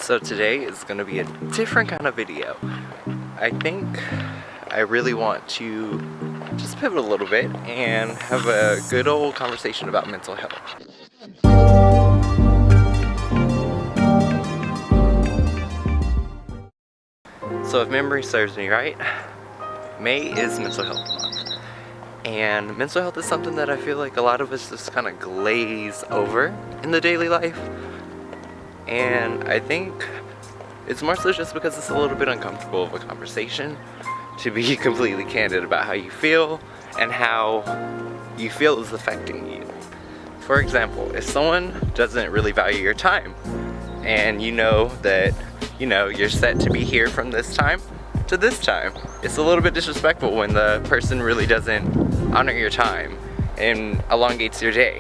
So today is going to be a different kind of video. I think I really want to just pivot a little bit and have a good old conversation about mental health. So if memory serves me right, May is Mental Health Month. And mental health is something that I feel like a lot of us just kind of glaze over in the daily life. And I think it's more so just because it's a little bit uncomfortable of a conversation to be completely candid about how you feel and how you feel is affecting you. For example, if someone doesn't really value your time and you know that, you're set to be here from this time to this time, it's a little bit disrespectful when the person really doesn't honor your time and elongates your day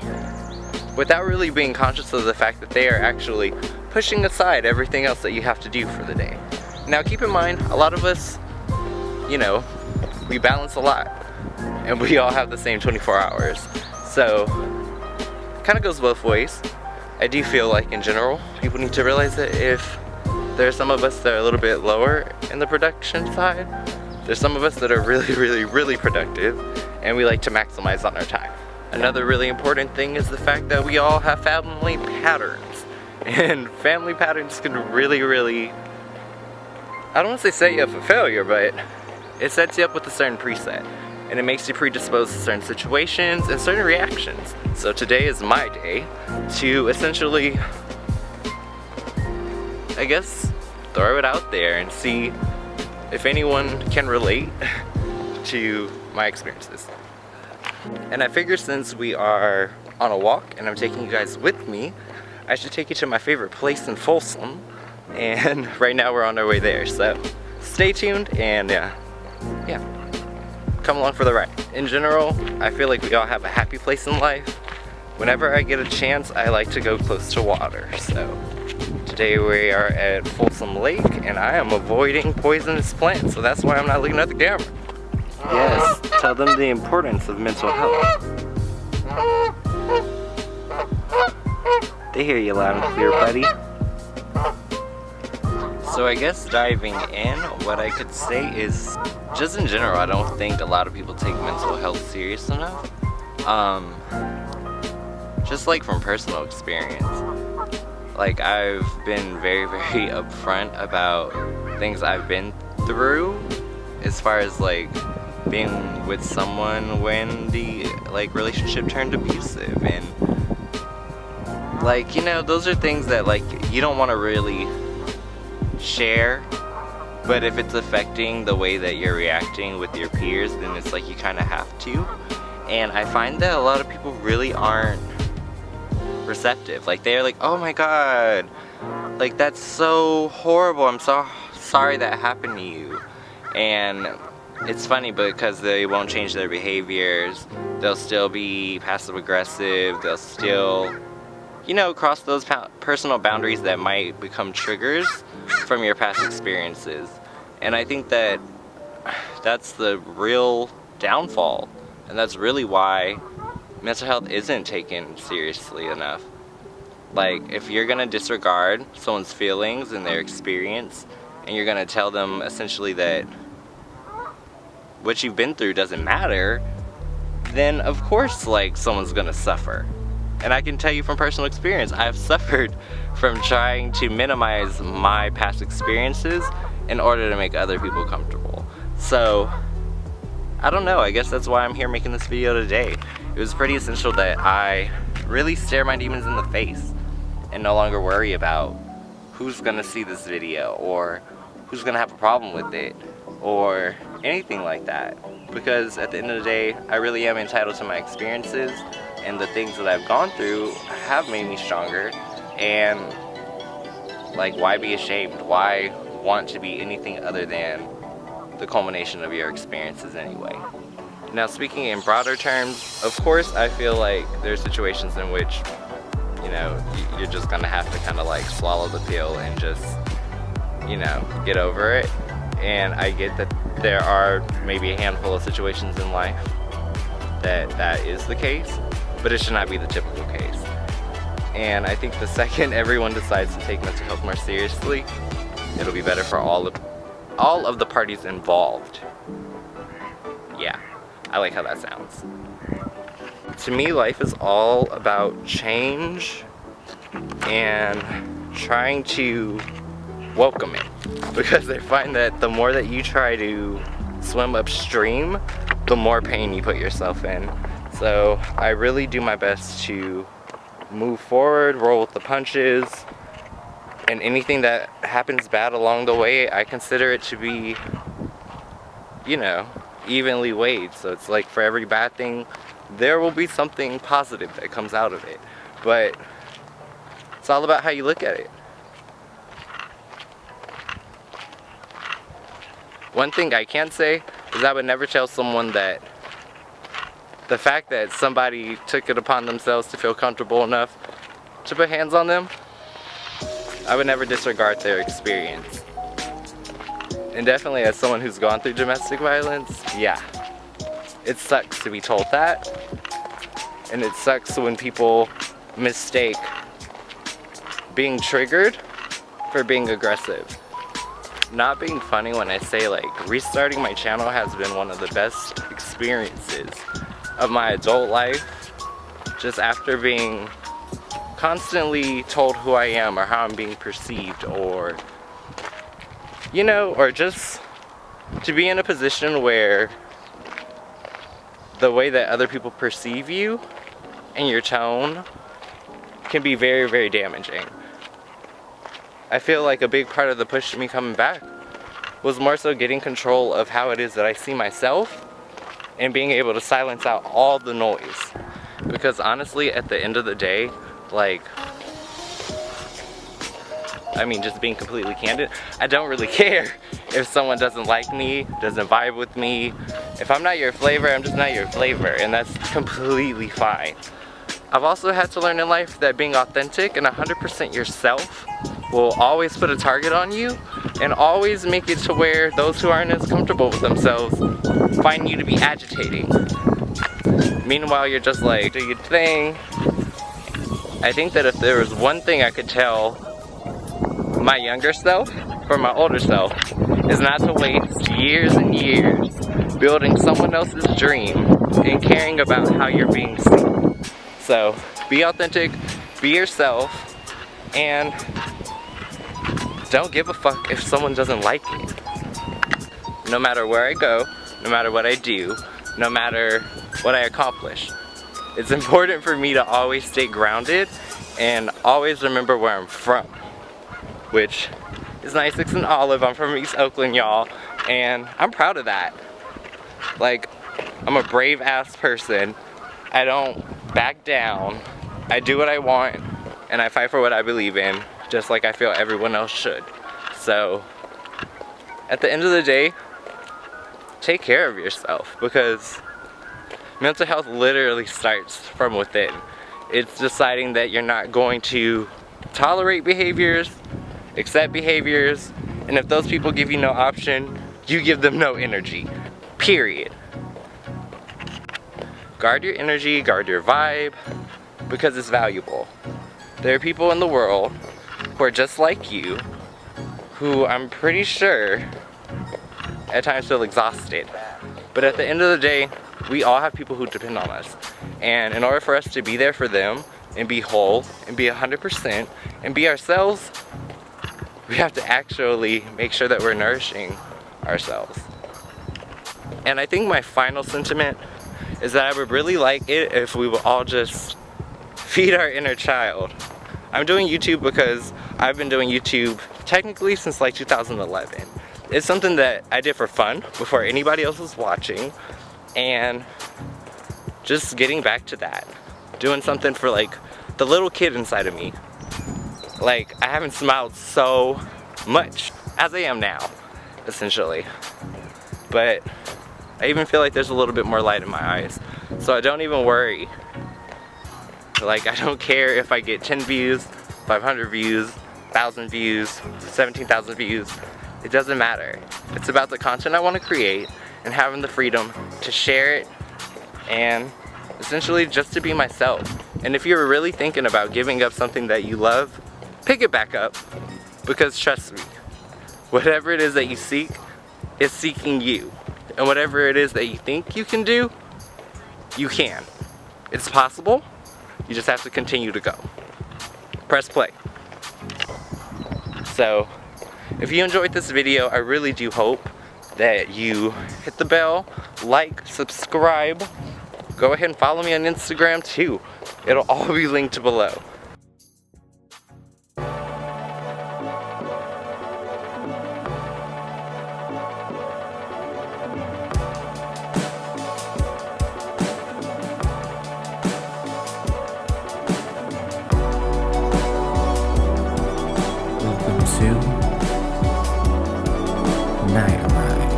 without really being conscious of the fact that they are actually pushing aside everything else that you have to do for the day. Now keep in mind, a lot of us, we balance a lot and we all have the same 24 hours. So it kind of goes both ways. I do feel like in general, people need to realize that if there's some of us that are a little bit lower in the production side, there's some of us that are really productive and we like to maximize on our time. Another really important thing is the fact that we all have family patterns. And family patterns can really, I don't want to say set you up for failure, but it sets you up with a certain preset. And it makes you predisposed to certain situations and certain reactions. So today is my day to essentially, I guess, throw it out there and see if anyone can relate to my experiences. And I figure since we are on a walk and I'm taking you guys with me, I should take you to my favorite place in Folsom, and right now we're on our way there, so stay tuned and come along for the ride. In general, I feel like we all have a happy place in life. Whenever I get a chance, I like to go close to water, so today we are at Folsom Lake and I am avoiding poisonous plants, so that's why I'm not looking at the camera. Yes, tell them the importance of mental health. They hear you loud and clear, buddy. So I guess diving in, what I could say is, just in general, I don't think a lot of people take mental health serious enough. Just like from personal experience. Like I've been very upfront about things I've been through as far as like being with someone when the relationship turned abusive, and those are things that you don't want to really share, but if it's affecting the way that you're reacting with your peers, then it's like you kind of have to. And I find that a lot of people really aren't receptive. They're like, oh my god, that's so horrible, I'm so sorry that happened to you. And it's funny because they won't change their behaviors, they'll still be passive aggressive, they'll still cross those personal boundaries that might become triggers from your past experiences. And I think that that's the real downfall, and that's really why mental health isn't taken seriously enough. If you're gonna disregard someone's feelings and their experience, and you're gonna tell them essentially that what you've been through doesn't matter, then of course someone's gonna suffer. And I can tell you from personal experience, I've suffered from trying to minimize my past experiences in order to make other people comfortable. So, I don't know, I guess that's why I'm here making this video today. It was pretty essential that I really stare my demons in the face and no longer worry about who's gonna see this video or who's gonna have a problem with it or anything like that. Because at the end of the day, I really am entitled to my experiences, and the things that I've gone through have made me stronger. And why be ashamed? Why want to be anything other than the culmination of your experiences anyway? Now speaking in broader terms, of course I feel like there's situations in which you're just gonna have to kind of swallow the pill and just get over it. And I get that there are maybe a handful of situations in life that is the case, but it should not be the typical case. And I think the second everyone decides to take mental health more seriously, it'll be better for all of the parties involved. Yeah, I like how that sounds. To me, life is all about change and trying to welcome it, because I find that the more that you try to swim upstream, the more pain you put yourself in. So I really do my best to move forward, roll with the punches, and anything that happens bad along the way, I consider it to be, you know, evenly weighed. So it's like for every bad thing, there will be something positive that comes out of it. But it's all about how you look at it. One thing I can say is I would never tell someone that the fact that somebody took it upon themselves to feel comfortable enough to put hands on them, I would never disregard their experience. And definitely as someone who's gone through domestic violence, yeah, it sucks to be told that. And it sucks when people mistake being triggered for being aggressive. Not being funny when I say, like, restarting my channel has been one of the best experiences of my adult life, just after being constantly told who I am or how I'm being perceived, or, you know, or just to be in a position where the way that other people perceive you and your tone can be very, very damaging. I feel like a big part of the push to me coming back was more so getting control of how it is that I see myself and being able to silence out all the noise. Because honestly, at the end of the day, like, I mean, just being completely candid, I don't really care if someone doesn't like me, doesn't vibe with me. If I'm not your flavor, I'm just not your flavor, and that's completely fine. I've also had to learn in life that being authentic and 100% yourself will always put a target on you and always make it to where those who aren't as comfortable with themselves find you to be agitating. Meanwhile, you're just like, do your thing. I think that if there was one thing I could tell my younger self from my older self, is not to waste years and years building someone else's dream and caring about how you're being seen. So be authentic, be yourself, and don't give a fuck if someone doesn't like it. No matter where I go, no matter what I do, no matter what I accomplish, it's important for me to always stay grounded and always remember where I'm from, which is 96 and Olive. I'm from East Oakland, y'all, and I'm proud of that. Like, I'm a brave ass person. I don't back down. I do what I want, and I fight for what I believe in, just like I feel everyone else should. So, at the end of the day, take care of yourself, because mental health literally starts from within. It's deciding that you're not going to tolerate behaviors, accept behaviors, and if those people give you no option, you give them no energy. Period. Guard your energy, guard your vibe, because it's valuable. There are people in the world who are just like you, who I'm pretty sure at times feel exhausted. But at the end of the day, we all have people who depend on us. And in order for us to be there for them and be whole and be 100% and be ourselves, we have to actually make sure that we're nourishing ourselves. And I think my final sentiment is that I would really like it if we would all just feed our inner child. I'm doing YouTube because I've been doing YouTube technically since like 2011. It's something that I did for fun before anybody else was watching, and just getting back to that. Doing something for like the little kid inside of me. Like, I haven't smiled so much as I am now, essentially. But I even feel like there's a little bit more light in my eyes. So I don't even worry. Like, I don't care if I get 10 views, 500 views, 1,000 views, 17,000 views. It doesn't matter. It's about the content I want to create and having the freedom to share it and essentially just to be myself And if you're really thinking about giving up something that you love, pick it back up. Because trust me, whatever it is that you seek is seeking you. And whatever it is that you think you can do, you can. It's possible. You just have to continue to go. Press play. So, if you enjoyed this video, I really do hope that you hit the bell, like, subscribe. Go ahead and follow me on Instagram too. It'll all be linked below. Welcome to Night Ride.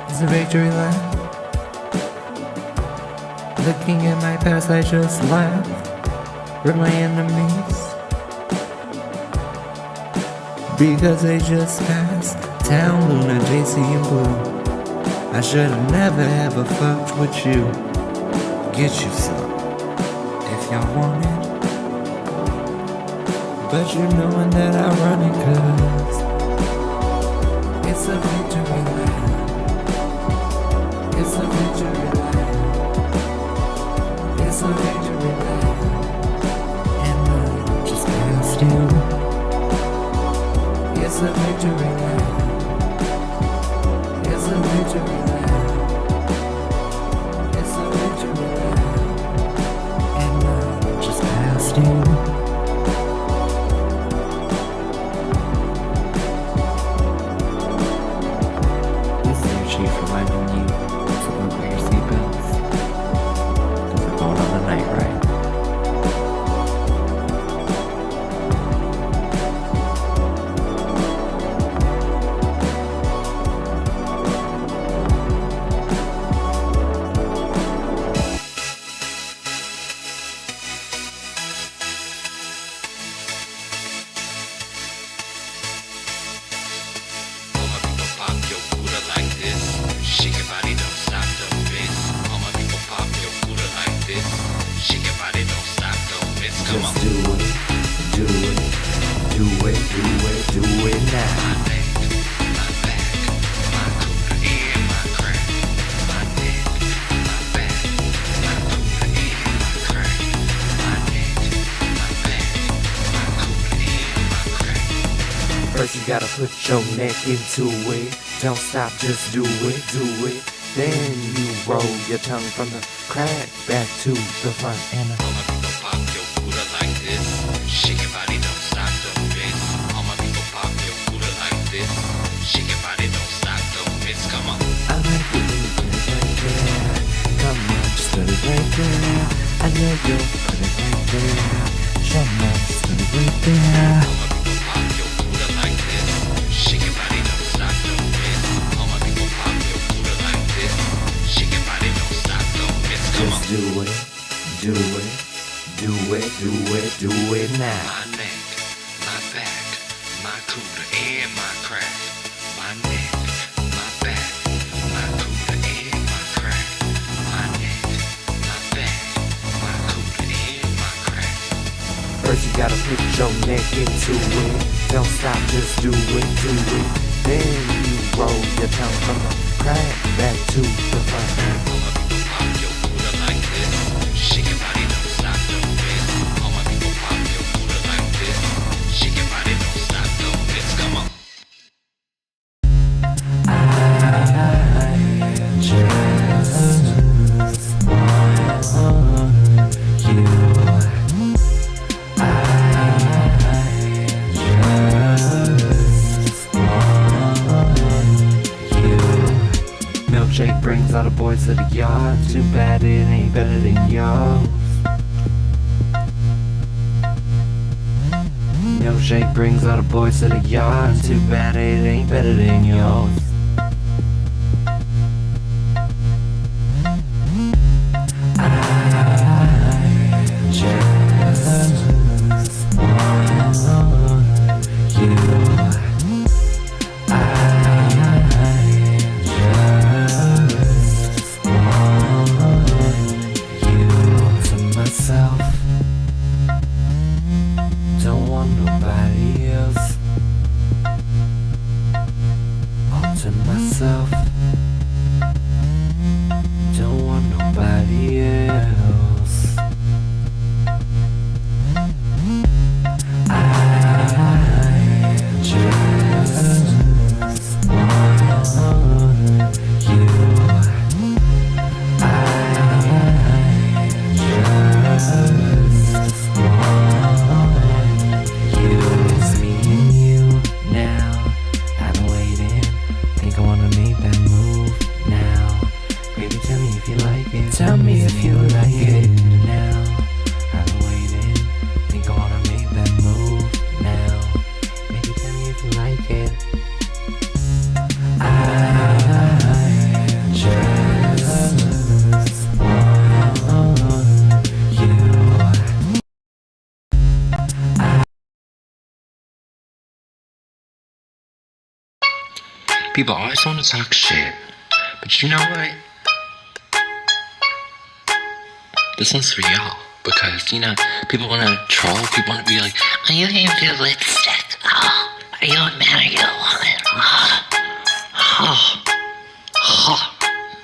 It's a victory lap. Looking at my past, I just laugh. With my enemies, because they just passed. Town, Luna, JC, and Blue. I should've never ever fucked with you. Get you some, if y'all want it. But you knowin' that I run it, cause it's a victory lap. It's a victory lap. It's a victory lap. And I just passed you. It's a victory lap. It's a victory lap. It's a victory lap. And I just passed you. Chief reminding you to buckle your seatbelts, because we're going on the night ride. Just do it, do it, do it, do it, do it now. My neck, my back, my cooler and my crack. My neck, my back, my cooler and my crack. My neck, my back, my cooler and my crack. First you gotta put your neck into it. Don't stop, just do it, do it. Then you roll your tongue from the crack back to the front and All my people pop your cooler like this. Shake your body, don't stop, don't miss. All my people pop your cooler like this. Shake your body, don't stop, don't miss. Come on. I like it when you put it right there. Come on, just put it right there. I know you'll put it right there. Show me, just put it right there. All my people pop your cooler like this. Shake your body, don't stop, don't miss. All my people pop your cooler like this. Shake your body, don't stop, don't miss. Come on. Just do it, do it, do it, do it, do it now. My neck, my back, my cooler and my crack. My neck, my back, my cooler and my crack. My neck, my back, my cooler and my crack. First you gotta put your neck into it. Don't stop, just do it, do it. Then you roll your tongue from the crack back to the front. All my people pop your cooler like this. Shake your body, don't stop, don't miss. All my people pop your cooler like this. Shake your body, don't stop, don't miss. Come on. Milkshake brings all the boys to the yard. Too bad it ain't better than yours. Milkshake brings all the boys to the yard. Too bad it ain't better than yours. I just Tell me if you like it now. I've been waiting, think I wanna make that move now. Maybe tell me if you like it. I just want you. People always want to talk shit, but you know what? This one's for y'all, because, you know, people want to troll, people want to be like, are you here for lipstick? Oh, are you a man or you a woman?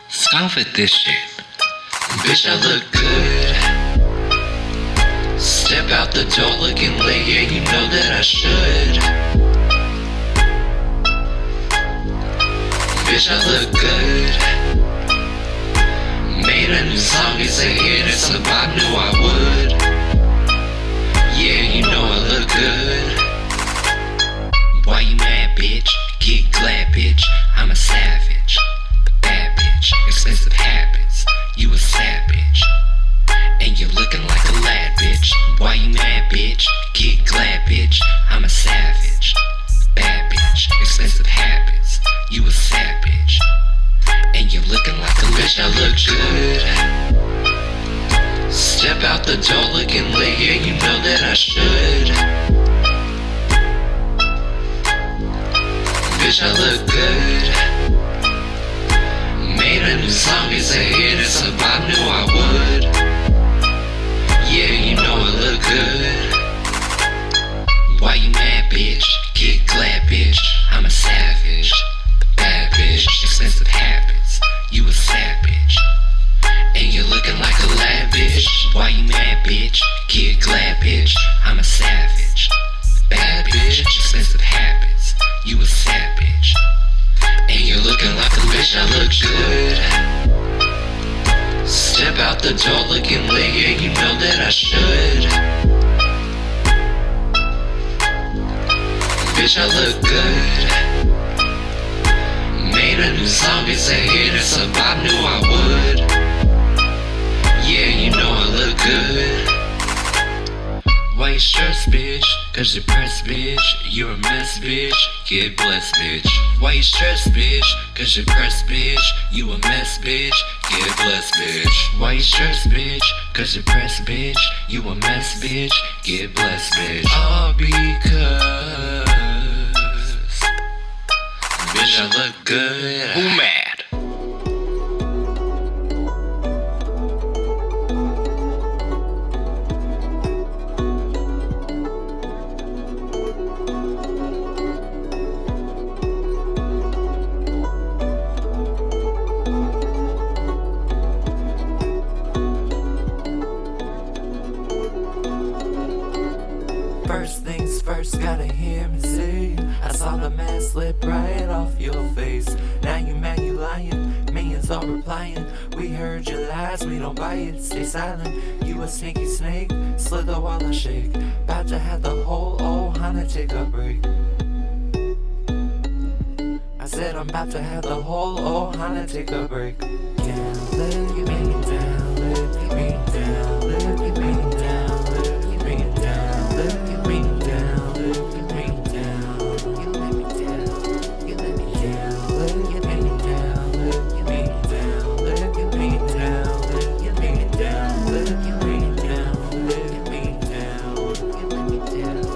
Scoff at this shit. Bitch, I look good. Step out the door looking late, yeah, you know that I should. Bitch, I look good. Made a new song, it's a hit, it's a vibe, knew I would. Yeah, you know I look good. Why you mad, bitch? Get glad, bitch. I'm a savage. Bad bitch, expensive habits. You a savage. And you're looking like a lad, bitch. Why you mad, bitch? Get glad, bitch. I'm a savage. Bad bitch, expensive habits. You a savage. And you're looking like a bitch, I look good. Step out the door looking late, yeah, you know that I should. Bitch, I look good. Made a new song, it's a hit, it's a vibe, knew I would. Yeah, you know I look good. Why you mad, bitch? Get glad, bitch. I'm a savage. Bad bitch, expensive habits. You a savage. And you're looking like a lad, bitch. Why you mad, bitch? Get glad, bitch. I'm a savage. Bad bitch, expensive habits. You a savage. And you're looking like a bitch, I look good. Step out the door looking late, yeah, you know that I should. Bitch, I look good. Made a new song, it's a hit, it's a vibe, knew I would. Yeah, you know I look good. Why you stressed, bitch? Cause you're pressed, bitch. You're a mess, bitch. Get blessed, bitch. Why you stressed, bitch? Cause you're pressed, bitch. You a mess, bitch. Get blessed, bitch. Why you stressed, bitch? Cause you're pressed, bitch. You a mess, bitch. Get blessed, bitch. All because bitch, I look good. Who mad? First things first, gotta hear me say, I saw the mask slip right off your face. Now you mad, you lying, millions all replying. We heard your lies, we don't buy it, stay silent. You a sneaky snake, slither while I shake. About to have the whole old Hana take a break. I said I'm about to have the whole old Hana take a break. Can't let me down, let me down, let me down, let me down, let me down, let me down, you let me down, you let me down, let me down, let me down, let me down, let me down, let me down, let me down, you let me down.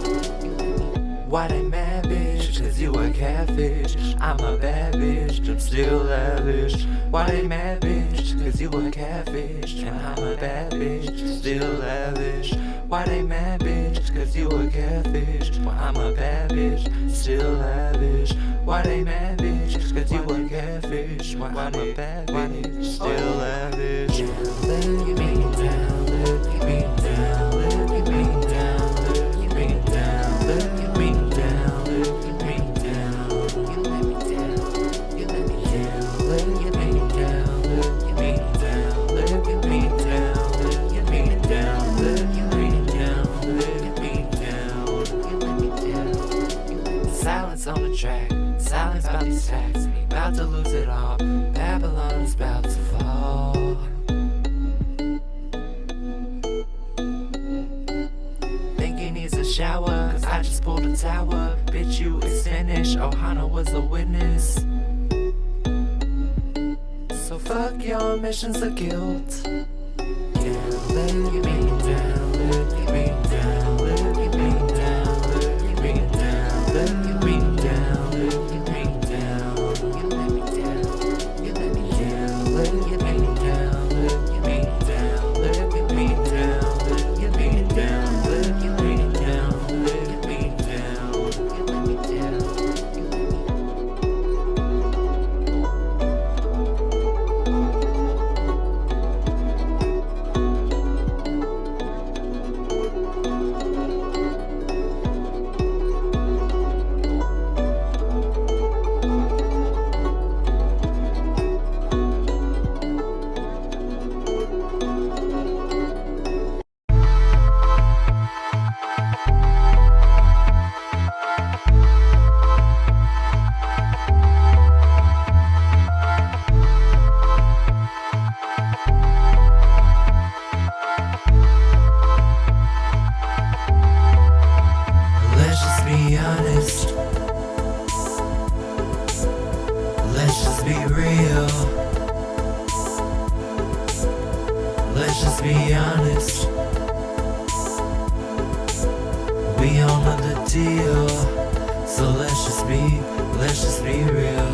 Why they mad, bitch? Cause you a catfish. I'm a bad bitch, I'm still lavish. Why they mad, bitch? Cause you a catfish. And I'm a bad bitch, still lavish. Why they mad, bitch? Cause you a catfish. Well, I'm a bad bitch, still lavish. Why they mad, bitch? Cause you a catfish. Well, I'm a bad bitch, still lavish. Let me down, let me down, let me down, let me down, let me down, let me down, you let me down, you let me down, let me down, let me down, let me down, let me down, let me down, let me down, you let me down. Silence on the track, silence about these facts, about to lose it all. Babylon is about to fall. toppled the tower. Bitch, you is finished. Ohana was a witness. So fuck your admissions of guilt. Yeah, let me down, let me down, let me down, let me down, let me down, let me down, you let me down, you let me down, let me down, let me down, let me down, let me down, let me down, let me down, you let me down. Let's just be honest. Let's just be real. Let's just be honest. We all know the deal. So let's just be real.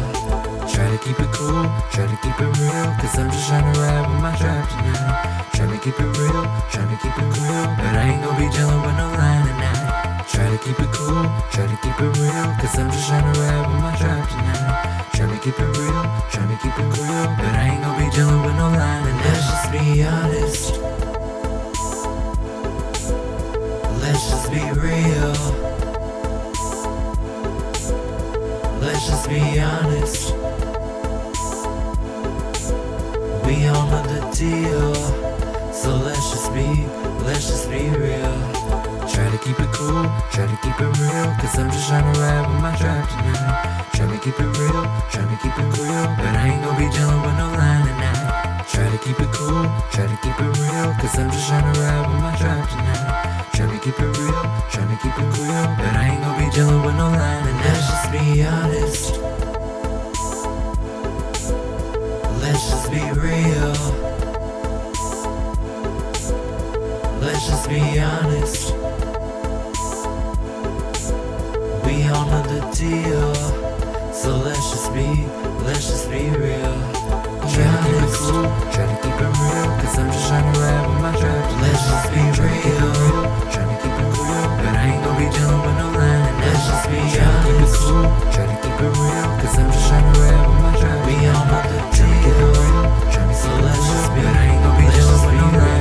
Try to keep it cool, try to keep it real. Cause I'm just trying to ride with my tribe tonight. Try to keep it real, try to keep it real. But I ain't gonna be dealing with no line tonight. Try to keep it cool, try to keep it real. Cause I'm just trying to ride with my tribe tonight. Try to keep it real, try to keep it real. But I ain't gonna be dealing with no line tonight. Let's just be honest. Let's just be real. Let's just be honest. We all know the deal. So let's just be real. Try to keep it cool, try to keep it real. Cause I'm just trying to ride with my tribe tonight. Try to keep it real, try to keep it real. But I ain't gonna be dealing with no line tonight. Try to keep it cool, try to keep it real. Cause I'm just trying to ride with my tribe tonight. Try to keep it real, try to keep it real. But I ain't gonna be dealing with no line tonight. Let's just be honest. Let's just be real. Let's just be honest. We all know the deal. So let's just be real. Try to keep it cool, try to keep it real. Cause I'm just trying to ride with my tribe. Let's just be real. Try to keep it real. But I ain't gonna be dealing with no line. And let's just be honest. Try to keep it real. Cause I'm just trying to ride with my tribe. We all know the deal. So let's just be, but I ain't gonna be dealing with no line.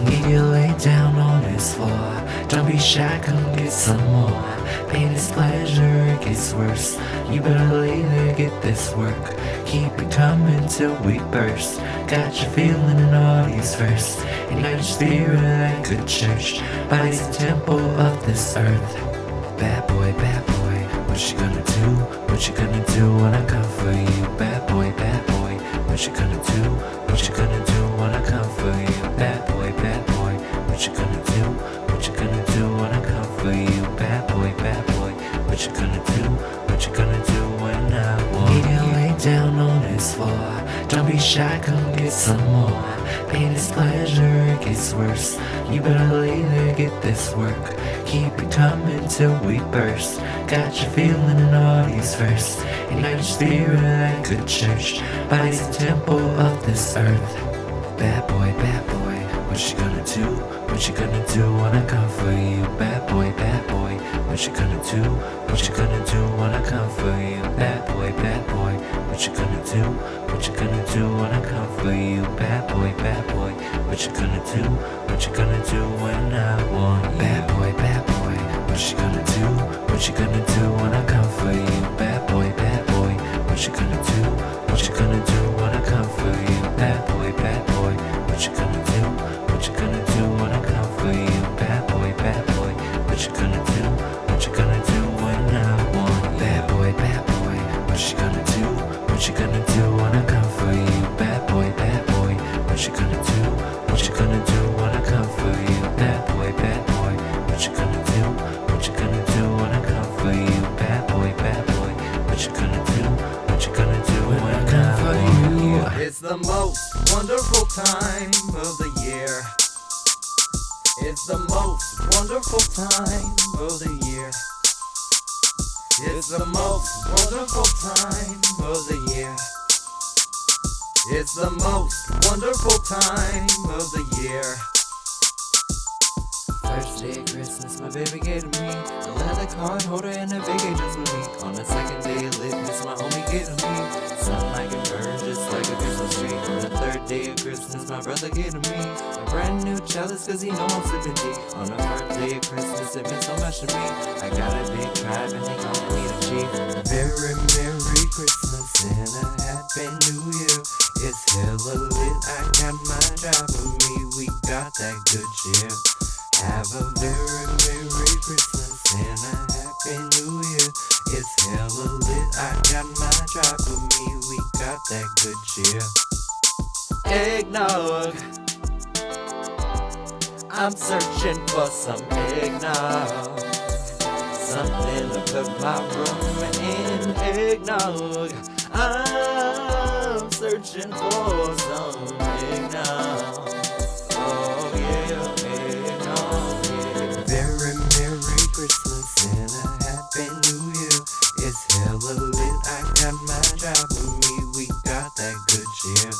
Need you lay down on this floor. Don't be shy, come get some more. Pain is pleasure, it gets worse. You better lay there, get this work. Keep it coming till we burst. Got you feeling in all these first. Ignite your spirit like a church. Body's the temple of this earth. Bad boy, what you gonna do? What you gonna do when I come for you? Bad boy, what you gonna do? What you gonna do when I come for you? Bad boy, what you gonna do? What you gonna do when I come for you? Bad boy, what you gonna do? What you gonna do when I want you? Need you lay down on this floor. Don't be shy, come get some more. Pain is pleasure, it gets worse. You better lay there, get this work. Keep it coming till we burst. Got you feeling in all these first. Ignite your spirit like a church. Body's the temple of this earth. Bad boy, what you gonna do? What you gonna do when I come for you? Bad boy, what you gonna do? What you gonna do when I come for you? Bad boy, what you gonna do? What you gonna do when I come for you? Bad boy, what you gonna do? What you gonna do when I want you? Bad boy, what you gonna do? What you gonna do when I come for you? Bad boy, what you gonna do? What you gonna do when I come for you? Bad boy, what you gonna do? What you gonna do when I come for you? It's the most wonderful time of the year. It's the most wonderful time of the year. It's the most wonderful time of the year. It's the most wonderful time of the year. First day of Christmas, my baby gave to me a leather card holder and a big just with me. On the second day of Litmas, my homie gave to me something I can burn just like a Christmas tree. On the third day of Christmas, my brother gave to me a brand new chalice cause he know I'm sipping tea. On the first day of Christmas, it meant so much to me. I got a big tribe and they call me the chief. Very Merry Christmas and a Happy New Year. It's hella lit, I got my tribe with me. We got that good cheer. Have a very Merry Christmas and a Happy New Year. It's hella lit, I got my tribe with me. We got that good cheer. Eggnog, I'm searching for some eggnog. Something to put my room in. Eggnog, I'm searching for some eggnog. Oh yeah, eggnog, yeah. Very Merry Christmas and a Happy New Year. It's hella lit, I got my tribe with me. We got that good cheer.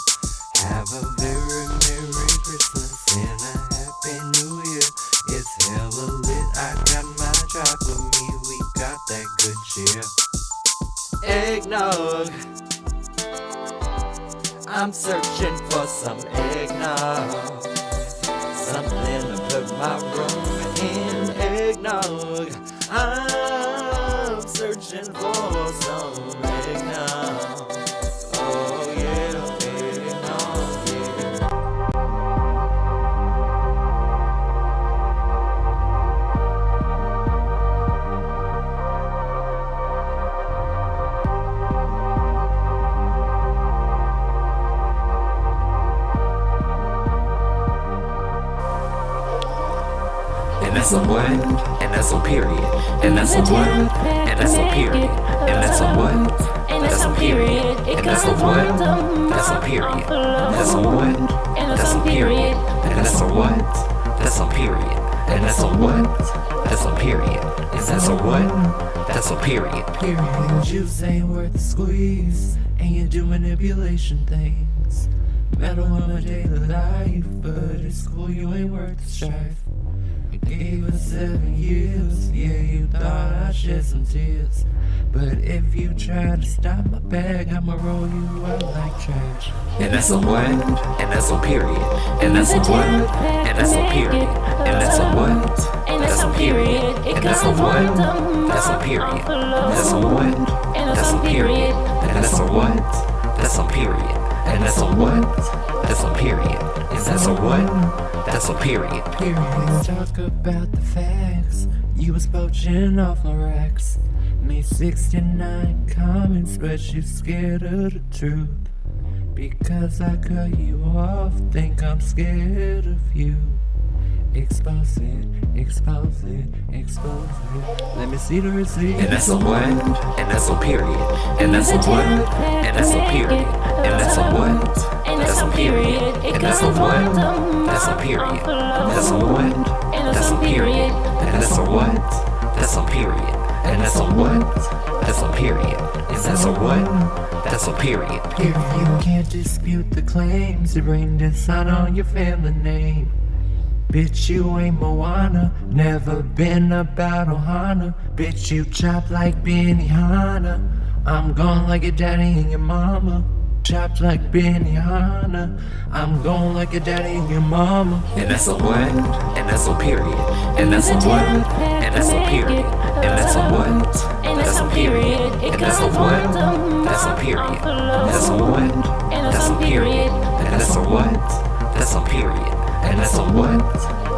Have a very Merry Christmas and a Happy New Year. It's hella lit, I got my tribe with me. We got that good cheer. Eggnog, I'm searching for some eggnog. Something to put my room in. Eggnog, I'm searching for some eggnog. Oh yeah, eggnog, yeah. And that's a what? And that's a period. And that's a what? And that's a period. And that's a what? That's a period. And that's a what? That's a period. That's a what? That's a period. And that's a what? That's a period. And that's a what? That's a period. Is that a what? That's a period. Period. Juice ain't worth the squeeze, and you do manipulation things. Metal on my daily life, but at school you ain't worth the strife. You gave us 7 years, yeah, you thought I'd shed some tears. But if you try to stop my bag, I'ma roll you out like trash. And that's a what? And that's a period. And that's a what? And that's a period. And that's a what? That's a period. And that's a what? That's a period. That's a what? That's a period. And that's a what? That's a period. And that's a what? That's a period. Is that a what? That's a period. Period. Talk about the facts. You was poaching off my racks. Made 69 comments, but you scared of the truth. Because I cut you off, think I'm scared of you. Expose it, expose it, expose it. Let me see the receipt. And that's a what? And that's a period. And that's a what? And that's a period. And that's a what? That's a period. And that's a what? That's a period. That's a what? That's a period. And that's a what? That's a period. And that's a what? That's a period. Is that a what? That's a period. Period. You can't dispute the claims to bring dishonor on your family name. Bitch, you ain't Moana, never been about Ohana. Bitch, you chop like Benihana. I'm gone like your daddy and your mama. Chopped like Benihana. I'm gone like your daddy and your mama. And that's a what? And that's a period. And that's a what? And that's a period. And that's a what? That's a period. And that's a what? That's a period. That's a what? That's a period. And that's a what? That's a period. And that's a what?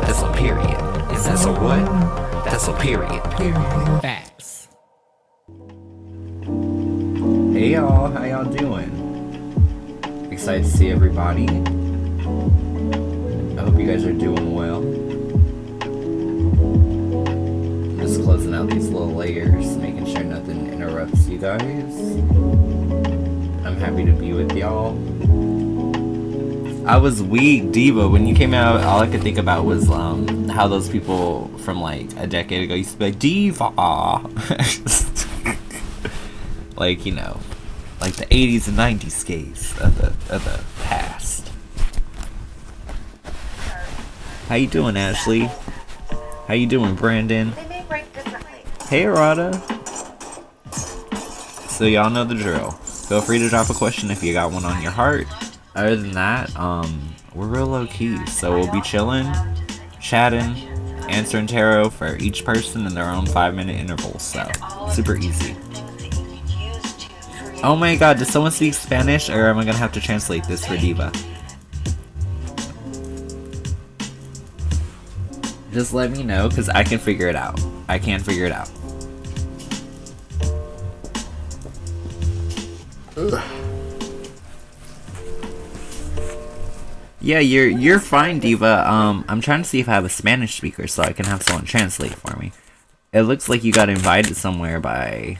That's a period. Is that a what? That's a period. Period. Facts. Hey y'all, how y'all doing? Excited to see everybody. I hope you guys are doing well. I'm just closing out these little layers, making sure nothing interrupts you guys. I'm happy to be with y'all. I was weak, Diva. When you came out, all I could think about was how those people from like a decade ago used to be like, Diva. Like, you know, like the 80s and 90s gays of the past. How you doing, Ashley? How you doing, Brandon? Hey, Arada. So y'all know the drill. Feel free to drop a question if you got one on your heart. Other than that, we're real low key, so we'll be chilling, chatting, answering tarot for each person in their own 5-minute intervals. So super easy. Oh my god, does someone speak Spanish, or am I gonna have to translate this for Diva? Just let me know, because I can figure it out. I can figure it out. Ugh. Yeah, you're fine, Diva. I'm trying to see if I have a Spanish speaker so I can have someone translate for me. It looks like you got invited somewhere by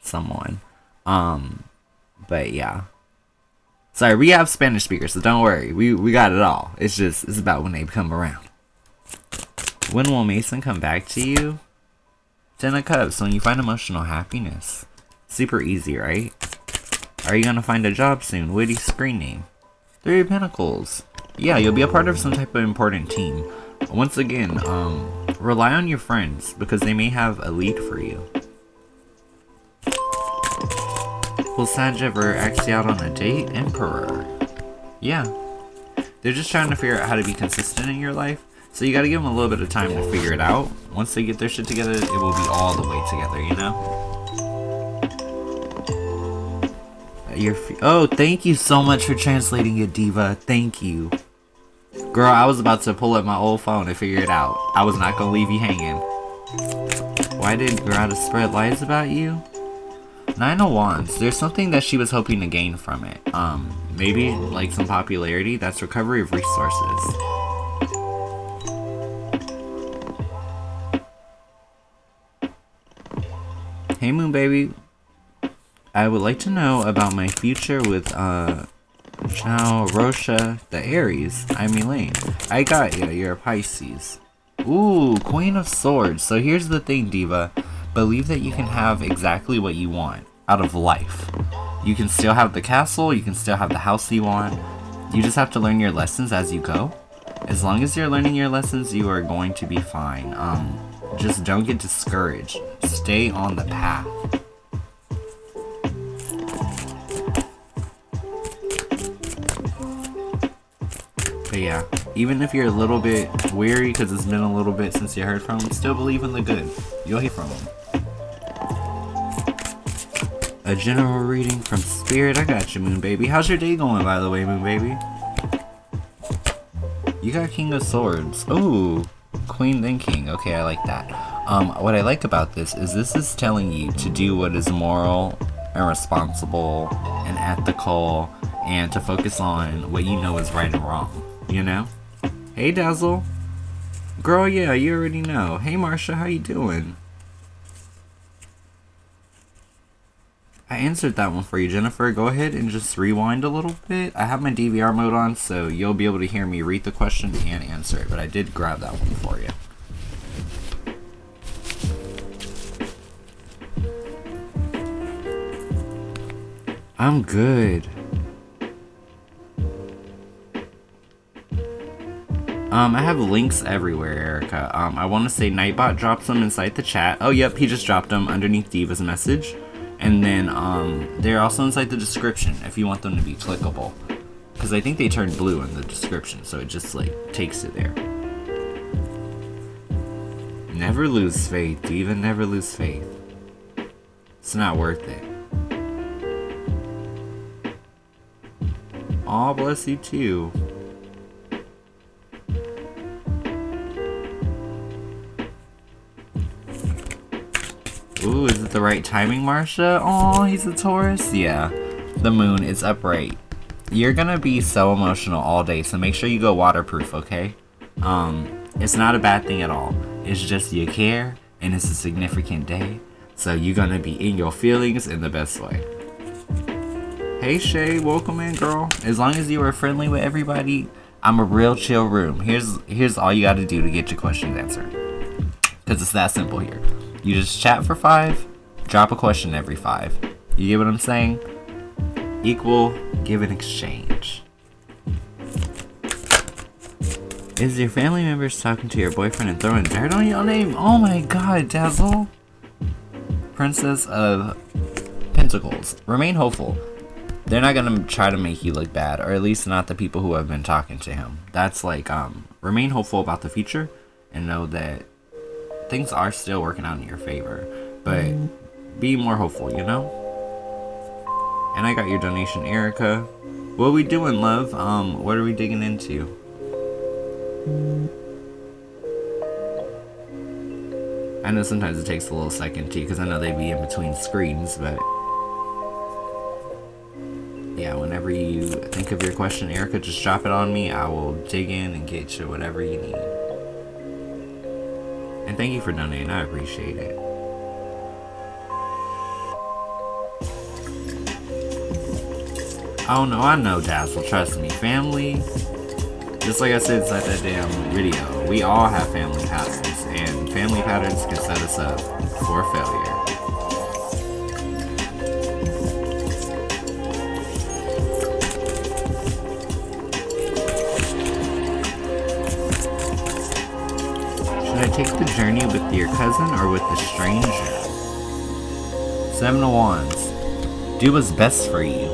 someone. But yeah. Sorry, we have Spanish speakers, so don't worry. We got it all. It's about when they come around. When will Mason come back to you? 10 of Cups, when you find emotional happiness. Super easy, right? Are you gonna find a job soon? Witty screen name. 3 of Pentacles. Yeah, you'll be a part of some type of important team. Once again, rely on your friends, because they may have a lead for you. Will Sag ever ask you out on a date? Emperor. Yeah. They're just trying to figure out how to be consistent in your life. So you gotta give them a little bit of time to figure it out. Once they get their shit together, it will be all the way together, you know? Oh, thank you so much for translating it, Diva. Thank you. Girl, I was about to pull up my old phone and figure it out. I was not gonna leave you hanging. Why did Grata spread lies about you? 9 of Wands. There's something that she was hoping to gain from it. Maybe like some popularity. That's recovery of resources. Hey, Moon Baby. I would like to know about my future with Chao Rosha, the Aries. I'm Elaine. I got you. You're a Pisces. Ooh, Queen of Swords. So here's the thing, Diva. Believe that you can have exactly what you want out of life. You can still have the castle. You can still have the house you want. You just have to learn your lessons as you go. As long as you're learning your lessons, you are going to be fine. Just don't get discouraged. Stay on the path. But yeah, even if you're a little bit weary because it's been a little bit since you heard from him, still believe in the good. You'll hear from him. A general reading from Spirit. I got you, Moon Baby. How's your day going, by the way, Moon Baby? You got King of Swords. Ooh, Queen then King. Okay, I like that. What I like about this is telling you to do what is moral and responsible and ethical, and to focus on what you know is right and wrong. You know? Hey, Dazzle. Girl, yeah, you already know. Hey, Marsha, how you doing? I answered that one for you, Jennifer. Go ahead and just rewind a little bit. I have my DVR mode on, so you'll be able to hear me read the question and answer it, but I did grab that one for you. I'm good. I have links everywhere, Erica. I want to say Nightbot dropped them inside the chat. Oh, yep, he just dropped them underneath Diva's message. And then, they're also inside the description if you want them to be clickable. Because I think they turned blue in the description, so it just, like, takes it there. Never lose faith, Diva. Never lose faith. It's not worth it. Aw, bless you too. Ooh, is it the right timing, Marsha? Oh, he's a Taurus? Yeah. The moon is upright. You're gonna be so emotional all day, so make sure you go waterproof, okay? It's not a bad thing at all. It's just you care, and it's a significant day, so you're gonna be in your feelings in the best way. Hey Shay, welcome in, girl. As long as you are friendly with everybody, I'm a real chill room. Here's all you gotta do to get your questions answered. Because it's that simple here. You just chat for 5, drop a question every 5. You get what I'm saying? Equal, give and exchange. Is your family members talking to your boyfriend and throwing dirt on your name? Oh my god, Dazzle. Princess of Pentacles. Remain hopeful. They're not gonna try to make you look bad, or at least not the people who have been talking to him. That's like, remain hopeful about the future and know that things are still working out in your favor. But be more hopeful, you know? And I got your donation, Erica. What are we doing, love? What are we digging into? I know sometimes it takes a little second too, because I know they be in between screens, but yeah, whenever you think of your question, Erica, just drop it on me. I will dig in and get you whatever you need. And thank you for donating, I appreciate it. Oh no, I know, Dazzle, trust me. Family, just like I said inside that damn video, we all have family patterns, and family patterns can set us up for failure. Should I take the journey with your cousin or with the stranger? 7 of Wands. Do what's best for you.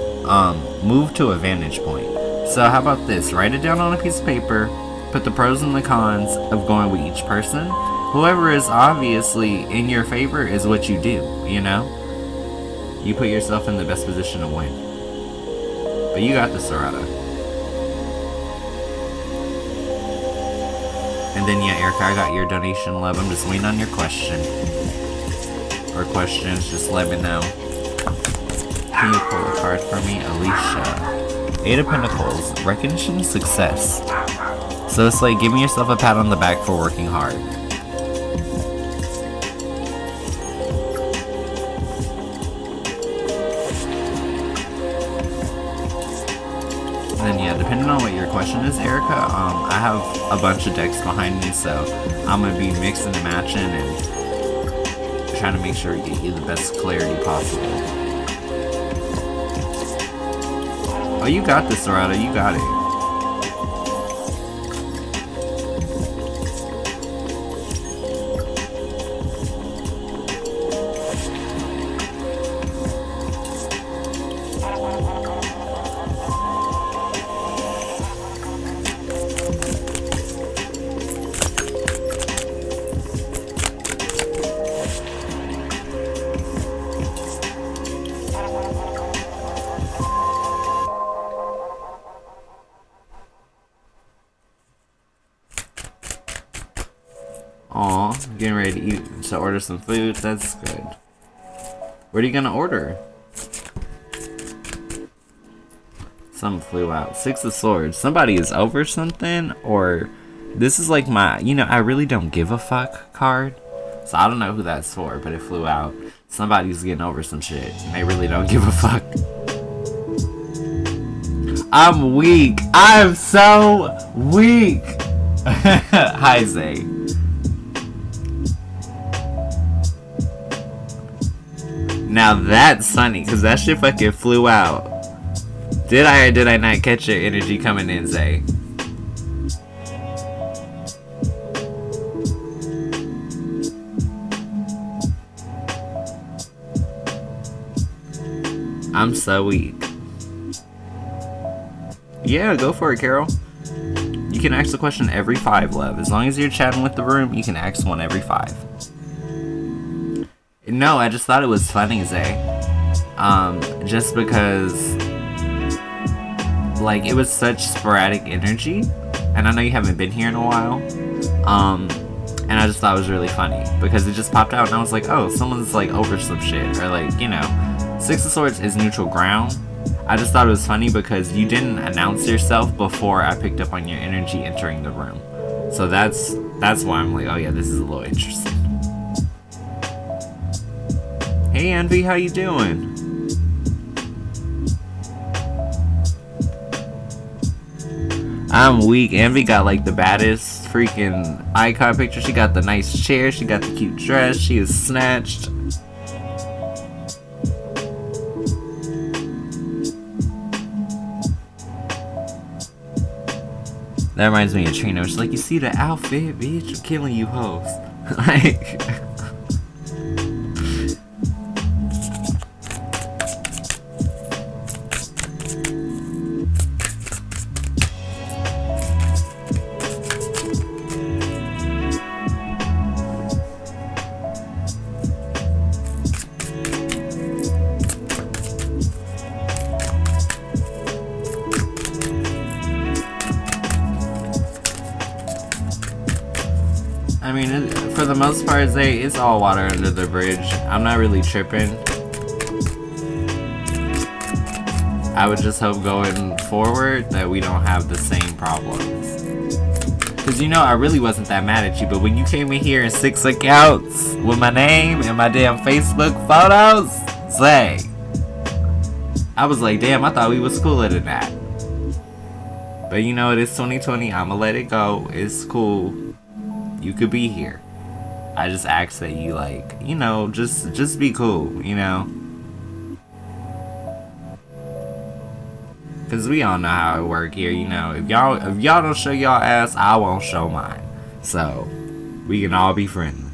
Move to a vantage point. So how about this? Write it down on a piece of paper. Put the pros and the cons of going with each person. Whoever is obviously in your favor is what you do, you know? You put yourself in the best position to win. But you got this, Sarada. And then yeah, Erica, I got your donation, love. I'm just waiting on your question. Or questions, just let me know. Can you pull a card for me? Alicia. 8 of Pentacles. Recognition of success. So it's like giving yourself a pat on the back for working hard. And then yeah, depending on what your question is, Erica, I have a bunch of decks behind me, so I'm going to be mixing and matching and trying to make sure we get you the best clarity possible. Oh, you got this, Sarada. You got it. Aw, getting ready to eat, to order some food. That's good. What are you gonna order? Some flew out. 6 of Swords. Somebody is over something, or this is like my, you know, I really don't give a fuck card. So I don't know who that's for, but it flew out. Somebody's getting over some shit, and they really don't give a fuck. I'm weak. I'm so weak. Hi, Zay. Now that's funny, because that shit fucking flew out. Did I or did I not catch your energy coming in, Zay? I'm so weak. Yeah, go for it, Carol. You can ask a question every 5, love. As long as you're chatting with the room, you can ask one every 5. No, I just thought it was funny, Zay. Just because, like, it was such sporadic energy, and I know you haven't been here in a while, and I just thought it was really funny, because it just popped out, and I was like, oh, someone's, like, over some shit, or, like, you know, 6 of Swords is neutral ground. I just thought it was funny because you didn't announce yourself before I picked up on your energy entering the room. So that's why I'm like, oh yeah, this is a little interesting. Hey Envy, how you doing? I'm weak. Envy got like the baddest freaking icon picture. She got the nice chair. She got the cute dress. She is snatched. That reminds me of Trina. She's like, you see the outfit, bitch? I'm killing you hoes. Like... I mean, for the most part, it's all water under the bridge. I'm not really tripping. I would just hope going forward that we don't have the same problems. Because, you know, I really wasn't that mad at you, but when you came in here in 6 accounts with my name and my damn Facebook photos, say, I was like, damn, I thought we was cooler than that. But you know, it is 2020. I'ma let it go. It's cool. You could be here. I just ask that you, like, you know, just be cool, you know? Cause we all know how it work here, you know. If y'all don't show y'all ass, I won't show mine. So we can all be friendly.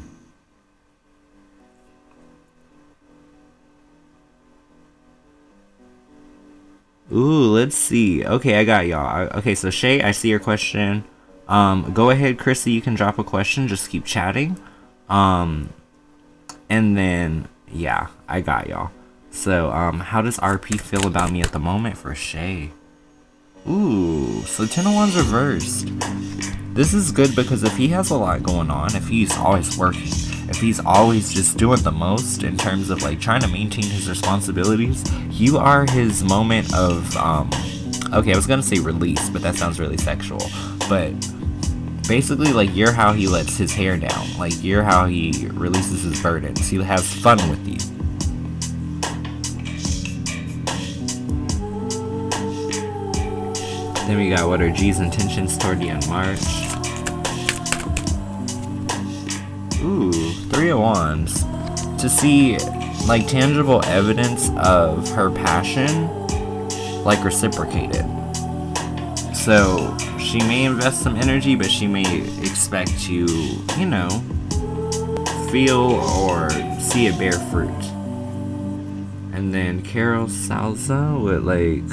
Ooh, let's see. Okay, I got y'all. Okay, so Shay, I see your question. Go ahead, Chrissy, you can drop a question. Just keep chatting. And then, yeah, I got y'all. So, how does RP feel about me at the moment for Shay? Ooh, so 10 of Wands reversed. This is good because if he has a lot going on, if he's always working, if he's always just doing the most in terms of like trying to maintain his responsibilities, you are his moment of, okay, I was gonna say release, but that sounds really sexual. But basically, like, you're how he lets his hair down. Like, you're how he releases his burdens. He has fun with you. Then we got what are G's intentions toward the end March. Ooh, 3 of Wands. To see, like, tangible evidence of her passion, like, reciprocated. So, she may invest some energy, but she may expect to, you know, feel or see it bear fruit. And then Carol Salza would like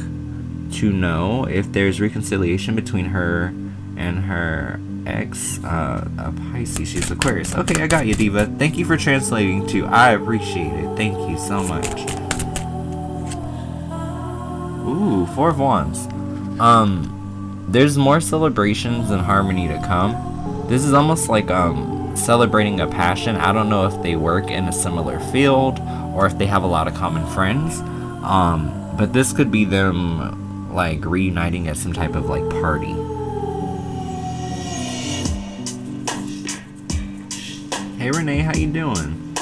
to know if there's reconciliation between her and her ex, a Pisces. She's Aquarius. Okay, I got you, Diva. Thank you for translating too. I appreciate it. Thank you so much. Ooh, 4 of Wands. There's more celebrations and harmony to come. This is almost like celebrating a passion. I don't know if they work in a similar field or if they have a lot of common friends. But this could be them like reuniting at some type of like party. Hey Renee, how you doing?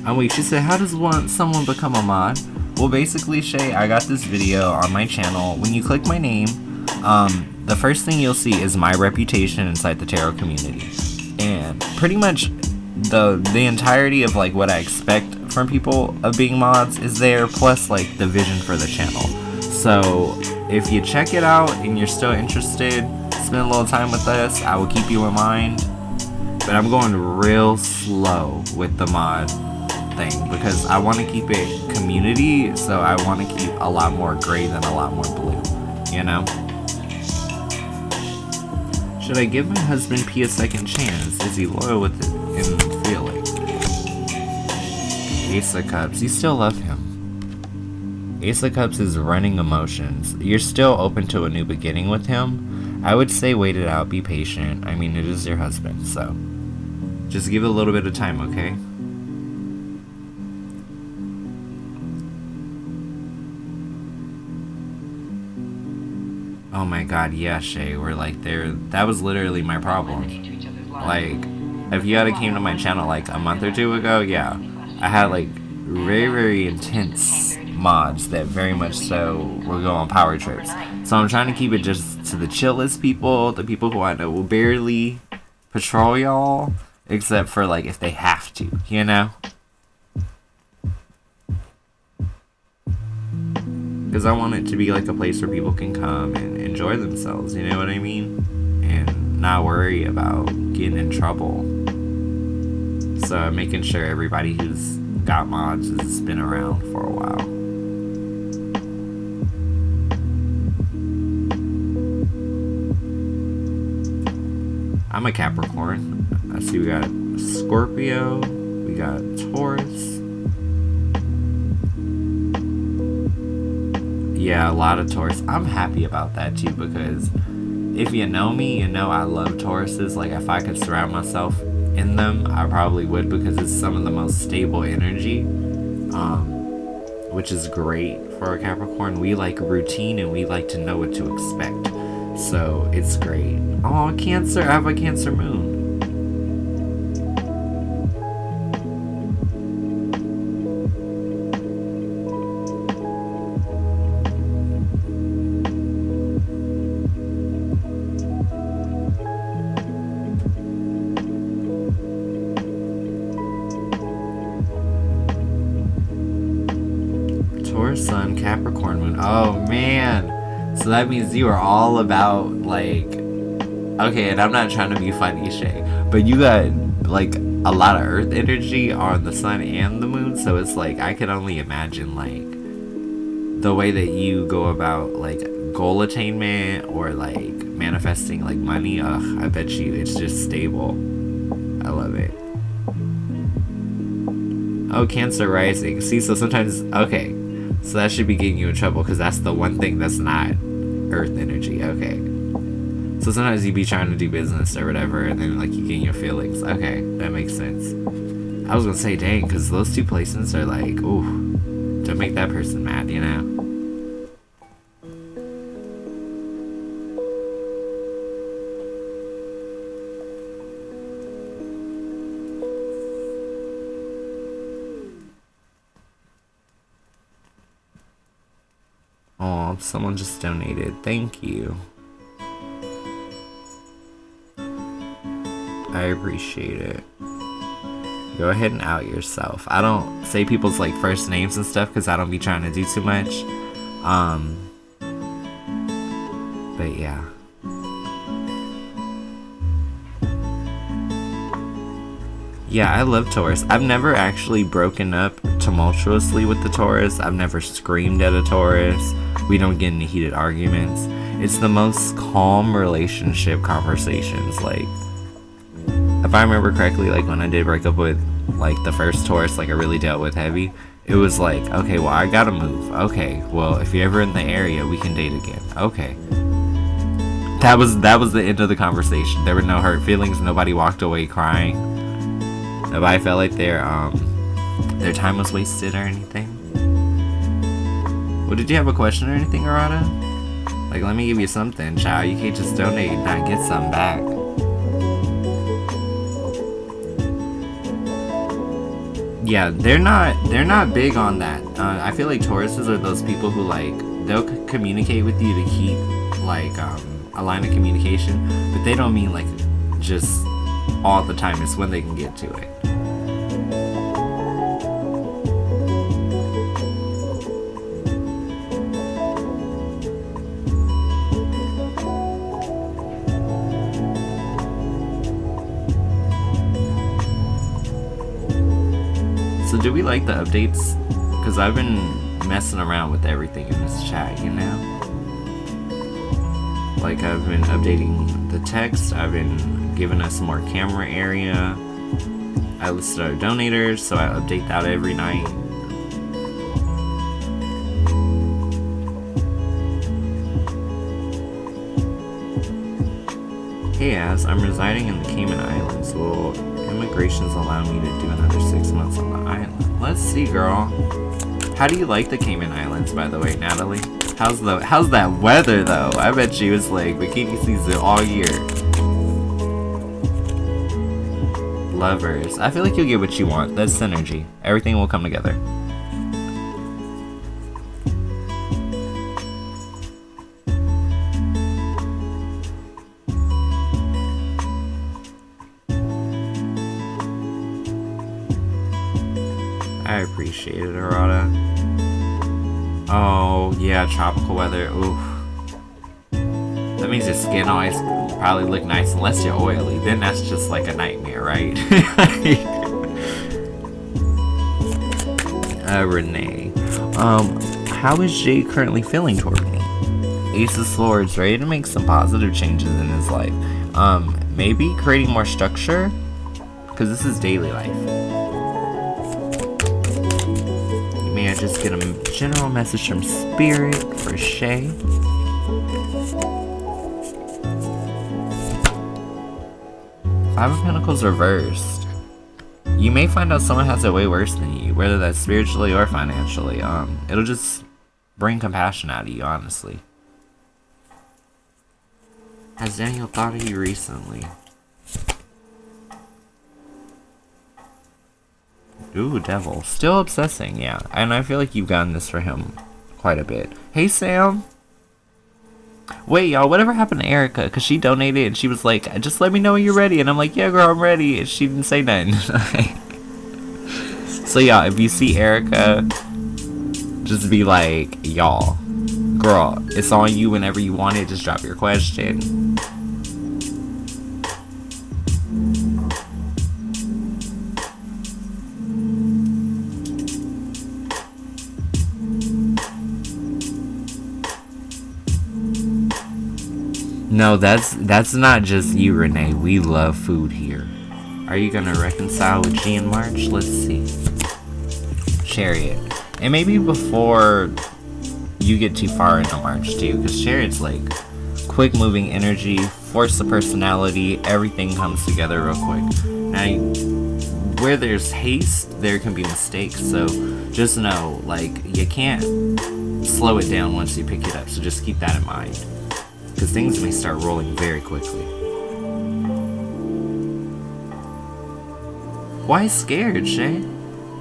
Oh wait, she said, how does someone become a mod? Well, basically, Shay, I got this video on my channel. When you click my name, the first thing you'll see is my reputation inside the tarot community. And pretty much the entirety of like what I expect from people of being mods is there, plus like the vision for the channel. So if you check it out and you're still interested, spend a little time with us, I will keep you in mind. But I'm going real slow with the mod thing because I want to keep it community, so I want to keep a lot more gray than a lot more blue, you know? Should I give my husband P a second chance? Is he loyal with it in feeling? Ace of Cups, you still love him. Ace of Cups is running emotions. You're still open to a new beginning with him. I would say wait it out, be patient. I mean, it is your husband, so just give it a little bit of time, okay? Oh my god, yeah, Shay, we're like there. That was literally my problem. Like, if you had came to my channel like a month or two ago, yeah, I had like very, very intense mods that very much so will go on power trips. So I'm trying to keep it just to the chillest people, the people who I know will barely patrol y'all, except for like if they have to, you know? Because I want it to be like a place where people can come and enjoy themselves, you know what I mean? And not worry about getting in trouble. So I'm making sure everybody who's got mods has been around for a while. I'm a Capricorn. I see we got Scorpio, we got Taurus. Yeah, a lot of Taurus. I'm happy about that too, because if you know me, you know I love Tauruses. Like, if I could surround myself in them, I probably would, because it's some of the most stable energy, which is great for a Capricorn. We like routine and we like to know what to expect, so it's great. Oh, Cancer, I have a Cancer moon. Taurus sun, Capricorn moon. Oh man, so that means you are all about, like, okay, and I'm not trying to be funny, Shay, but you got like a lot of earth energy on the sun and the moon, so it's like I can only imagine like the way that you go about like goal attainment or like manifesting like money. Ugh, I bet you it's just stable. I love it. Oh, Cancer rising. See, so sometimes, okay, so that should be getting you in trouble, because that's the one thing that's not earth energy. Okay, so sometimes you be trying to do business or whatever, and then like you get in your feelings. Okay, that makes sense. I was gonna say, dang, because those two placements are like, ooh, don't make that person mad, you know? Oh, someone just donated. Thank you. I appreciate it. Go ahead and out yourself. I don't say people's like first names and stuff because I don't be trying to do too much. But yeah. Yeah, I love Taurus. I've never actually broken up tumultuously with the Taurus. I've never screamed at a Taurus. We don't get into heated arguments. It's the most calm relationship conversations. Like, if I remember correctly, like when I did break up with like the first Taurus, like I really dealt with heavy, it was like, okay, well, I gotta move. Okay, well, if you're ever in the area, we can date again. Okay. That was the end of the conversation. There were no hurt feelings. Nobody walked away crying. Nobody felt like their time was wasted or anything. Well, did you have a question or anything, Arata? Like, let me give you something, child. You can't just donate and not get something back. Yeah, they're not big on that. I feel like Tauruses are those people who like they'll communicate with you to keep like a line of communication, but they don't mean like just all the time. It's when they can get to it. So do we like the updates? Because I've been messing around with everything in this chat, you know? Like, I've been updating the text, I've been giving us more camera area. I listed our donators, so I update that every night. Hey Az, I'm residing in the Cayman Islands. Will immigrations allow me to do another 6 months on the island? Let's see, girl. How do you like the Cayman Islands, by the way, Natalie? How's that weather, though? I bet she was like bikini season all year. Lovers. I feel like you'll get what you want. That's synergy. Everything will come together. I appreciate it, Arata. Oh, yeah, tropical weather. Oof. That means your skin always probably look nice unless you're oily. Then that's just like a nightmare, right? Renee. How is Jay currently feeling toward me? Ace of Swords, ready to make some positive changes in his life. Maybe creating more structure? Because this is daily life. May I just get a general message from Spirit for Shay? Five of Pentacles reversed. You may find out someone has it way worse than you, whether that's spiritually or financially. It'll just bring compassion out of you, honestly. Has Daniel thought of you recently? Ooh, Devil. Still obsessing, yeah. And I feel like you've gotten this for him quite a bit. Hey, Sam. Wait, y'all, whatever happened to Erica? Because she donated and she was like, just let me know when you're ready. And I'm like, yeah, girl, I'm ready. And she didn't say nothing. So, y'all, if you see Erica, just be like, y'all, girl, it's on you whenever you want it. Just drop your question. No, that's not just you, Renee. We love food here. Are you gonna reconcile with G in March? Let's see. Chariot. And maybe before you get too far into March too, because Chariot's like quick moving energy, force of personality, everything comes together real quick. Now, where there's haste, there can be mistakes, so just know, like, you can't slow it down once you pick it up, so just keep that in mind. Because things may start rolling very quickly. Why scared, Shay?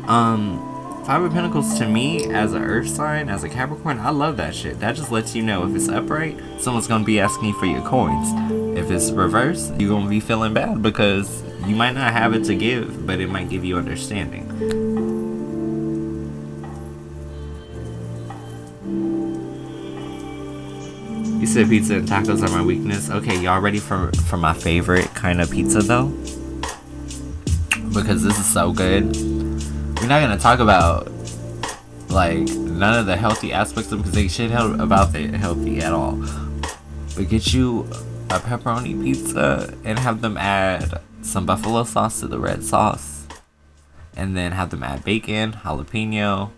Five of Pentacles to me, as an earth sign, as a Capricorn, I love that shit. That just lets you know if it's upright, someone's gonna be asking you for your coins. If it's reverse, you're gonna be feeling bad because you might not have it to give, but it might give you understanding. You said pizza and tacos are my weakness. Okay, y'all ready for my favorite kind of pizza though? Because this is so good. We're not gonna talk about like none of the healthy aspects of it because they shit about the healthy at all. But get you a pepperoni pizza and have them add some buffalo sauce to the red sauce, and then have them add bacon, jalapeno.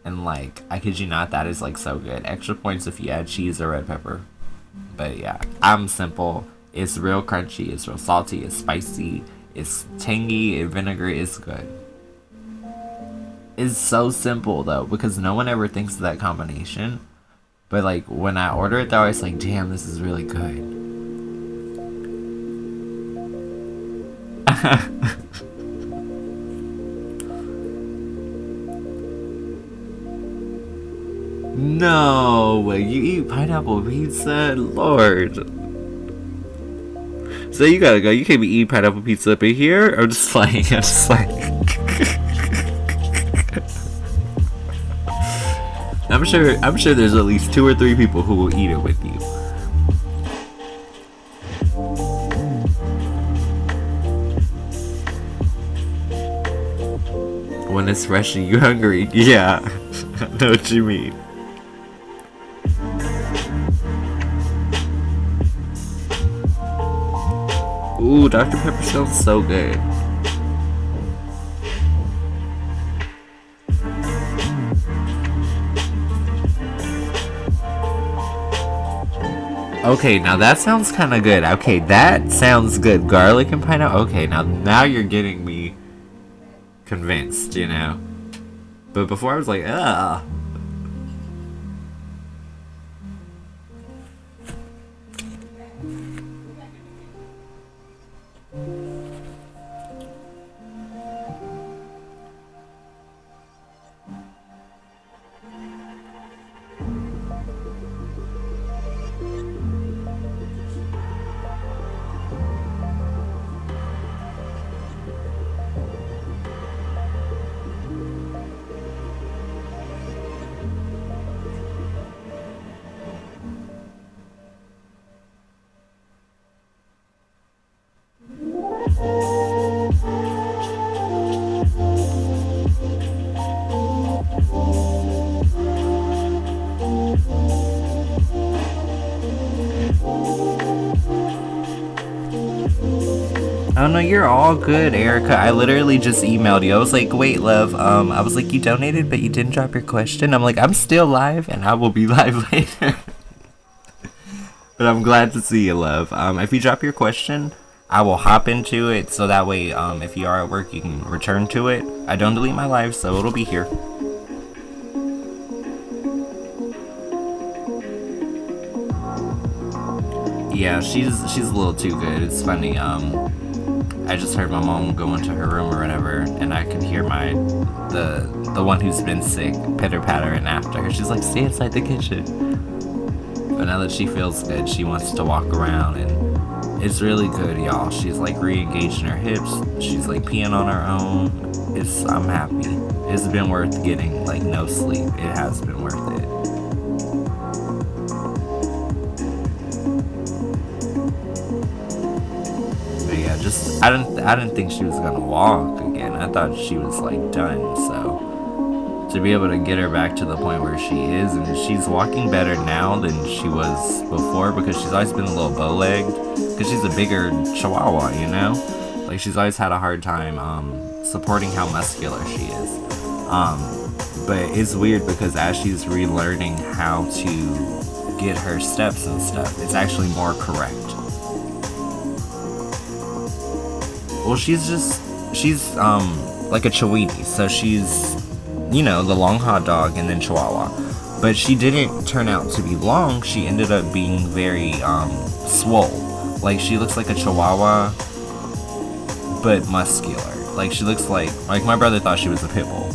And like, I kid you not, that is like so good. Extra points if you add cheese or red pepper. But yeah, I'm simple. It's real crunchy, it's real salty, it's spicy, it's tangy, it's vinegar, it's good. It's so simple though, because no one ever thinks of that combination. But like, when I order it, they're always like, damn, this is really good. No way, you eat pineapple pizza? Lord. So you gotta go. You can't be eating pineapple pizza up in here. I'm just playing. I'm just like. I'm sure there's at least 2 or 3 people who will eat it with you. When it's fresh and you're hungry, yeah. I know what you mean. Ooh, Dr. Pepper sounds so good. Okay, now that sounds kind of good. Okay, that sounds good. Garlic and pineapple. Okay, now you're getting me convinced, you know. But before I was like, ugh. Oh no, you're all good, Erica. I literally just emailed you. I was like, wait, love. I was like, you donated, but you didn't drop your question. I'm like, I'm still live, and I will be live later. But I'm glad to see you, love. If you drop your question, I will hop into it, so that way, if you are at work, you can return to it. I don't delete my live, so it'll be here. Yeah, she's a little too good. It's funny. I just heard my mom go into her room or whatever, and I could hear the one who's been sick pitter pattering after her. She's like, stay inside the kitchen. But now that she feels good, she wants to walk around, and it's really good, y'all. She's like re-engaging her hips. She's like peeing on her own. I'm happy. It's been worth getting like no sleep. It has been worth it. I didn't think she was gonna walk again. I thought she was like done. So to be able to get her back to the point where she is, and she's walking better now than she was before, because she's always been a little bow-legged, because she's a bigger chihuahua, you know? Like, she's always had a hard time supporting how muscular she is. But it's weird because as she's relearning how to get her steps and stuff, it's actually more correct. Well, she's like a Chiweenie, so she's, you know, the long hot dog and then Chihuahua. But she didn't turn out to be long, she ended up being very, swole. Like, she looks like a Chihuahua, but muscular. Like, she looks like my brother thought she was a pit bull.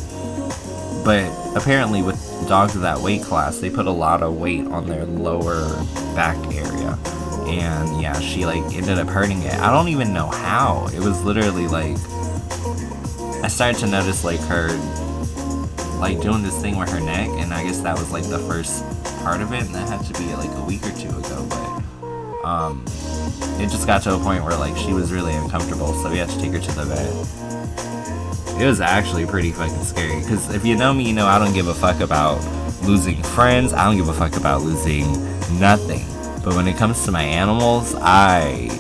But apparently with dogs of that weight class, they put a lot of weight on their lower back area. And yeah, she like ended up hurting it. I don't even know how. It was literally like, I started to notice like her like doing this thing with her neck, and I guess that was like the first part of it, and that had to be like a week or two ago. But it just got to a point where like she was really uncomfortable, so we had to take her to the vet. It was actually pretty fucking scary, because if you know me, you know I don't give a fuck about losing friends. I don't give a fuck about losing nothing. But when it comes to my animals, I've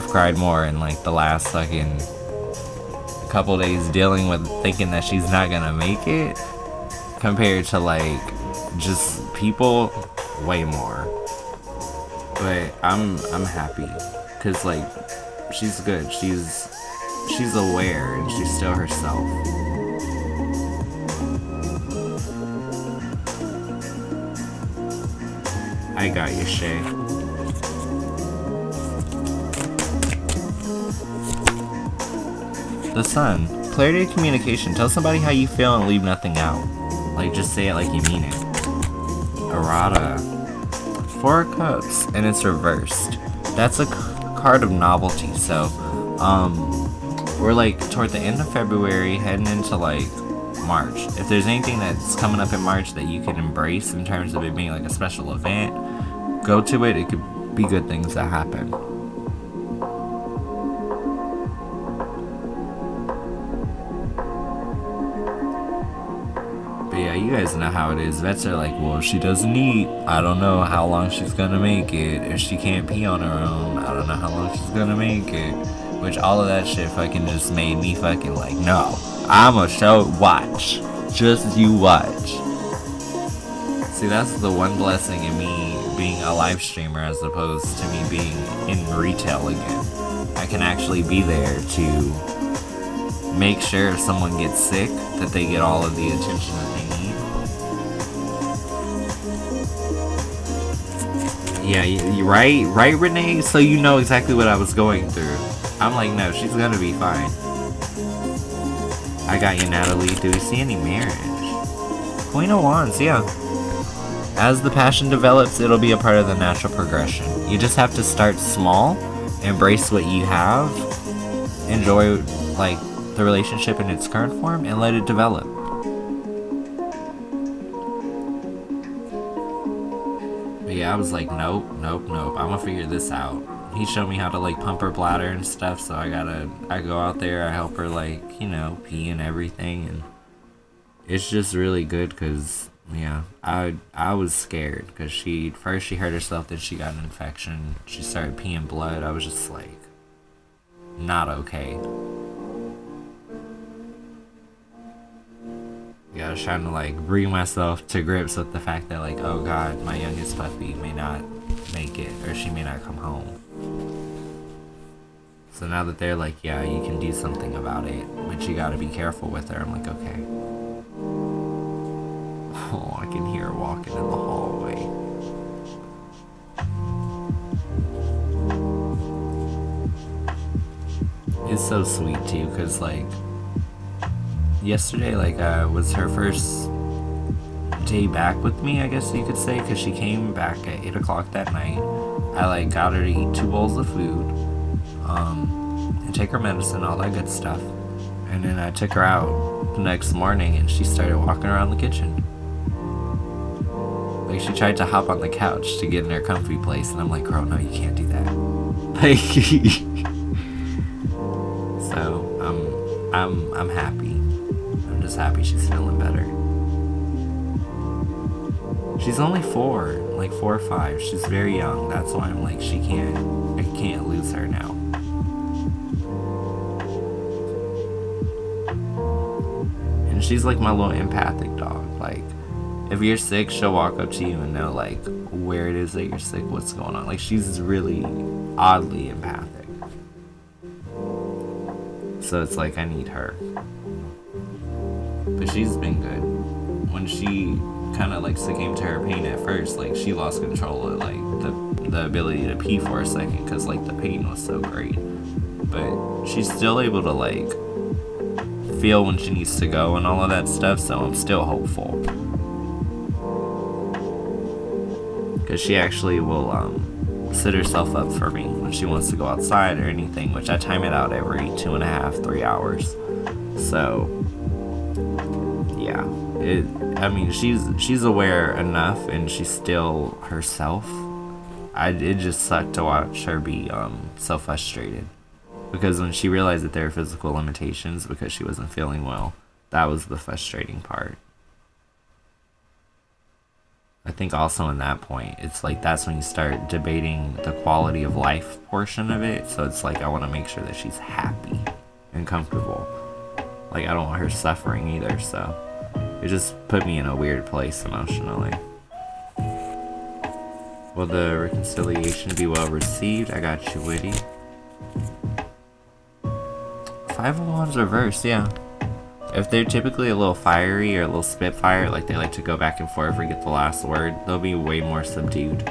cried more in like the last fucking couple days dealing with thinking that she's not gonna make it, compared to like just people, way more. But I'm happy, cause like she's good. She's aware and she's still herself. I got you, Shay. The sun. Clarity of communication. Tell somebody how you feel and leave nothing out. Like, just say it like you mean it. Errata. 4 of Cups, and it's reversed. That's a card of novelty, so, we're like toward the end of February, heading into like March. If there's anything that's coming up in March that you can embrace in terms of it being like a special event, go to it. It could be good things that happen. But yeah, you guys know how it is. Vets are like, well, if she doesn't eat, I don't know how long she's gonna make it. If she can't pee on her own, I don't know how long she's gonna make it. Which all of that shit fucking just made me fucking like, no, I'ma watch. Just you watch. See, that's the one blessing in me being a live streamer as opposed to me being in retail again. I can actually be there to make sure if someone gets sick that they get all of the attention that they need. Yeah, you're right, Renee? So you know exactly what I was going through. I'm like, no, she's gonna be fine. I got you, Natalie. Do we see any marriage? Queen of Wands, yeah. As the passion develops, it'll be a part of the natural progression. You just have to start small, embrace what you have, enjoy like the relationship in its current form, and let it develop. But yeah, I was like, nope. I'm gonna figure this out. He showed me how to like pump her bladder and stuff, so I go out there, I help her like, you know, pee and everything, and it's just really good, because yeah, I was scared, because first she hurt herself, then she got an infection, she started peeing blood. I was just like, not okay. Yeah, I was trying to like bring myself to grips with the fact that like, oh god, my youngest puppy may not make it, or she may not come home. So now that they're like, yeah, you can do something about it, but you gotta be careful with her, I'm like, okay. Oh, I can hear her walking in the hallway. It's so sweet too, cause like yesterday, like was her first day back with me, I guess you could say, cause she came back at 8 o'clock that night. I like got her to eat 2 bowls of food, and take her medicine, all that good stuff. And then I took her out the next morning, and she started walking around the kitchen. Like she tried to hop on the couch to get in her comfy place, and I'm like, girl, no, you can't do that. Like, so I'm happy. I'm just happy she's feeling better. She's only 4, like 4 or 5. She's very young. That's why I'm like, I can't lose her now. And she's like my little empathic dog. Like, if you're sick, she'll walk up to you and know like where it is that you're sick, what's going on. Like, she's really oddly empathic. So it's like I need her. But she's been good. When she kind of like succumbed to her pain at first, like she lost control of like the ability to pee for a second, because like the pain was so great. But she's still able to like feel when she needs to go and all of that stuff, so I'm still hopeful. Because she actually will sit herself up for me when she wants to go outside or anything, which I time it out every 2.5, 3 hours. So yeah, I mean, she's aware enough, and she's still herself. It just sucked to watch her be so frustrated, because when she realized that there were physical limitations because she wasn't feeling well, that was the frustrating part. I think also in that point, it's like that's when you start debating the quality of life portion of it. So it's like I want to make sure that she's happy and comfortable. Like, I don't want her suffering either, so it just put me in a weird place emotionally. Will the reconciliation be well received? I got you, Witty. 5 of Wands reversed, yeah. If they're typically a little fiery or a little spitfire, like they like to go back and forth or get the last word, they'll be way more subdued.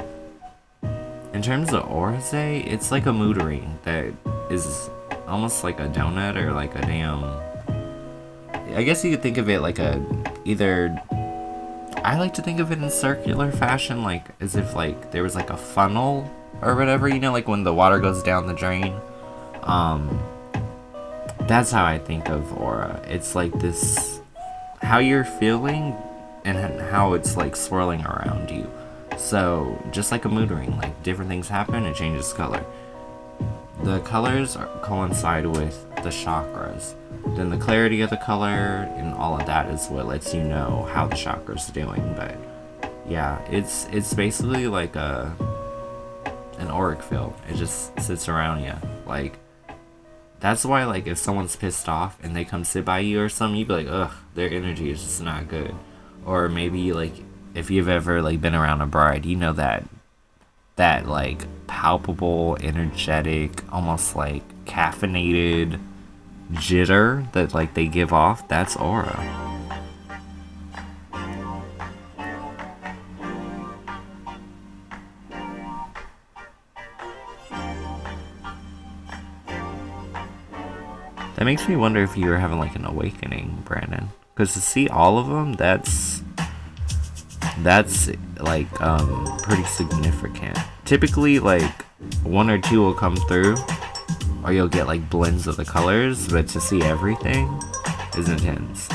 In terms of AZZY'S, it's like a mood ring that is almost like a donut or like a damn... I guess you could think of it like either... I like to think of it in circular fashion, like as if like there was like a funnel or whatever, you know, like when the water goes down the drain. That's how I think of aura. It's like this, how you're feeling and how it's like swirling around you. So just like a mood ring, like different things happen, it changes color. The colors coincide with the chakras. Then the clarity of the color and all of that is what lets you know how the chakra's doing. But yeah, it's basically like an auric field. It just sits around you. Like, that's why, like, if someone's pissed off and they come sit by you or something, you'd be like, ugh, their energy is just not good. Or maybe, like, if you've ever, like, been around a bride, you know that, like, palpable, energetic, almost, like, caffeinated jitter that, like, they give off. That's aura. That makes me wonder if you were having like an awakening, Brandon. Because to see all of them, that's like pretty significant. Typically, like 1 or 2 will come through, or you'll get like blends of the colors. But to see everything is intense.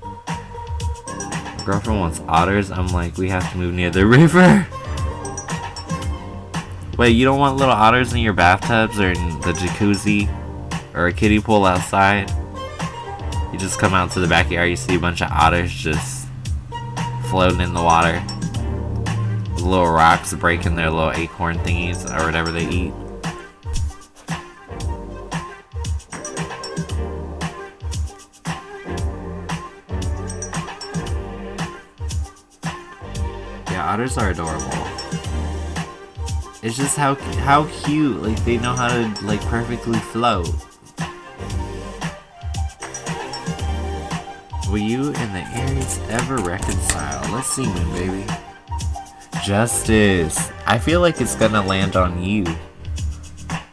My girlfriend wants otters. I'm like, we have to move near the river. Wait, you don't want little otters in your bathtubs or in the jacuzzi? Or a kiddie pool outside? You just come out to the backyard, you see a bunch of otters just floating in the water. The little rocks breaking their little acorn thingies or whatever they eat. Otters are adorable. It's just how cute, like they know how to like perfectly float. Will you and the Aries ever reconcile? Let's see, Moon Baby. Justice. I feel like it's gonna land on you.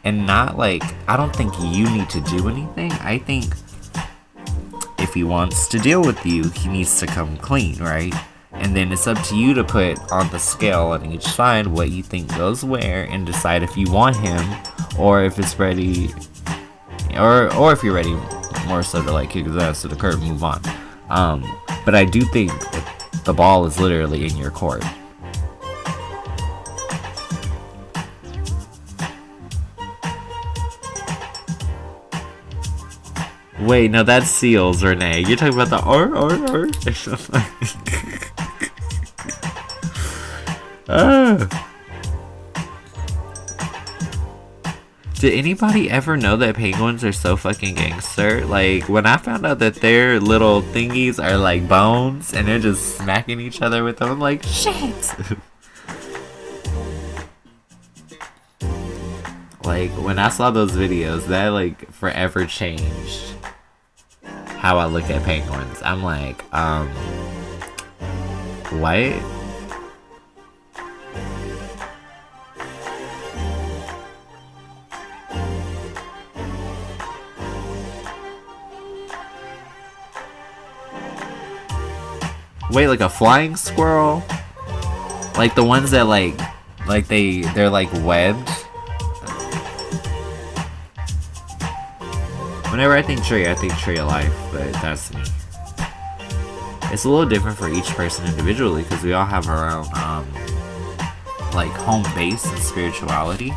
And not like, I don't think you need to do anything. I think if he wants to deal with you, he needs to come clean, right? And then it's up to you to put on the scale on each side what you think goes where and decide if you want him or if it's ready, or if you're ready more so to like kick his ass to the curb and move on. But I do think that the ball is literally in your court. Wait, no, that's seals, Renee. You're talking about the Did anybody ever know that penguins are so fucking gangster? Like, when I found out that their little thingies are like bones and they're just smacking each other with them, I'm like, shit! Like, when I saw those videos, that like forever changed how I look at penguins. I'm like, what? Wait, like a flying squirrel? Like the ones that they're like webbed? Whenever I think tree of life, but that's me. It's a little different for each person individually because we all have our own, like, home base and spirituality.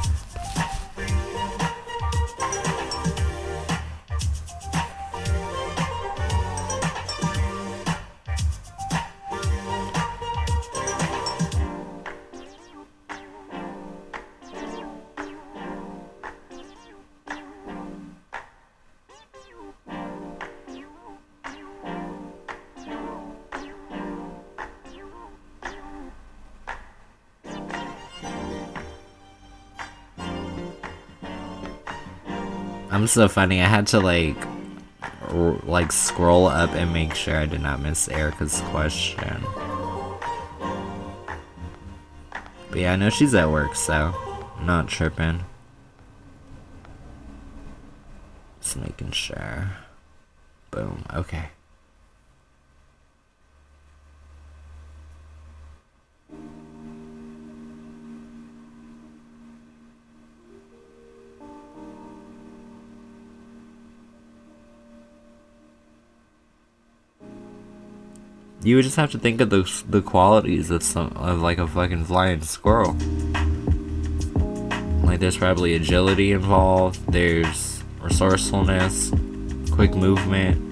I'm so funny. I had to like scroll up and make sure I did not miss Erica's question. But yeah, I know she's at work, so I'm not tripping. Just making sure. Boom. Okay. You would just have to think of the qualities of like a fucking flying squirrel. Like there's probably agility involved, there's resourcefulness, quick movement.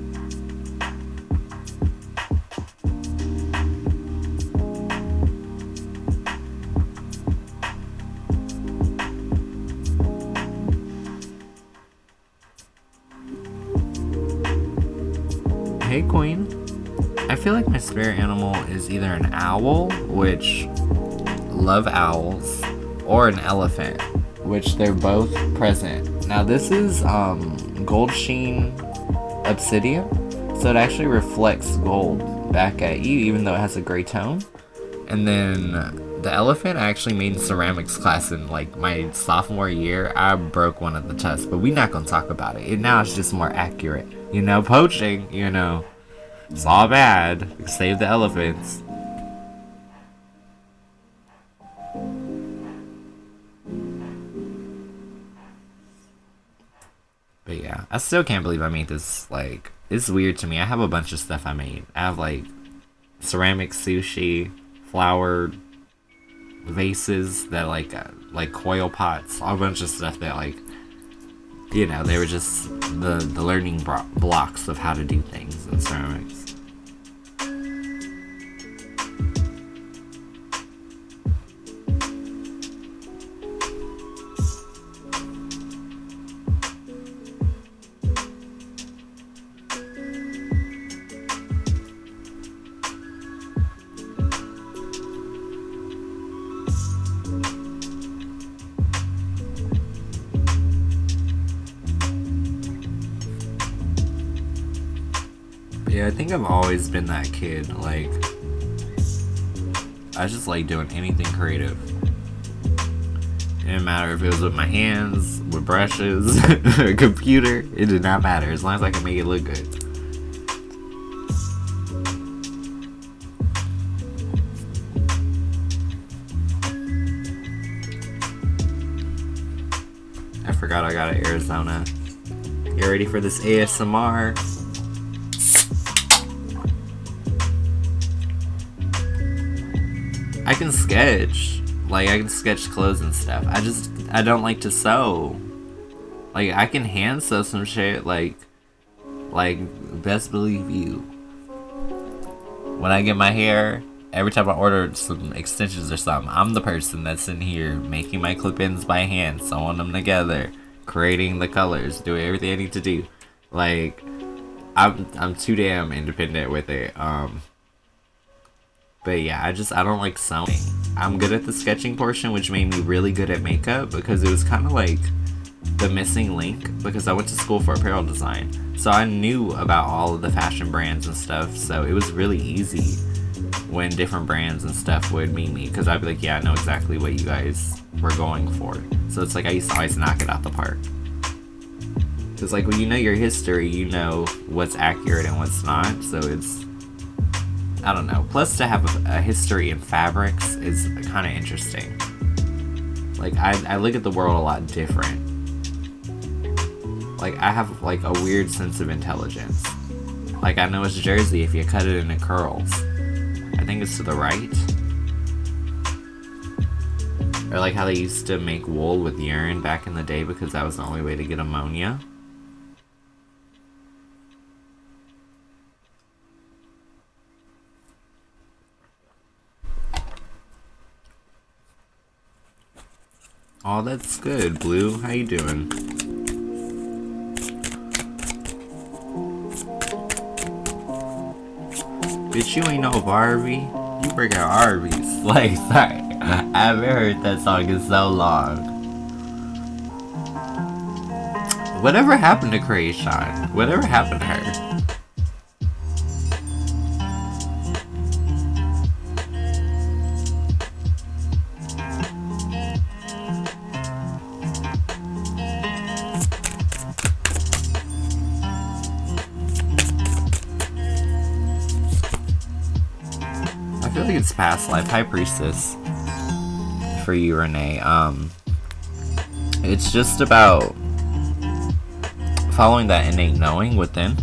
Hey Queen. I feel like my spirit animal is either an owl, which love owls, or an elephant, which they're both present. Now this is gold sheen obsidian, so it actually reflects gold back at you even though it has a gray tone. And then the elephant I actually made in ceramics class in like my sophomore year. I broke one of the tusks, but we're not gonna talk about it. Now it's just more accurate. You know, poaching, you know. It's all bad. Save the elephants. But yeah, I still can't believe I made this. Like, it's weird to me. I have a bunch of stuff I made. I have like ceramic sushi, flower vases that like coil pots, a bunch of stuff that like, you know, they were just the learning blocks of how to do things in ceramics. I think I've always been that kid. Like, I just like doing anything creative. It didn't matter if it was with my hands, with brushes, or a computer. It did not matter as long as I could make it look good. I forgot I got an Arizona. You ready for this ASMR? I can sketch. Like, I can sketch clothes and stuff. I don't like to sew. Like, I can hand sew some shit, like, best believe you. When I get my hair, every time I order some extensions or something, I'm the person that's in here making my clip-ins by hand, sewing them together, creating the colors, doing everything I need to do. Like, I'm too damn independent with it. But yeah, I don't like sewing. I'm good at the sketching portion, which made me really good at makeup because it was kind of like the missing link because I went to school for apparel design. So I knew about all of the fashion brands and stuff, so it was really easy when different brands and stuff would meet me because I'd be like, yeah, I know exactly what you guys were going for. So it's like I used to always knock it out the park. Because like when you know your history, you know what's accurate and what's not, so it's, I don't know. Plus, to have a history in fabrics is kind of interesting. Like, I look at the world a lot different. Like, I have, like, a weird sense of intelligence. Like, I know it's jersey if you cut it into curls. I think it's to the right. Or, like, how they used to make wool with urine back in the day because that was the only way to get ammonia. Oh, that's good, Blue. How you doing? Bitch, you ain't no Barbie. You bring out Arby's. Like, sorry. I haven't heard that song in so long. Whatever happened to Creation? Whatever happened to her? I feel like it's past life. High Priestess for you, Renee. It's just about following that innate knowing within.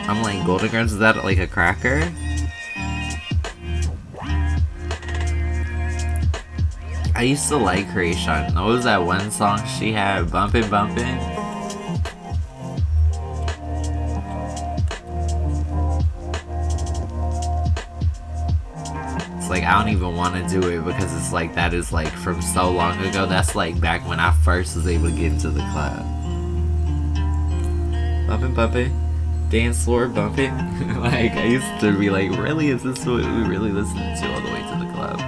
I'm like, Golden Girls, is that like a cracker? I used to like Creation. What was that one song she had? Bumpin' Bumpin'? It's like, I don't even want to do it because it's like, that is like from so long ago. That's like back when I first was able to get into the club. Bumpin' Bumpin'? Dance floor bumping? Like, I used to be like, really? Is this what we really listen to all the way to the club?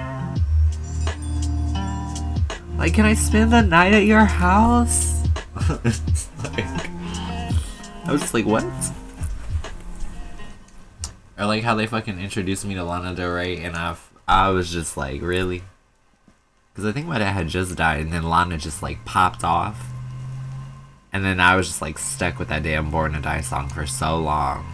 Like, can I spend the night at your house? Like, I was just like, what? Or like how they fucking introduced me to Lana Del Rey and I was just like, really? Because I think my dad had just died and then Lana just like popped off. And then I was just like stuck with that damn Born to Die song for so long.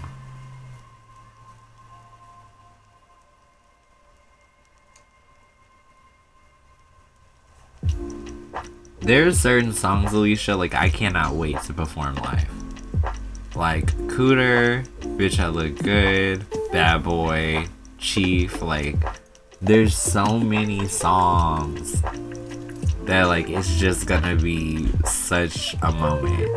There's certain songs, Alicia, like I cannot wait to perform live. Like Cooter, Bitch I Look Good, Bad Boy, Chief, like there's so many songs that like it's just gonna be such a moment.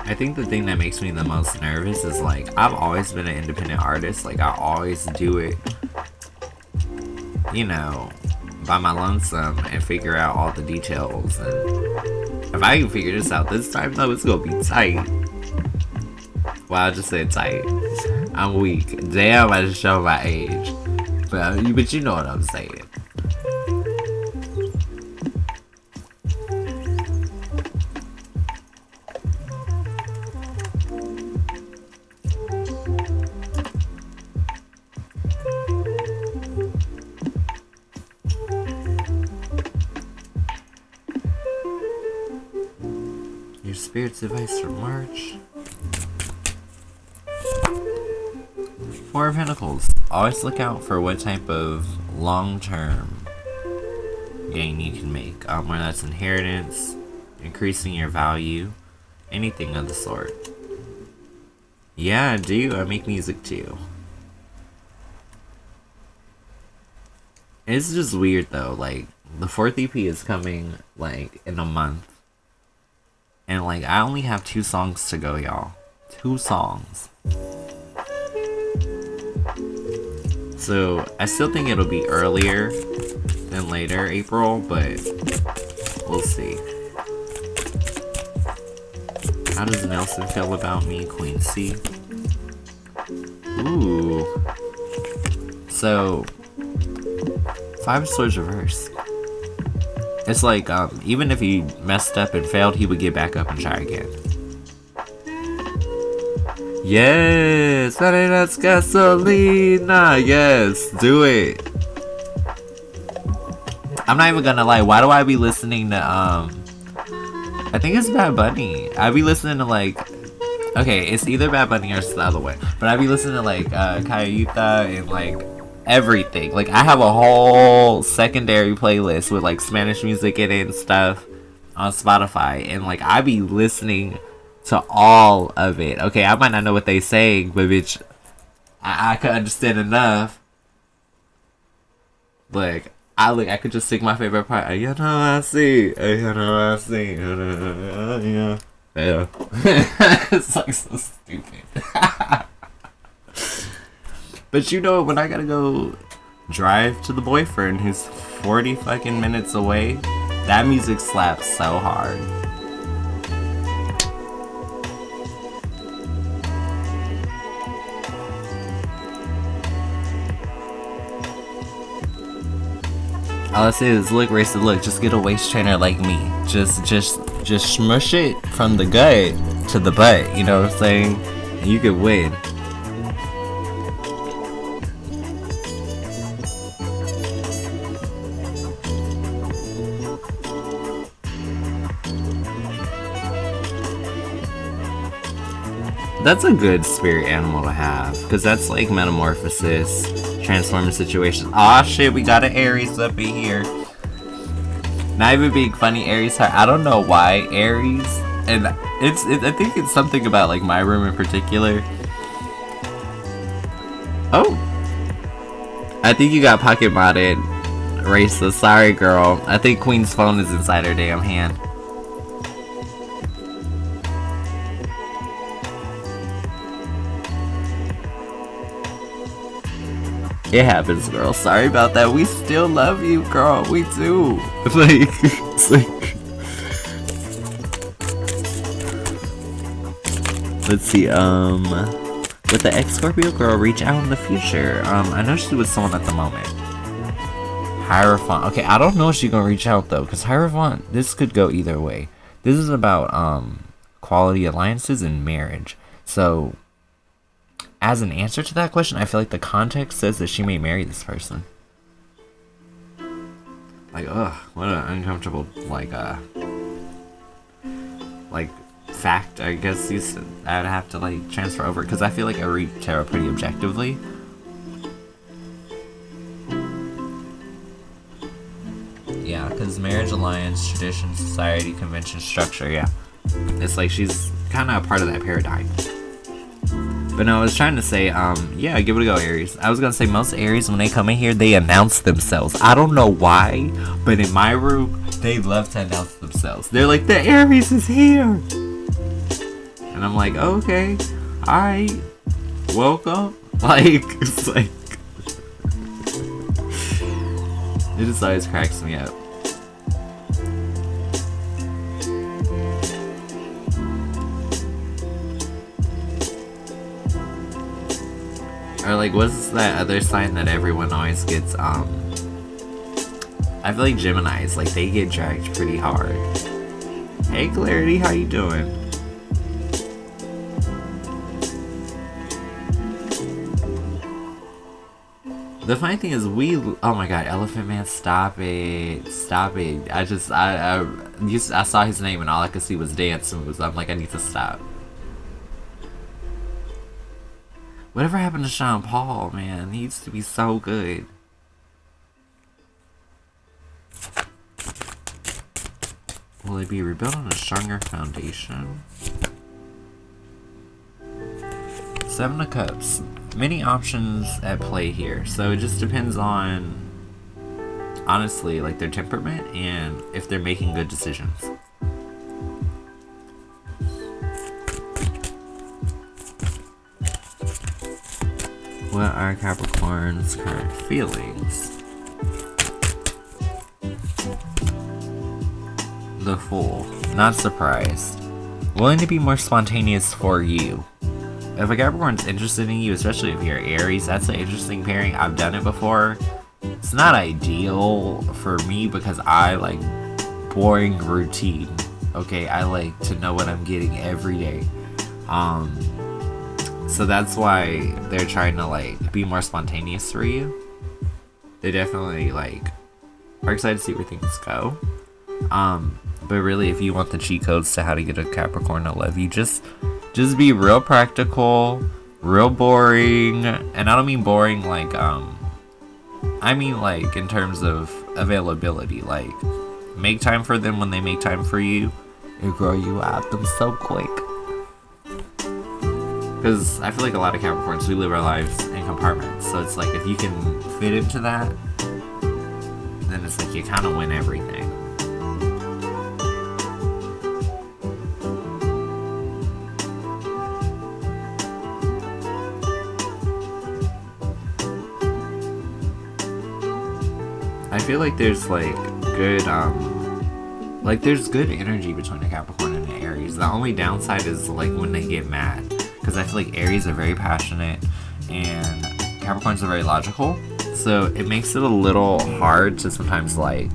I think the thing that makes me the most nervous is like I've always been an independent artist, like I always do it you know, by my lonesome and figure out all the details. And if I can figure this out this time, though, it's gonna be tight. Well, I just said tight. I'm weak. Damn, I just showed my age. But you know what I'm saying. Your spirit's advice for March. Four of Pentacles. Always look out for what type of long-term gain you can make. Whether that's inheritance, increasing your value, anything of the sort. Yeah, I do. I make music too. It's just weird though. Like, the 4th EP is coming like in a month. And like, I only have 2 songs to go, y'all. 2 songs. So, I still think it'll be earlier than later, April, but we'll see. How does Nelson feel about me, Queen C? Ooh. So, 5 of Swords reverse. It's like, even if he messed up and failed, he would get back up and try again. Yes! That's gasolina! Yes! Do it! I'm not even gonna lie, why do I be listening to, I think it's Bad Bunny. I be listening to, like, okay, it's either Bad Bunny or it's the other way. But I be listening to, like, Cayuta and, like, everything. Like, I have a whole secondary playlist with like Spanish music in it and stuff on Spotify, and like I be listening to all of it. Okay, I might not know what they saying, but bitch, I could understand enough. Like I could just sing my favorite part. You know I see, you know I see, yeah. It's like so stupid. But you know, when I gotta go drive to the boyfriend who's 40 fucking minutes away, that music slaps so hard. All I say is look, Racer, look, just get a waist trainer like me. Just smush it from the gut to the butt, you know what I'm saying? And you could win. That's a good spirit animal to have, because that's like metamorphosis, transforming situations. Aw shit, we got an Aries up in here. Not even being funny, Aries. I don't know why Aries, and I think it's something about like my room in particular. Oh, I think you got pocket modded, Raisa. Sorry, girl. I think Queen's phone is inside her damn hand. It happens, girl. Sorry about that. We still love you, girl. We do. Like, it's like... Let's see, would the ex-Scorpio girl reach out in the future? I know she's with someone at the moment. Hierophant. Okay, I don't know if she's gonna reach out, though, because Hierophant, this could go either way. This is about, quality alliances and marriage. So... as an answer to that question, I feel like the context says that she may marry this person. Like, ugh, what an uncomfortable, like fact, I guess I would have to, like, transfer over. Because I feel like I read tarot pretty objectively. Yeah, because marriage, alliance, tradition, society, convention, structure, yeah. It's like she's kind of a part of that paradigm. But no, I was trying to say, yeah, give it a go, Aries. I was gonna say most Aries, when they come in here, they announce themselves. I don't know why, but in my room, they love to announce themselves. They're like, the Aries is here! And I'm like, okay, alright, welcome. Like, it's like... It just always cracks me up. Or like, what's that other sign that everyone always gets? I feel like Geminis, like they get dragged pretty hard. Hey Clarity, how you doing? The funny thing is oh my god, Elephant Man, stop it. Stop it. I saw his name and all I could see was dance moves. I'm like, I need to stop. Whatever happened to Sean Paul, man? He used to be so good. Will it be rebuilt on a stronger foundation? Seven of Cups. Many options at play here, so it just depends on, honestly, like their temperament and if they're making good decisions. What are Capricorn's current feelings? The Fool. Not surprised. Willing to be more spontaneous for you. If a Capricorn's interested in you, especially if you're Aries, that's an interesting pairing. I've done it before. It's not ideal for me because I like boring routine. Okay, I like to know what I'm getting every day. So that's why they're trying to like be more spontaneous for you. They definitely like are excited to see where things go. But really, if you want the cheat codes to how to get a Capricorn to love you, just be real practical, real boring, and I don't mean boring like I mean like in terms of availability. Like, make time for them when they make time for you. It grow you out them so quick. Because I feel like a lot of Capricorns, we live our lives in compartments. So it's like if you can fit into that, then it's like you kind of win everything. I feel like there's like good there's good energy between a Capricorn and an Aries. The only downside is like when they get mad, because I feel like Aries are very passionate and Capricorns are very logical, so it makes it a little hard to sometimes like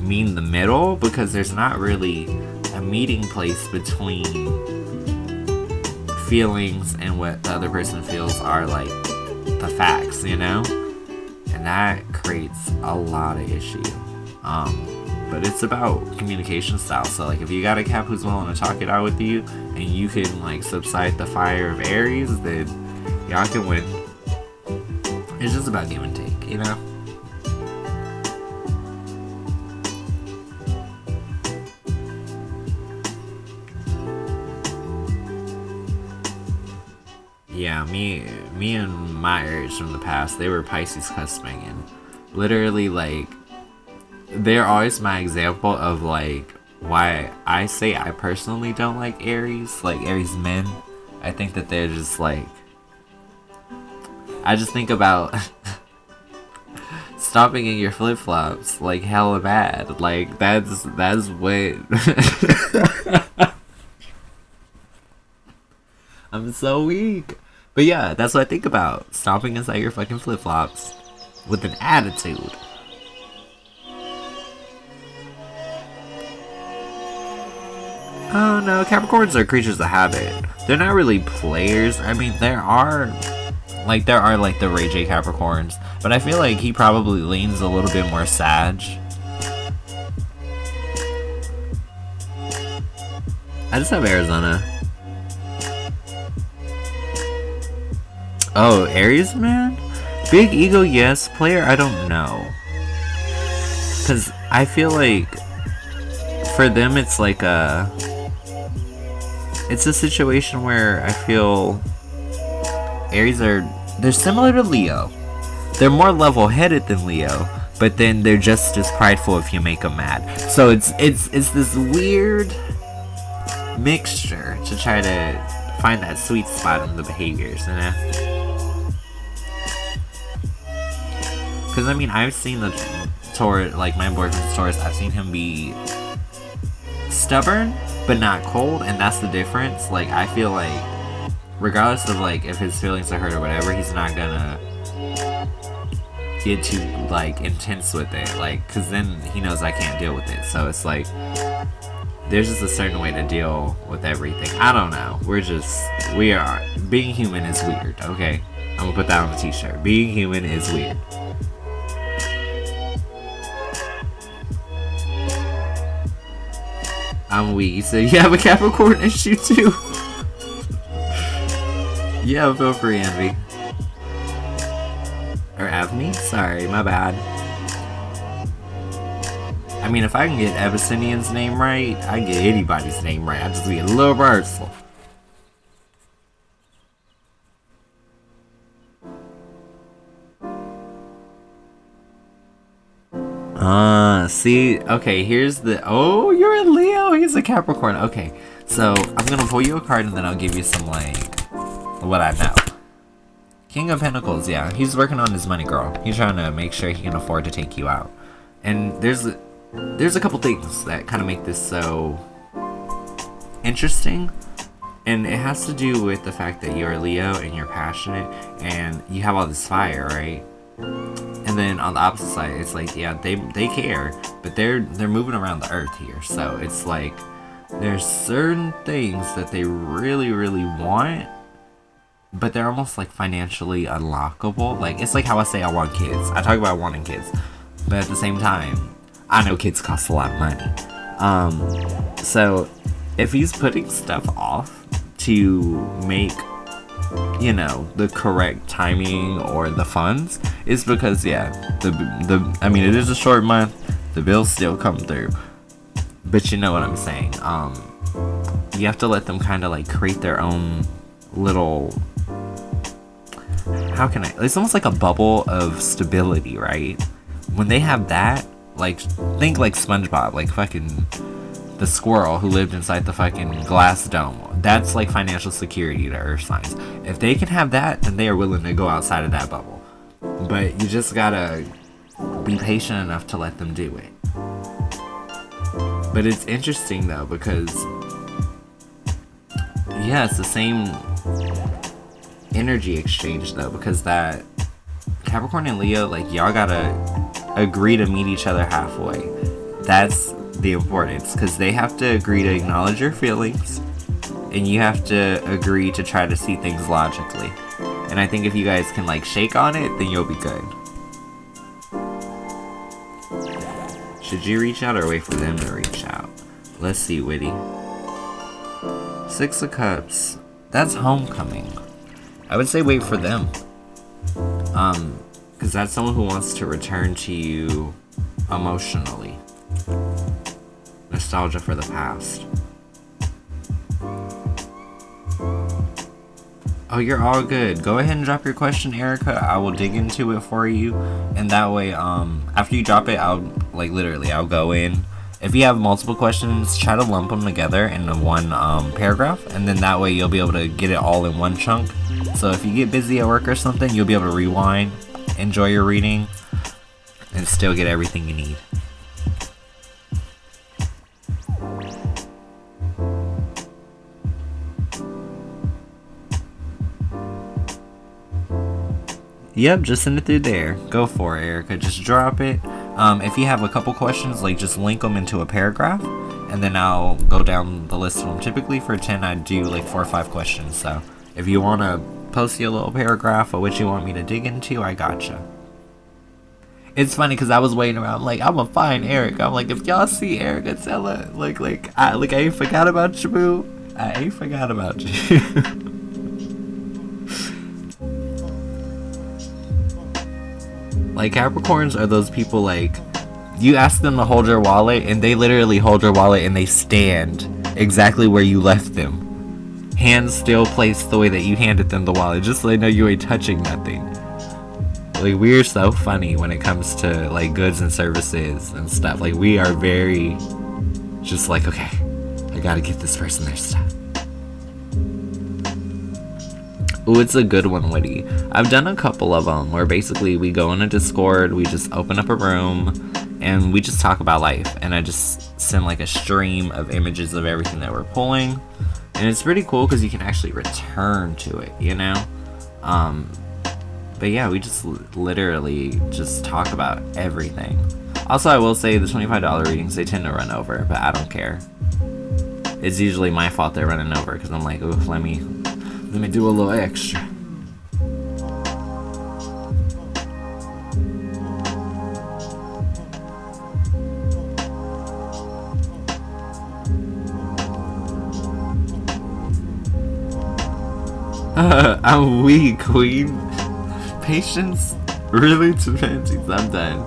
meet in the middle, because there's not really a meeting place between feelings and what the other person feels are like the facts, you know? And that creates a lot of issue. But it's about communication style. So like if you got a Cap who's willing to talk it out with you and you can like subside the fire of Aries, then y'all can win. It's just about give and take, you know? Yeah, me and my Aries from the past, they were Pisces cusping, and literally like they're always my example of like why I say I personally don't like Aries men. I think that they're just like, I just think about stopping in your flip-flops like hella bad. Like that's what I'm so weak. But yeah, that's what I think about. Stomping inside your fucking flip-flops with an attitude. Oh no, Capricorns are creatures of habit. They're not really players. I mean, there are like the Ray J Capricorns, but I feel like he probably leans a little bit more Sag. I just have Arizona. Oh, Aries, man? Big ego, yes. Player, I don't know. Because I feel like for them, it's like it's a situation where I feel Aries they're similar to Leo. They're more level-headed than Leo, but then they're just as prideful if you make them mad. So it's this weird mixture to try to find that sweet spot in the behaviors, you know? Because I mean, I've seen toward, like, my boyfriend's Taurus, I've seen him be stubborn, but not cold, and that's the difference. Like, I feel like, regardless of, like, if his feelings are hurt or whatever, he's not gonna get too, like, intense with it, like, because then he knows I can't deal with it. So it's like, there's just a certain way to deal with everything. I don't know. Being human is weird, okay? I'm gonna put that on a t-shirt. Being human is weird. I'm weak. So you have a Capricorn issue too? Yeah, feel free, Envy. Or Avni? Sorry, my bad. I mean, if I can get Abyssinian's name right, I can get anybody's name right. I just be a little versatile. See, okay, here's the, oh, you're a Leo, he's a Capricorn. Okay, so I'm gonna pull you a card and then I'll give you some, like, what I know. King of Pentacles, yeah, he's working on his money, girl. He's trying to make sure he can afford to take you out. And there's a couple things that kind of make this so interesting. And it has to do with the fact that you're a Leo and you're passionate and you have all this fire, right? And then on the opposite side, it's like, yeah, they care, but they're moving around the earth here. So it's like, there's certain things that they really, really want, but they're almost like financially unlockable. Like, it's like how I say I want kids. I talk about wanting kids, but at the same time, I know kids cost a lot of money. So if he's putting stuff off to make, you know, the correct timing or the funds, is because, yeah, I mean, it is a short month, the bills still come through, but you know what I'm saying. You have to let them kind of like create their own little, how can I, it's almost like a bubble of stability, right? When they have that, like, think like SpongeBob, like fucking the squirrel who lived inside the fucking glass dome. That's like financial security to earth signs. If they can have that, then they are willing to go outside of that bubble. But you just gotta be patient enough to let them do it. But it's interesting though, because yeah, it's the same energy exchange though, because that Capricorn and Leo, like, y'all gotta agree to meet each other halfway. That's the importance, because they have to agree to acknowledge your feelings, and you have to agree to try to see things logically. And I think if you guys can, like, shake on it, then you'll be good. Should you reach out or wait for them to reach out? Let's see, Witty. 6 of Cups. That's homecoming. I would say wait for them. Because that's someone who wants to return to you emotionally. Nostalgia for the past. Oh, you're all good. Go ahead and drop your question, Erica. I will dig into it for you. And that way, after you drop it, I'll, like, literally, I'll go in. If you have multiple questions, try to lump them together in one paragraph. And then that way you'll be able to get it all in one chunk. So if you get busy at work or something, you'll be able to rewind, enjoy your reading, and still get everything you need. Yep, just send it through there. Go for it, Erica. Just drop it. If you have a couple questions, like, just link them into a paragraph, and then I'll go down the list of them. Typically for 10, I do like 4 or 5 questions. So if you want to post your little paragraph of what you want me to dig into, I gotcha. It's funny because I was waiting around. I'm like, I'm gonna find Eric. I'm like, if y'all see Erica, tell her, I ain't forgot about you, boo. I ain't forgot about you. Like, Capricorns are those people, like, you ask them to hold your wallet, and they literally hold your wallet, and they stand exactly where you left them. Hands still placed the way that you handed them the wallet, just so they know you ain't touching nothing. Like, we're so funny when it comes to, like, goods and services and stuff. Like, we are very just like, okay, I gotta get this person their stuff. Ooh, it's a good one, Witty. I've done a couple of them where basically we go in a Discord, we just open up a room, and we just talk about life. And I just send like a stream of images of everything that we're pulling. And it's pretty cool because you can actually return to it, you know? But yeah, we just literally just talk about everything. Also, I will say the $25 readings, they tend to run over, but I don't care. It's usually my fault they're running over because I'm like, ooh, let me do a little extra. I'm weak, queen. Patience really to panties. I'm done.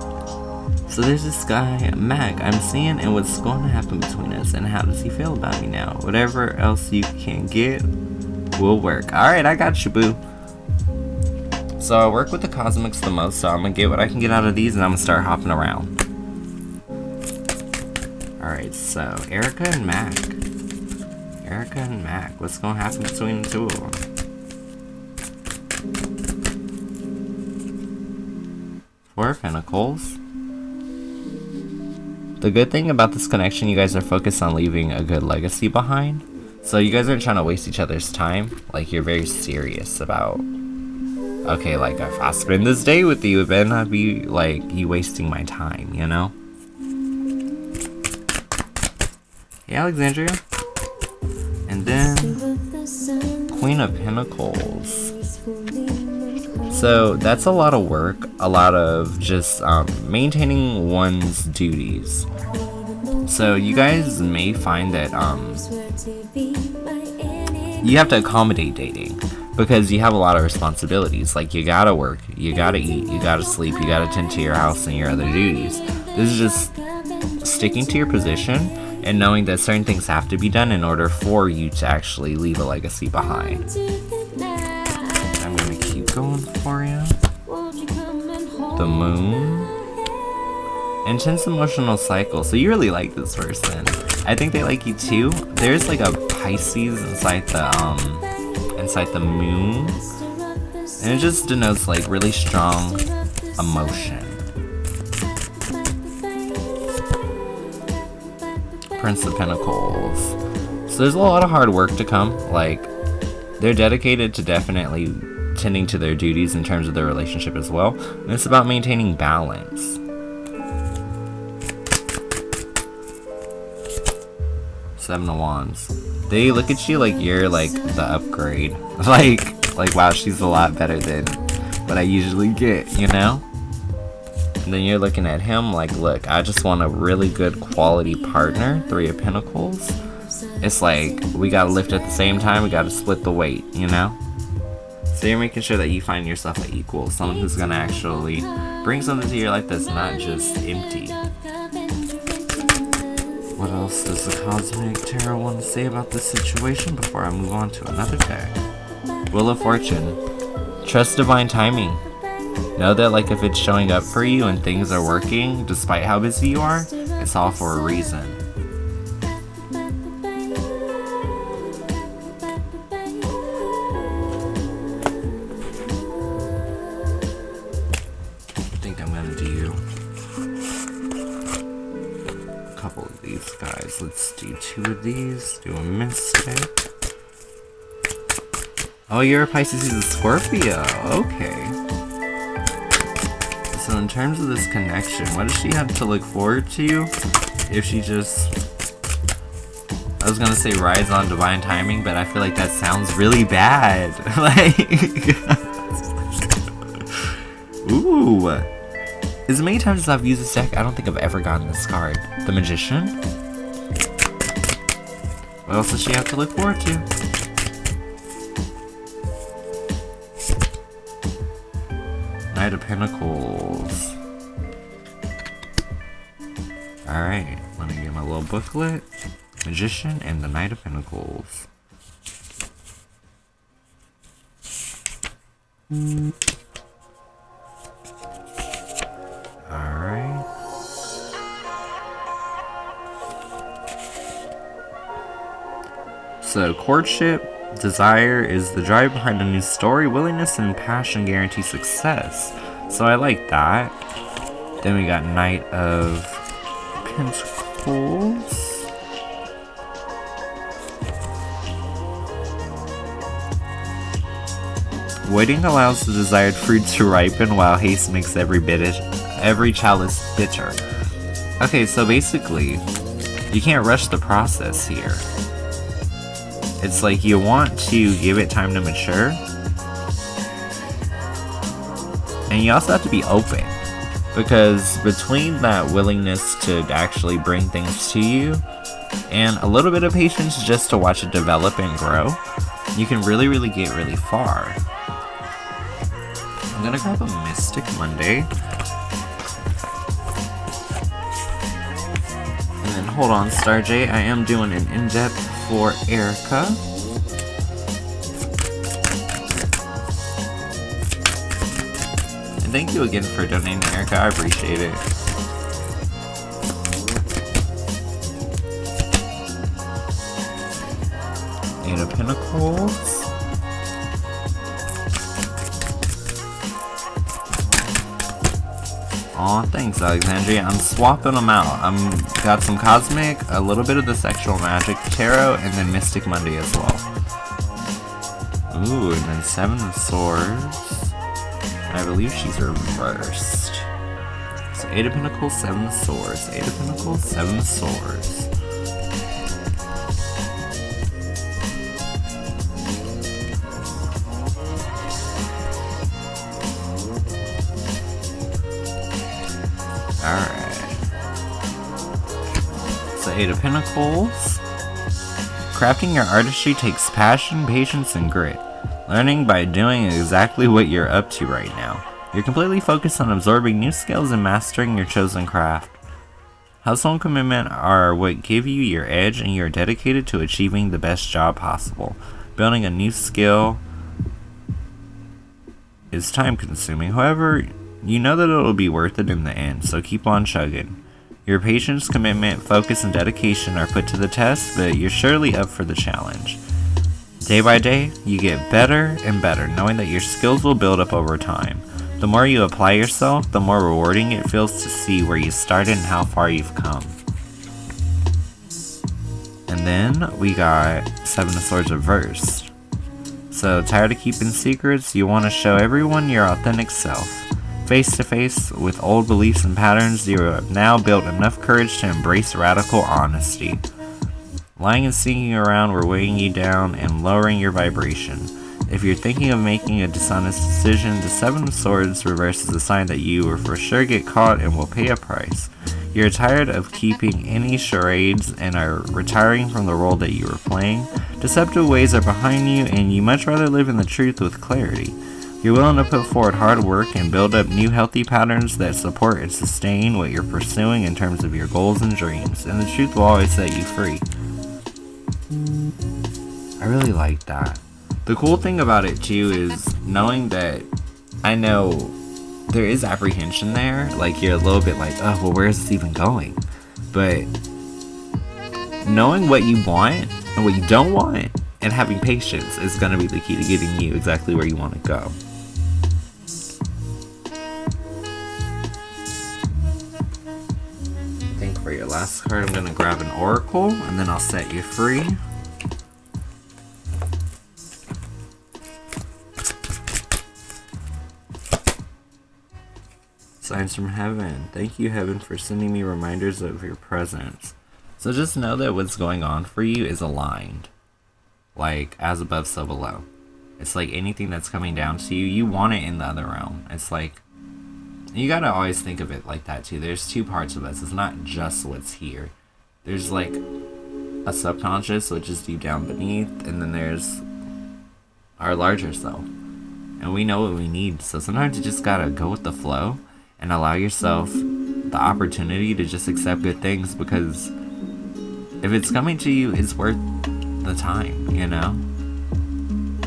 So there's this guy, Mac, I'm seeing, and what's going to happen between us, and how does he feel about me now? Whatever else you can get will work. Alright, I got you, boo. So I work with the cosmics the most, so I'm gonna get what I can get out of these, and I'm gonna start hopping around. Alright, so Erica and Mac. Erica and Mac, what's gonna happen between the two of them? Four of Pentacles. The good thing about this connection, you guys are focused on leaving a good legacy behind. So you guys aren't trying to waste each other's time. Like, you're very serious about, okay, like, if I spend this day with you, it better not be, like, you wasting my time, you know? Hey, Alexandria. And then Queen of Pentacles. So that's a lot of work, a lot of just maintaining one's duties. So you guys may find that you have to accommodate dating because you have a lot of responsibilities. Like, you gotta work, you gotta eat, you gotta sleep, you gotta tend to your house and your other duties. This is just sticking to your position and knowing that certain things have to be done in order for you to actually leave a legacy behind. I'm gonna keep going for you. The Moon. Intense emotional cycle. So you really like this person. I think they like you too. There's like a Pisces inside the moon. And it just denotes like really strong emotion. Prince of Pentacles. So there's a lot of hard work to come. Like, they're dedicated to definitely tending to their duties in terms of their relationship as well. And it's about maintaining balance. Seven of Wands. They look at you like you're like the upgrade. like wow, she's a lot better than what I usually get, you know? And then you're looking at him like, look, I just want a really good quality partner. Three of Pentacles. It's like, we gotta lift at the same time, we gotta split the weight, you know? So you're making sure that you find yourself an equal, someone who's gonna actually bring something to your life that's not just empty. What else does the Cosmic Tarot want to say about this situation before I move on to another deck? Wheel of Fortune. Trust divine timing. Know that like if it's showing up for you and things are working, despite how busy you are, it's all for a reason. I think I'm gonna do a couple of these guys. Let's do two of these, do a mystic. Oh, you're a Pisces, he's a Scorpio. Okay. So in terms of this connection, what does she have to look forward to if she just, I was gonna say rides on divine timing, but I feel like that sounds really bad. Like, ooh. As many times as I've used this deck, I don't think I've ever gotten this card. The Magician. What else does she have to look forward to? Knight of Pentacles. Alright, let me get my little booklet. Magician and the Knight of Pentacles. Alright. So, courtship, Desire is the drive behind a new story. Willingness and passion guarantee success. So I like that. Then we got Knight of Pentacles. Waiting allows the desired fruit to ripen, while haste makes every chalice bitter. Okay, so basically, you can't rush the process here. It's like you want to give it time to mature, and you also have to be open, because between that willingness to actually bring things to you and a little bit of patience just to watch it develop and grow, you can really get really far. I'm gonna grab a Mystic Monday. And then hold on, Star J, I am doing an in-depth for Erica. And thank you again for donating, Erica, I appreciate it. Eight of Pentacles. Aw, thanks, Alexandria. I'm swapping them out. Got some Cosmic, a little bit of the Sexual Magic Tarot, and then Mystic Monday as well. Ooh, and then Seven of Swords. I believe she's reversed. So 8 of Pentacles, 7 of Swords. 8 of Pentacles, 7 of Swords. Alright. So 8 of Pentacles. Crafting your artistry takes passion, patience, and grit. Learning by doing exactly what you're up to right now. You're completely focused on absorbing new skills and mastering your chosen craft. Hustle and commitment are what give you your edge, and you're dedicated to achieving the best job possible. Building a new skill is time consuming. However, you know that it'll be worth it in the end, so keep on chugging. Your patience, commitment, focus, and dedication are put to the test, but you're surely up for the challenge. Day by day, you get better and better, knowing that your skills will build up over time. The more you apply yourself, the more rewarding it feels to see where you started and how far you've come. And then we got Seven of Swords reversed. So tired of keeping secrets, you want to show everyone your authentic self. Face to face with old beliefs and patterns, you have now built enough courage to embrace radical honesty. Lying and sneaking around were weighing you down and lowering your vibration. If you're thinking of making a dishonest decision, the Seven of Swords reverse is a sign that you will for sure get caught and will pay a price. You're tired of keeping any charades and are retiring from the role that you were playing. Deceptive ways are behind you, and you much rather live in the truth with clarity. You're willing to put forward hard work and build up new healthy patterns that support and sustain what you're pursuing in terms of your goals and dreams, and the truth will always set you free. I really like that. The cool thing about it too is knowing that I know there is apprehension there, like you're a little bit like, oh, well, where is this even going? But knowing what you want and what you don't want and having patience is going to be the key to getting you exactly where you want to go. I think for your last card, I'm going to grab an Oracle and then I'll set you free. Signs from Heaven. Thank you, Heaven, for sending me reminders of your presence. So just know that what's going on for you is aligned. Like, as above, so below. It's like anything that's coming down to you, you want it in the other realm. It's like, you gotta always think of it like that too. There's two parts of us. It's not just what's here. There's like a subconscious, which is deep down beneath, and then there's our larger self. And we know what we need. So sometimes you just gotta go with the flow and allow yourself the opportunity to just accept good things, because if it's coming to you, it's worth the time, you know?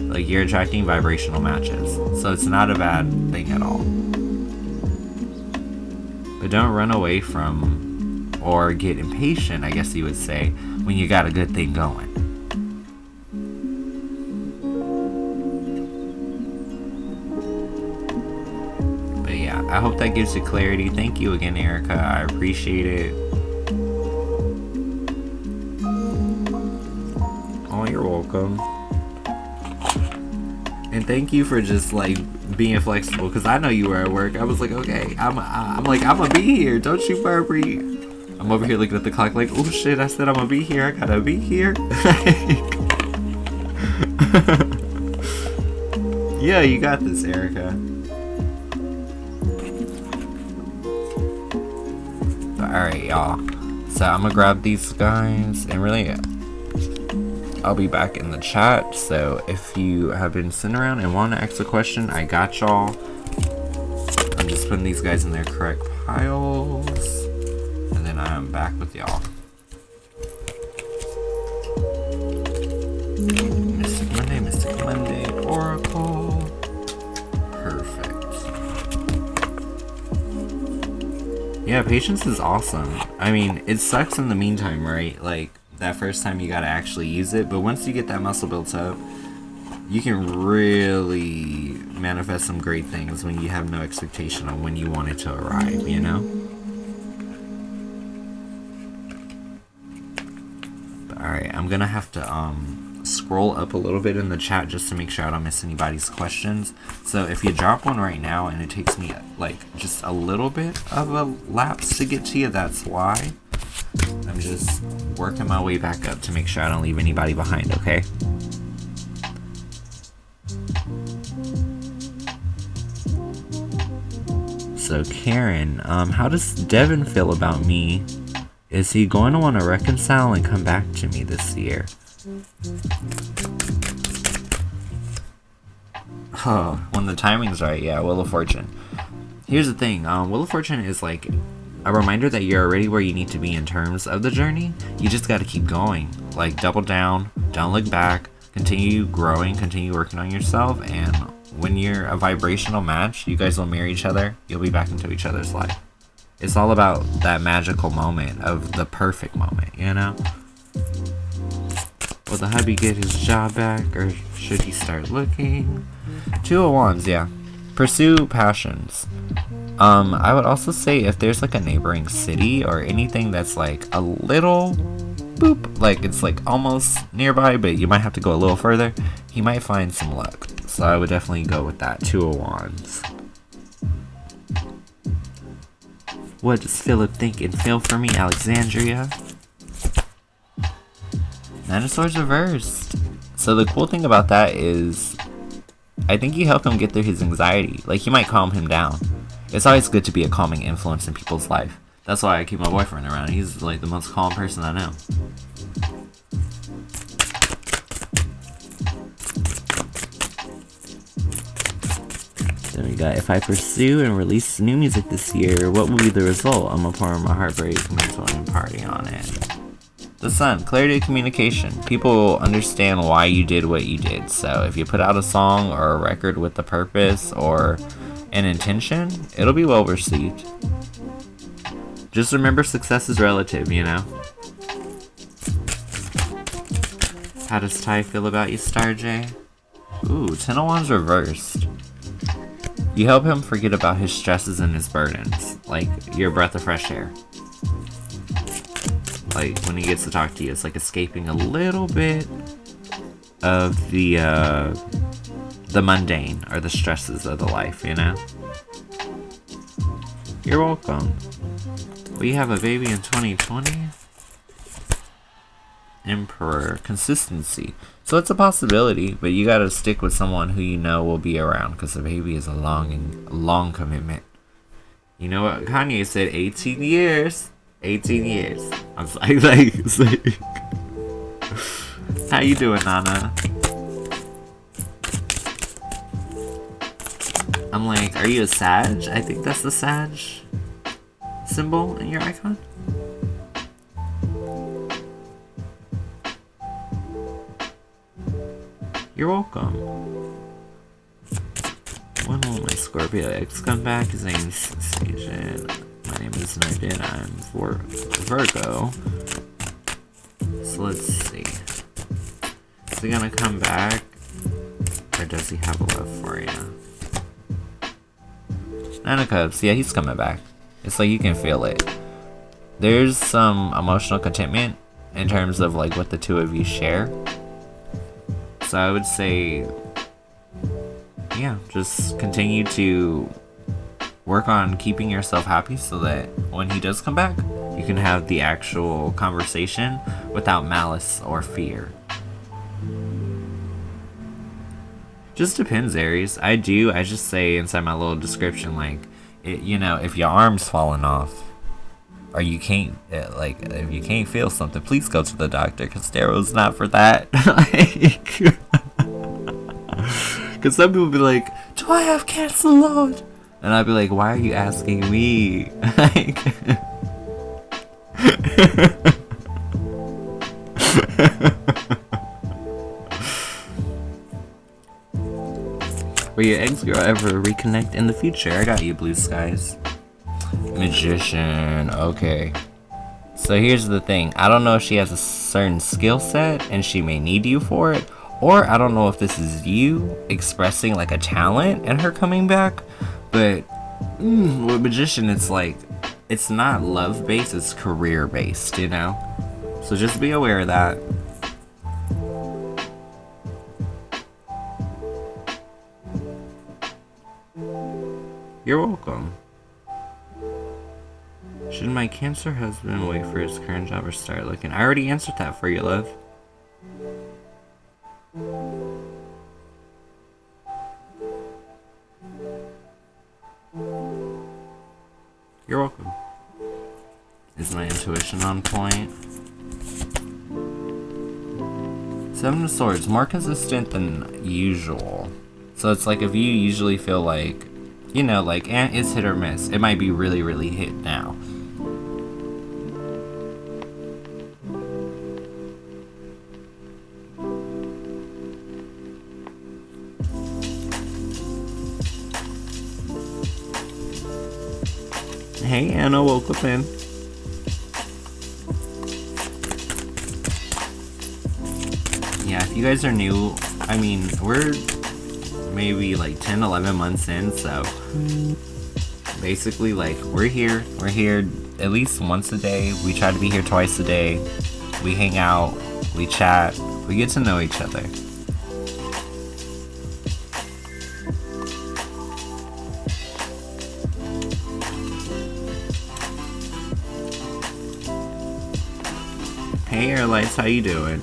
Like, you're attracting vibrational matches, so it's not a bad thing at all. But don't run away from, or get impatient, I guess you would say, when you got a good thing going. I hope that gives you clarity. Thank you again, Erica. I appreciate it. Oh, you're welcome. And thank you for just like being flexible, because I know you were at work. I was like, okay, I'm gonna be here. Don't you worry. I'm over here looking at the clock like, oh shit, I said I'm gonna be here. I gotta be here. Yeah, you got this, Erica. Alright, y'all. So I'm gonna grab these guys, and really, I'll be back in the chat. So if you have been sitting around and want to ask a question, I got y'all. I'm just putting these guys in their correct piles, and then I'm back with y'all. Mystic Monday, Oracle. Perfect. Yeah, patience is awesome. I mean, it sucks in the meantime, right? Like, that first time you gotta actually use it, but once you get that muscle built up, you can really manifest some great things when you have no expectation on when you want it to arrive, you know? Alright, I'm gonna have to scroll up a little bit in the chat just to make sure I don't miss anybody's questions. So if you drop one right now and it takes me like just a little bit of a lapse to get to you, that's why. I'm just working my way back up to make sure I don't leave anybody behind, okay? So Karen, how does Devin feel about me? Is he going to want to reconcile and come back to me this year? Oh, when the timing's right, yeah, Wheel of Fortune. Here's the thing, Wheel of Fortune is like a reminder that you're already where you need to be in terms of the journey. You just got to keep going. Like, double down, don't look back, continue growing, continue working on yourself, and when you're a vibrational match, you guys will marry each other, you'll be back into each other's life. It's all about that magical moment of the perfect moment, you know? Will the hubby get his job back, or should he start looking? Two of Wands, yeah. Pursue passions. I would also say if there's like a neighboring city or anything that's like a little boop, like it's like almost nearby, but you might have to go a little further, he might find some luck. So I would definitely go with that. Two of Wands. What does Philip think and feel for me, Alexandria? Nine of Swords reversed. So the cool thing about that is, I think you help him get through his anxiety. Like, you might calm him down. It's always good to be a calming influence in people's life. That's why I keep my boyfriend around. He's like the most calm person I know. Then we got, if I pursue and release new music this year, what will be the result? I'm gonna pour my heartbreak, mental, and party on it. The Sun, clarity of communication. People will understand why you did what you did. So if you put out a song or a record with a purpose or an intention, it'll be well received. Just remember, success is relative, you know? How does Ty feel about you, Star J? Ooh, 10 of Wands reversed. You help him forget about his stresses and his burdens. Like, you're a breath of fresh air. Like, when he gets to talk to you, it's like escaping a little bit of the mundane or the stresses of the life, you know? You're welcome. We have a baby in 2020. Emperor, consistency. So it's a possibility, but you gotta stick with someone who you know will be around, because the baby is a long commitment. You know what Kanye said? 18 years. 18 years. I was like, how you doing, Nana? I'm like, are you a Sag? I think that's the Sag symbol in your icon. You're welcome. When will my Scorpio X come back? His name's Station. My name is Nardin. I'm Virgo. So let's see. Is he gonna come back? Or does he have love for you? Nine of Cups, yeah, he's coming back. It's like you can feel it. There's some emotional contentment in terms of like what the two of you share. So I would say, yeah, just continue to work on keeping yourself happy so that when he does come back, you can have the actual conversation without malice or fear. Just depends, Aries. I just say inside my little description, like, if your arm's falling off, or you can't, if you can't feel something, please go to the doctor, because tarot's not for that. Because some people be like, do I have cancer, Lord? And I'd be like, why are you asking me? Will your ex-girl ever reconnect in the future? I got you, Blue Skies. Magician, okay. So here's the thing. I don't know if she has a certain skill set and she may need you for it. Or I don't know if this is you expressing like a talent and her coming back. But with Magician, it's like, it's not love-based, it's career-based, you know? So just be aware of that. You're welcome. Should my Cancer husband wait for his current job or start looking? I already answered that for you, love. You're welcome. Is my intuition on point? Seven of Swords, more consistent than usual. So it's like if you usually feel like, like it's hit or miss, it might be really, really hit now. Hey Anna, welcome in. Yeah, if you guys are new, I mean, we're maybe like 10, 11 months in, so basically like we're here at least once a day. We try to be here twice a day. We hang out, we chat, we get to know each other. Hey Airlights, how you doing?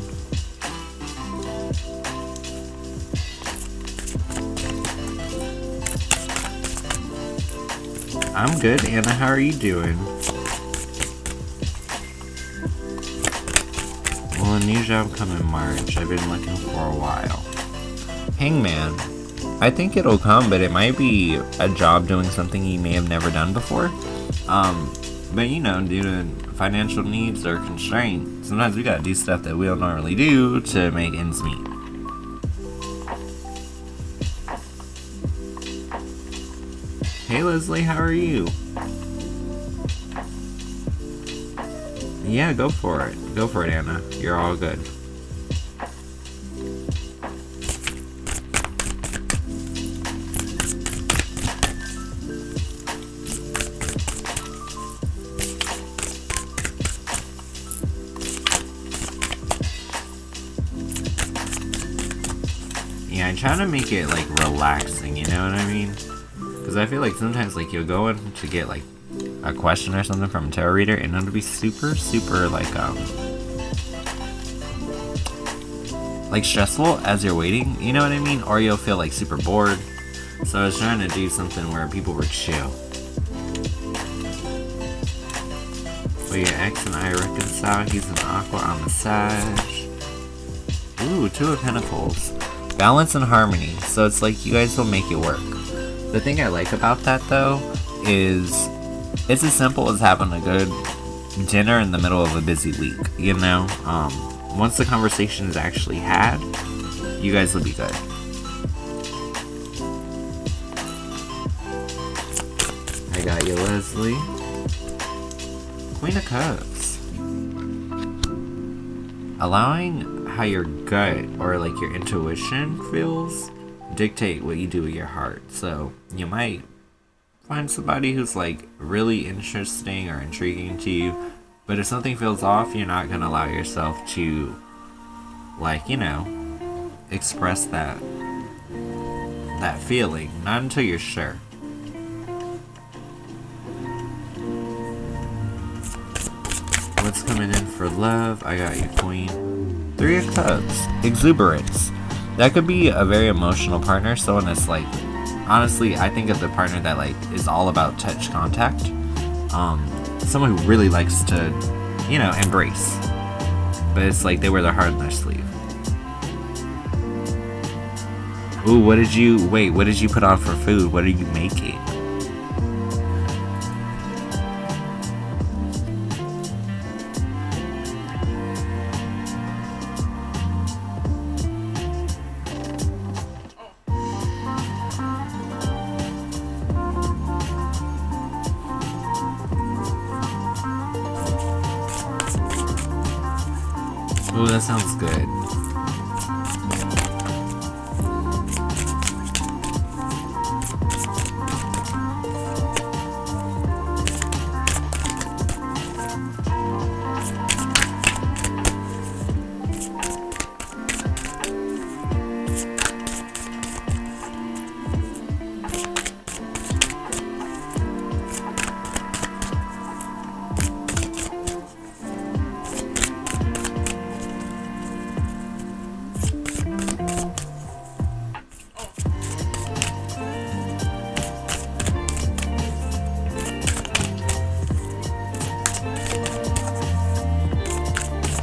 I'm good, Anna. How are you doing? Well, a new job come in March. I've been looking for a while. Hangman. I think it'll come, but it might be a job doing something you may have never done before. But due to financial needs or constraints, sometimes we gotta do stuff that we don't normally do to make ends meet. Hey Leslie, how are you? Yeah, go for it. Go for it, Anna. You're all good. Yeah, I try to make it like relaxing, you know what I mean? Because I feel like sometimes like you'll go in to get like a question or something from a tarot reader and it'll be super like stressful as you're waiting, you know what I mean? Or you'll feel like super bored. So I was trying to do something where people were chill. But your ex and I reconcile. He's an aqua on the sage. Ooh, Two of Pentacles. Balance and harmony. So it's like you guys will make it work. The thing I like about that though is it's as simple as having a good dinner in the middle of a busy week, you know? Once the conversation is actually had, you guys will be good. I got you, Leslie. Queen of Cups. Allowing how your gut or like your intuition feels dictate what you do with your heart. So you might find somebody who's like really interesting or intriguing to you. But if something feels off, you're not gonna allow yourself to, like, you know, express that feeling. Not until you're sure. What's coming in for love? I got you, queen. 3 of Cups. Exuberance. That could be a very emotional partner. Someone that's like, honestly, I think of the partner that like is all about touch contact. Someone who really likes to, you know, embrace. But it's like they wear their heart on their sleeve. Ooh, what did you put on for food? What are you making? Ooh, that sounds good.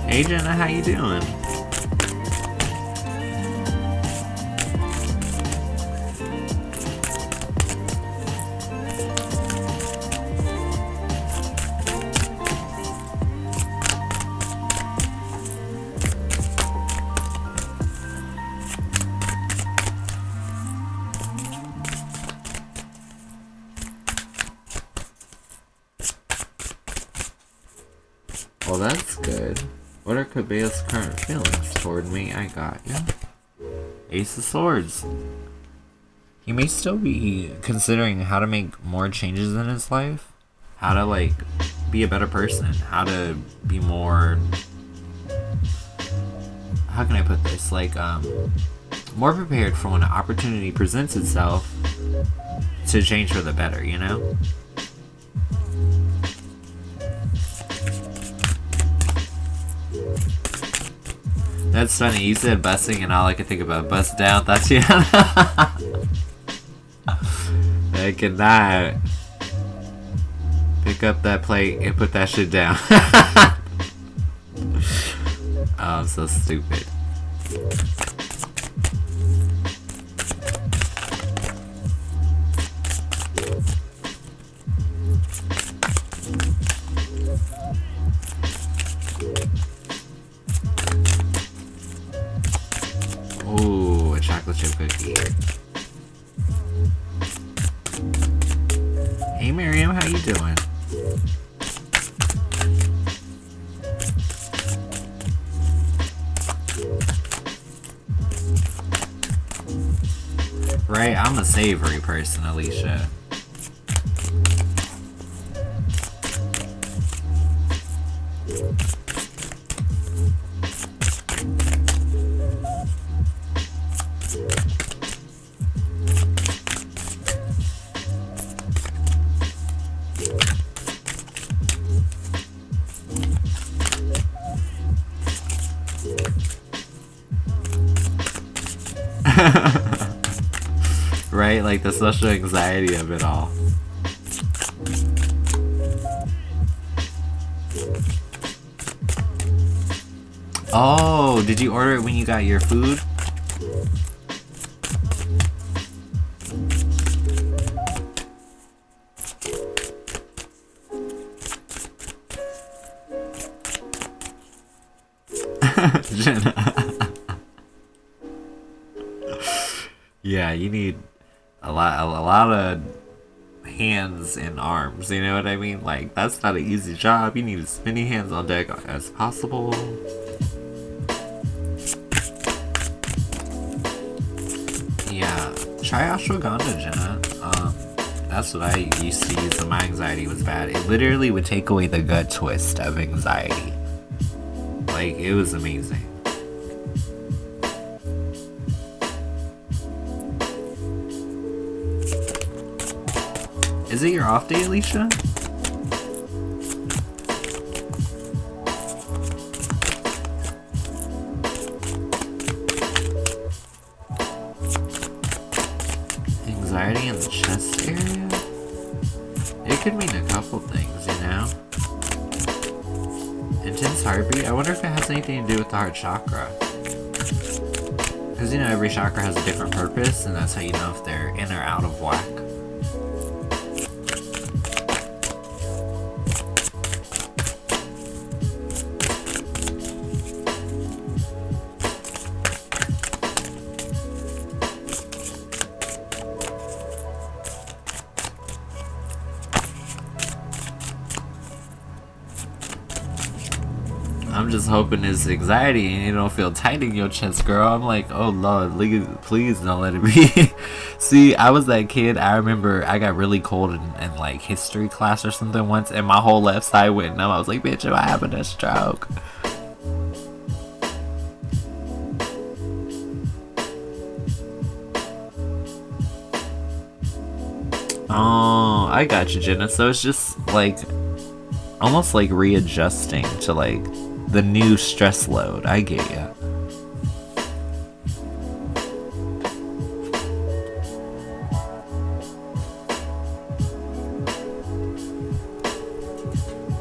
Hey Jenna, how you doing? Well, that's good. What are Cabello's current feelings toward me? I got ya. Ace of Swords. He may still be considering how to make more changes in his life. How to, like, be a better person. How to be more... How can I put this? Like, more prepared for when an opportunity presents itself to change for the better, you know? That's funny, you said busing and all I could think about bust down, that's you. I cannot pick up that plate and put that shit down. Oh, I'm so stupid. Ooh, a chocolate chip cookie. Hey Miriam, how you doing? Right, I'm a savory person, Alicia. Right, like the social anxiety of it all. Oh, did you order it when you got your food? Jenna. Yeah, you need a lot of hands and arms, you know what I mean? Like, that's not an easy job. You need as many hands on deck as possible. Yeah, try ashwagandha, Jenna. That's what I used to use when my anxiety was bad. It literally would take away the gut twist of anxiety. Like, it was amazing. Is it your off day, Alicia? Anxiety in the chest area? It could mean a couple things, you know? Intense heartbeat? I wonder if it has anything to do with the heart chakra. Because, you know, every chakra has a different purpose, and that's how you know if they're in or out of whack. I'm just hoping it's anxiety and you don't feel tight in your chest, girl. I'm like, oh Lord, please don't let it be. See, I was that kid. I remember I got really cold in like history class or something once, and my whole left side went numb. I was like, bitch, am I having a stroke? Oh, I got you, Jenna. So it's just like almost like readjusting to like the new stress load. I get ya.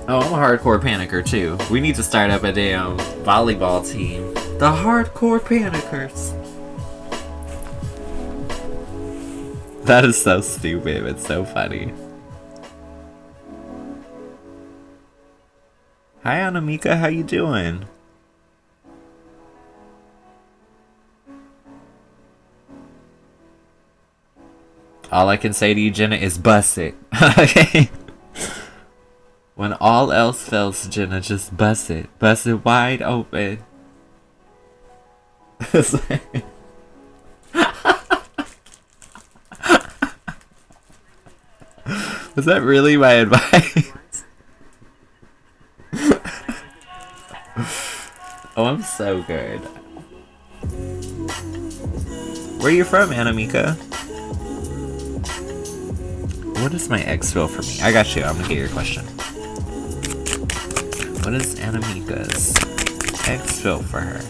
Oh, I'm a hardcore panicker too. We need to start up a damn volleyball team. The hardcore panickers. That is so stupid. It's so funny. Hi, Anamika. How you doing? All I can say to you, Jenna, is bust it. Okay? When all else fails, Jenna, just bust it. Bust it wide open. It's like... Was that really my advice? Oh, I'm so good. Where are you from, Anamika? What does my ex feel for me? I got you. I'm gonna get your question. What is Anamika's ex feel for her?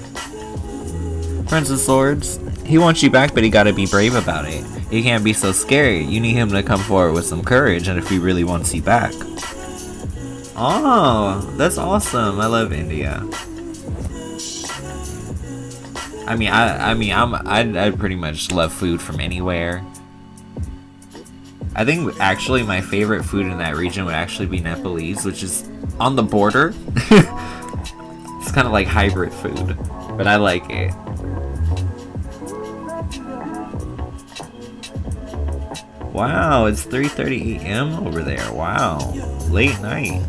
Prince of Swords. He wants you back, but he gotta be brave about it. You can't be so scared. You need him to come forward with some courage, and if he really wants you back. Oh, that's awesome. I love India. I pretty much love food from anywhere. I think actually my favorite food in that region would actually be Nepalese, which is on the border. It's kind of like hybrid food, but I like it. Wow, it's 3:30 a.m. over there. Wow, late night.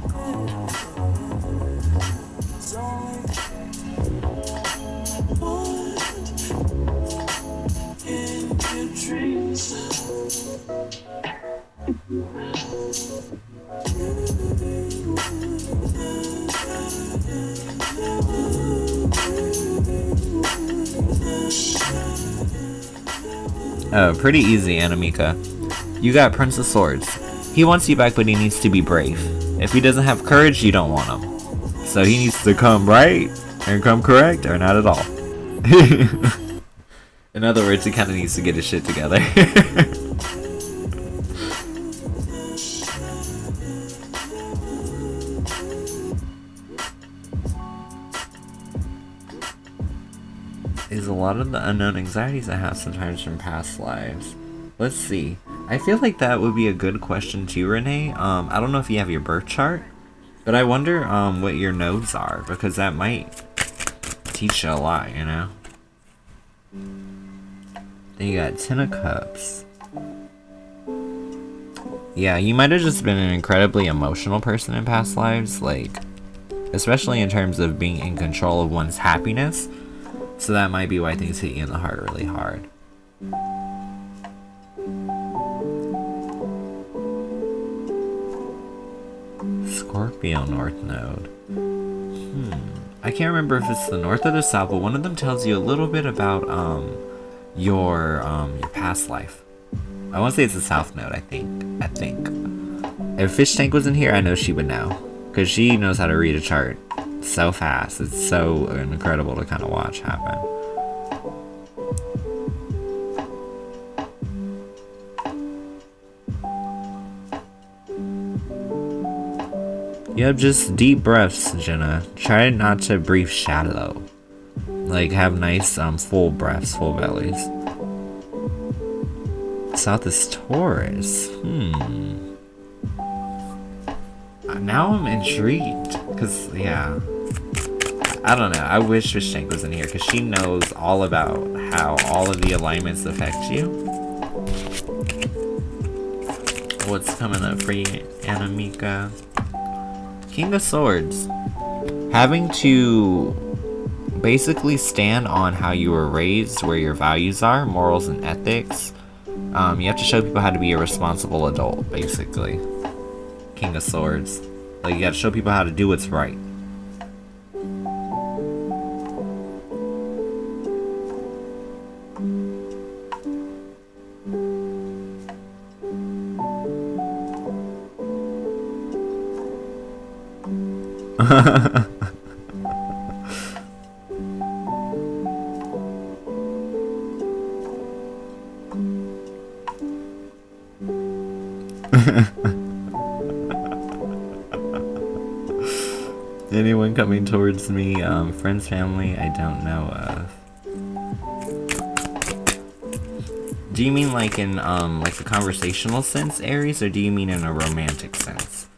Oh, pretty easy, Anamika. You got Prince of Swords. He wants you back, but he needs to be brave. If he doesn't have courage, you don't want him. So he needs to come right and come correct, or not at all. In other words, he kind of needs to get his shit together. Is a lot of the unknown anxieties I have sometimes from past lives. Let's see. I feel like that would be a good question too, Renee. I don't know if you have your birth chart, but I wonder what your nodes are, because that might teach you a lot, you know? Then you got 10 of Cups. Yeah, you might have just been an incredibly emotional person in past lives, like, especially in terms of being in control of one's happiness. So that might be why things hit you in the heart really hard. Scorpio North Node. I can't remember if it's the North or the South, but one of them tells you a little bit about your past life. I want to say it's the South Node, I think. If Fish Tank was in here, I know she would know. Because she knows how to read a chart so fast. It's so incredible to kind of watch happen. Yep, just deep breaths, Jenna. Try not to breathe shallow. Like, have nice, full breaths, full bellies. South is Taurus. Now I'm intrigued. Because, yeah. I don't know. I wish Fish Tank was in here. Because she knows all about how all of the alignments affect you. What's coming up for you, Anamika? King of Swords. Having to basically stand on how you were raised, where your values are, morals and ethics. You have to show people how to be a responsible adult, basically. King of Swords. Like, you gotta show people how to do what's right. Anyone coming towards me, friends, family, I don't know of. Do you mean like in like a conversational sense, Aries, or do you mean in a romantic sense?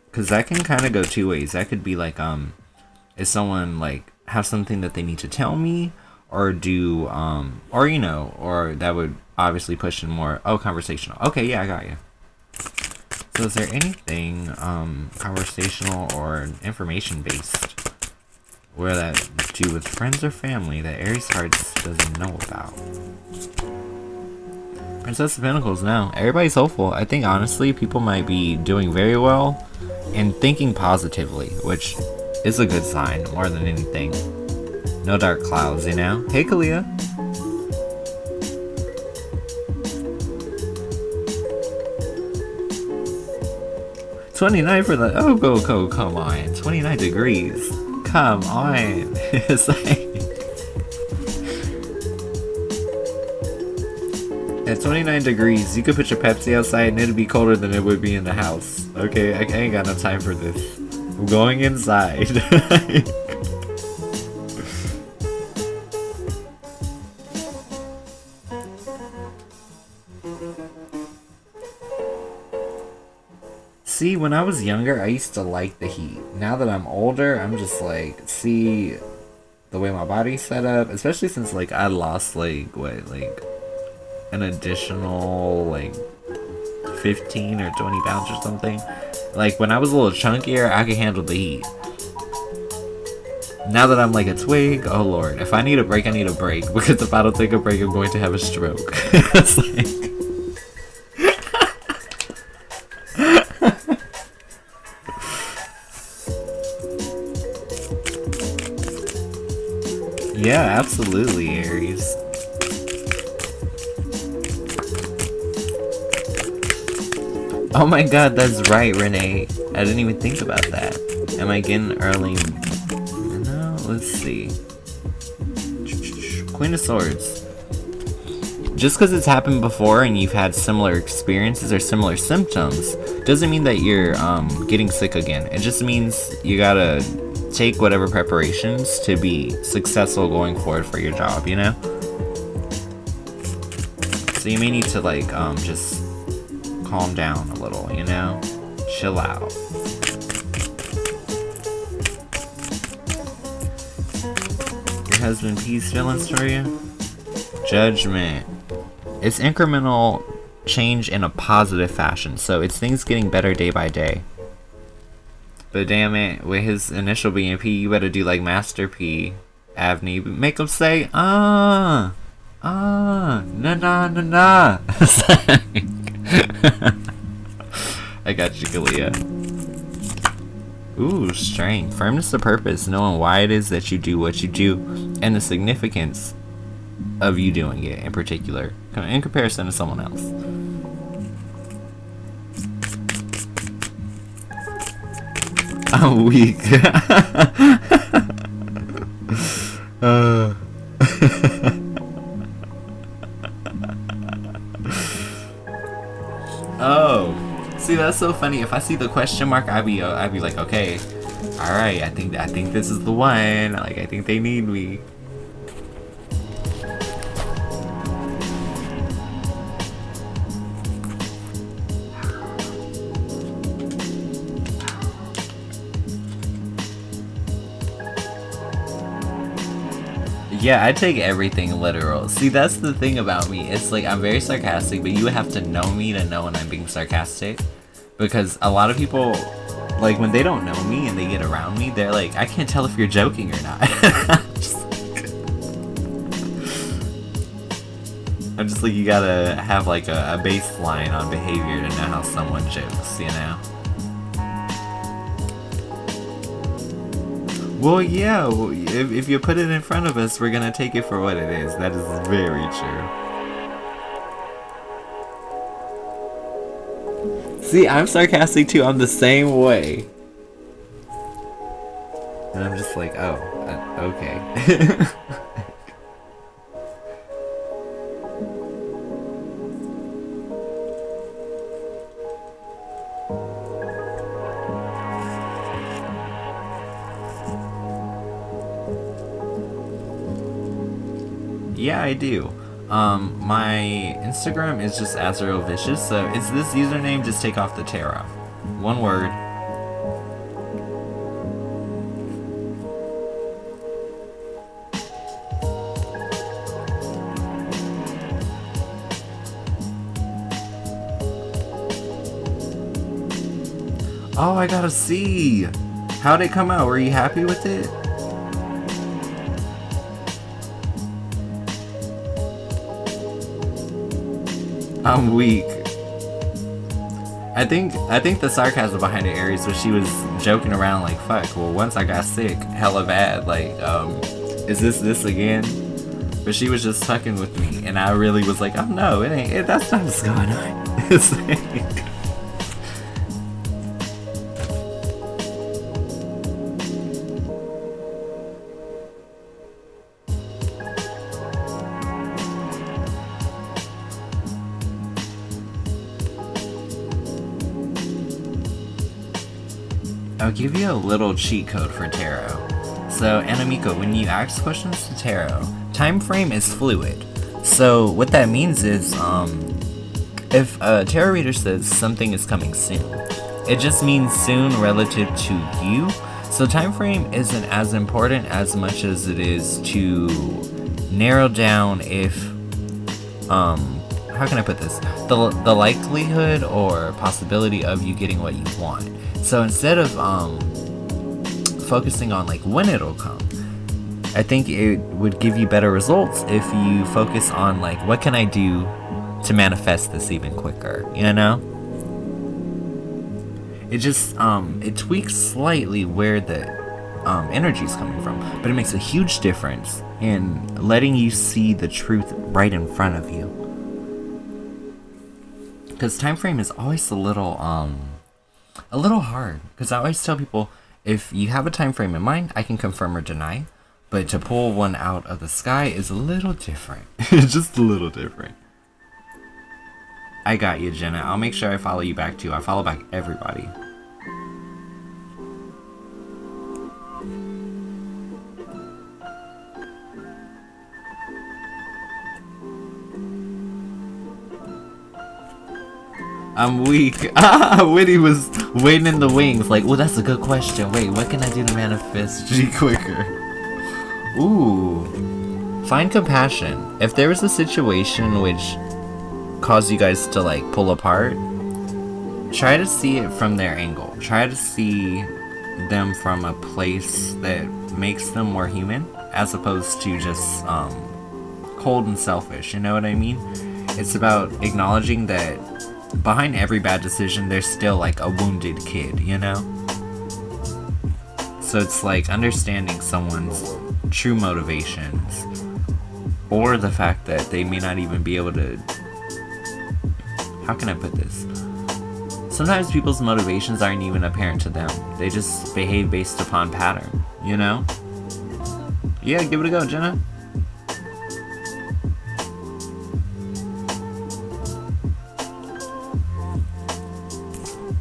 Because that can kind of go two ways. That could be like, is someone like have something that they need to tell me, or do, or you know, or that would obviously push in more, oh, conversational. Okay, yeah, I got you. So is there anything conversational or information based where that do with friends or family that Aries Hearts doesn't know about? Princess of Pentacles now. Everybody's hopeful. I think honestly people might be doing very well and thinking positively, which is a good sign more than anything. No dark clouds, you know? Hey Kalia. $29 for the come on. 29 degrees. Come on. It's like at 29 degrees, you could put your Pepsi outside and it'd be colder than it would be in the house. Okay, I ain't got no time for this. I'm going inside. See, when I was younger, I used to like the heat. Now that I'm older, I'm just like, see, the way my body's set up, especially since like I lost like, what, like an additional like 15 or 20 pounds or something. Like when I was a little chunkier, I could handle the heat. Now that I'm like a twig, oh lord, if I need a break, I need a break. Because if I don't take a break, I'm going to have a stroke. It's like... Yeah, absolutely, Aries. Oh my god, that's right, Renee. I didn't even think about that. Am I getting early? No, let's see. Queen of Swords. Just because it's happened before and you've had similar experiences or similar symptoms doesn't mean that you're getting sick again. It just means you gotta take whatever preparations to be successful going forward for your job, you know? So you may need to like just calm down a little, you know? Chill out. Your husband P's feelings for you? Judgment. It's incremental change in a positive fashion, so it's things getting better day by day. But damn it, with his initial being P, you better do like Master P, Avni. Make him say, nah. I got you, Kalia. Ooh, strength. Firmness of purpose, knowing why it is that you do what you do, and the significance of you doing it in particular, in comparison to someone else. I'm weak. Oh, see, that's so funny. If I see the question mark, I'd be like, okay, all right, I think this is the one. Like, I think they need me. Yeah, I take everything literal. See, that's the thing about me. It's like, I'm very sarcastic, but you have to know me to know when I'm being sarcastic. Because a lot of people, like, when they don't know me and they get around me, they're like, I can't tell if you're joking or not. I'm just like, you gotta have, like, a baseline on behavior to know how someone jokes, you know? Well, yeah, if you put it in front of us, we're gonna take it for what it is. That is very true. See, I'm sarcastic too. I'm the same way. And I'm just like, oh, okay. Yeah, I do. My Instagram is just AzraelVicious, so it's this username, just take off the tear off. One word. Oh, I gotta see. How'd it come out? Were you happy with it? I'm weak. I think the sarcasm behind it, Aries, was she was joking around like, fuck, well, once I got sick, hella bad, like, is this again? But she was just fucking with me, and I really was like, oh no, that's not what's going on. It's like, I'll give you a little cheat code for tarot. So, Anamiko, when you ask questions to tarot, time frame is fluid. So, what that means is, if a tarot reader says something is coming soon, it just means soon relative to you. So, time frame isn't as important as much as it is to narrow down if, how can I put this? The likelihood or possibility of you getting what you want. So instead of focusing on like when it'll come, I think it would give you better results if you focus on like, what can I do to manifest this even quicker, you know? It just it tweaks slightly where the energy is coming from, but it makes a huge difference in letting you see the truth right in front of you. Because time frame is always a little hard, because I always tell people, if you have a time frame in mind, I can confirm or deny, but to pull one out of the sky is a little different. Just a little different. I got you, Jenna. I'll make sure I follow you back too. I follow back everybody. I'm weak. Whitney was waiting in the wings like, well, that's a good question. Wait, what can I do to manifest G quicker? Ooh. Find compassion. If there was a situation which caused you guys to like pull apart, try to see it from their angle. Try to see them from a place that makes them more human, as opposed to just cold and selfish, you know what I mean? It's about acknowledging that behind every bad decision, there's still like a wounded kid, you know? So it's like understanding someone's true motivations, or the fact that they may not even be able to, how can I put this? Sometimes people's motivations aren't even apparent to them. They just behave based upon pattern, you know? Yeah, give it a go, Jenna.